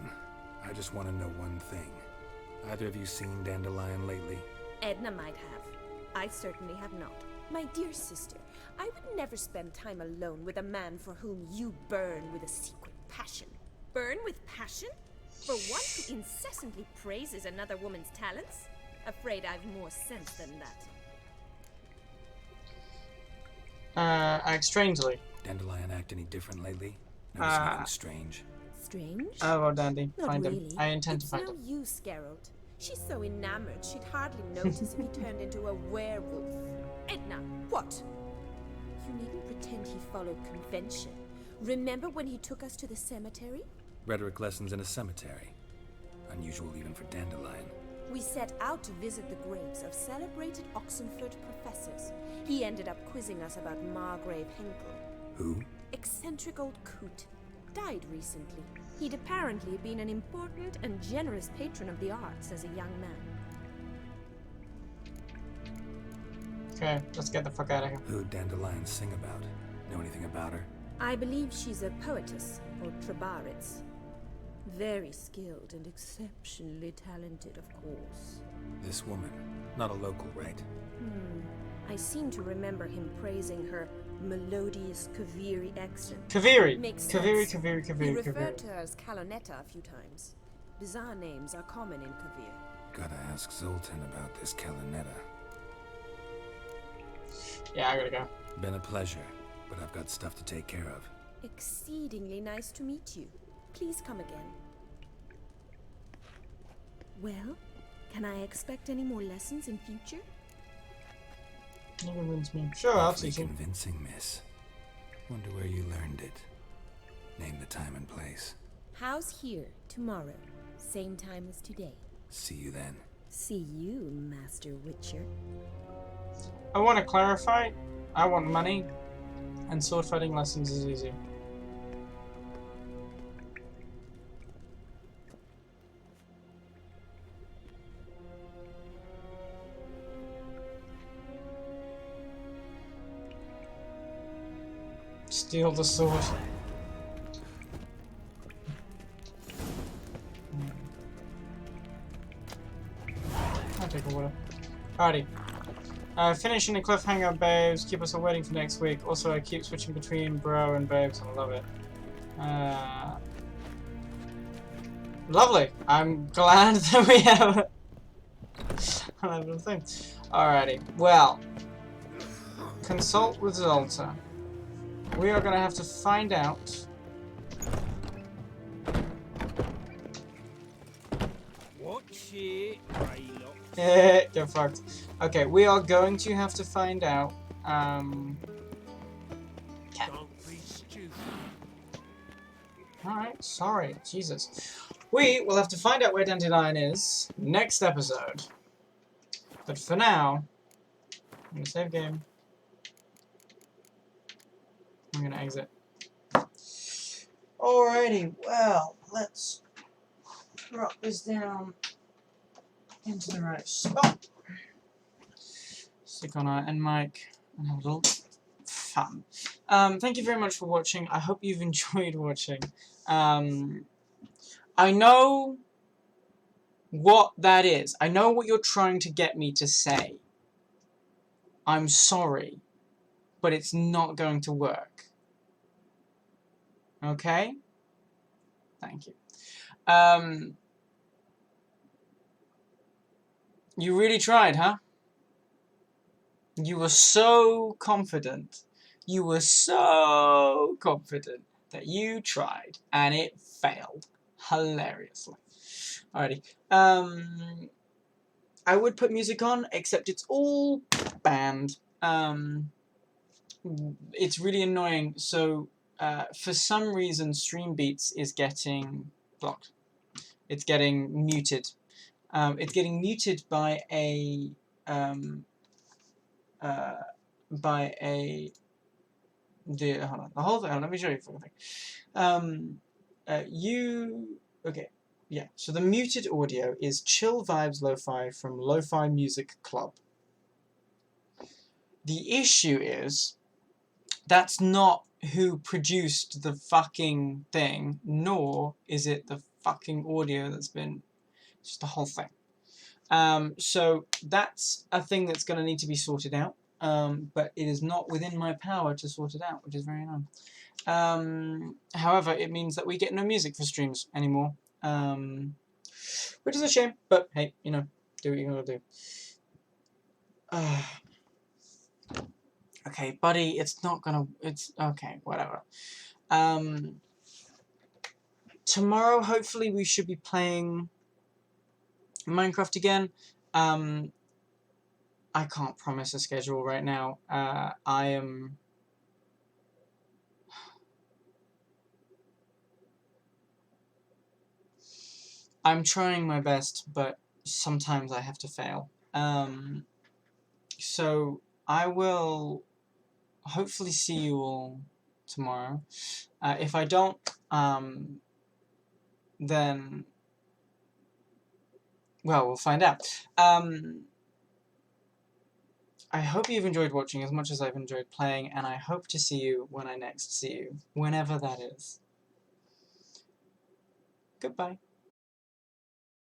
I just want to know one thing. Either of you seen Dandelion lately? Edna might have. I certainly have not. My dear sister, I would never spend time alone with a man for whom you burn with a secret passion. Burn with passion? For one who incessantly praises another woman's talents? Afraid I've more sense than that. Act strangely. Dandelion act any different lately? Notice anything strange? Strange? Oh, well, Dandy. Not Find really. him. I intend to It's find no him. use, Geralt. She's so enamored she'd hardly notice if he turned into a werewolf. Edna, what? You needn't pretend he followed convention. Remember when he took us to the cemetery? Rhetoric lessons in a cemetery. Unusual even for Dandelion. We set out to visit the graves of celebrated Oxenford professors. He ended up quizzing us about Margrave Henkel. Who? Eccentric old coot. Died recently. He'd apparently been an important and generous patron of the arts as a young man. Okay, let's get the fuck out of here. Who'd Dandelion sing about? Know anything about her? I believe she's a poetess, or Trebaritz. Very skilled and exceptionally talented, of course. This woman. Not a local, right? I seem to remember him praising her melodious Kaviri accent. Kaviri! Makes Kaviri, sense. Kaviri, He Kaviri, referred Kaviri. to her as Kalonetta a few times. Bizarre names are common in Kavir. Gotta ask Zoltan about this Kalinetta. Yeah, I gotta go. Been a pleasure, but I've got stuff to take care of. Exceedingly nice to meet you. Please come again. Well, can I expect any more lessons in future? You convince me. Sure, I'll Awfully teach you. convincing, miss. Wonder where you learned it. Name the time and place. How's here tomorrow? Same time as today. See you then. See you, Master Witcher. I want to clarify. I want money, and sword fighting lessons is easy. Steal the sword. I'll take a water. Alrighty. Finishing the cliffhanger, babes. Keep us all waiting for next week. Also, I keep switching between bro and babes, and I love it. Lovely. I'm glad that we have another thing. Alrighty. Well, consult with Zolta. We are gonna have to find out. Watch it, Greylock. Get fucked. Okay, we are going to have to find out. Don't be stupid. Alright, sorry. Jesus. We will have to find out where Dandelion is next episode. But for now, I'm going to save game. I'm going to exit. Alrighty, well, let's drop this down into the right spot. Stick on our end mic and have a little fun. Thank you very much for watching. I hope you've enjoyed watching. I know what that is. I know what you're trying to get me to say. I'm sorry, but it's not going to work. Okay? Thank you. You really tried, huh? You were so confident. You were so confident that you tried, and it failed hilariously. Alrighty. I would put music on, except it's all banned. It's really annoying. So, for some reason, Streambeats is getting blocked. It's getting muted. It's getting muted by a hold on, the whole thing. Let me show you the thing. Okay, yeah. So the muted audio is Chill Vibes Lo-Fi from Lo-Fi Music Club. The issue is that's not who produced the fucking thing, nor is it the fucking audio that's been just the whole thing. So that's a thing that's going to need to be sorted out. But it is not within my power to sort it out, which is very annoying. However, it means that we get no music for streams anymore, which is a shame, but hey, you know, do what you're gonna do. Okay, buddy, it's not gonna, it's, okay, whatever. Tomorrow, hopefully, we should be playing Minecraft again. I can't promise a schedule right now. I'm trying my best, but sometimes I have to fail. So I will hopefully see you all tomorrow. If I don't, then, well, we'll find out. I hope you've enjoyed watching as much as I've enjoyed playing, and I hope to see you when I next see you, whenever that is. Goodbye.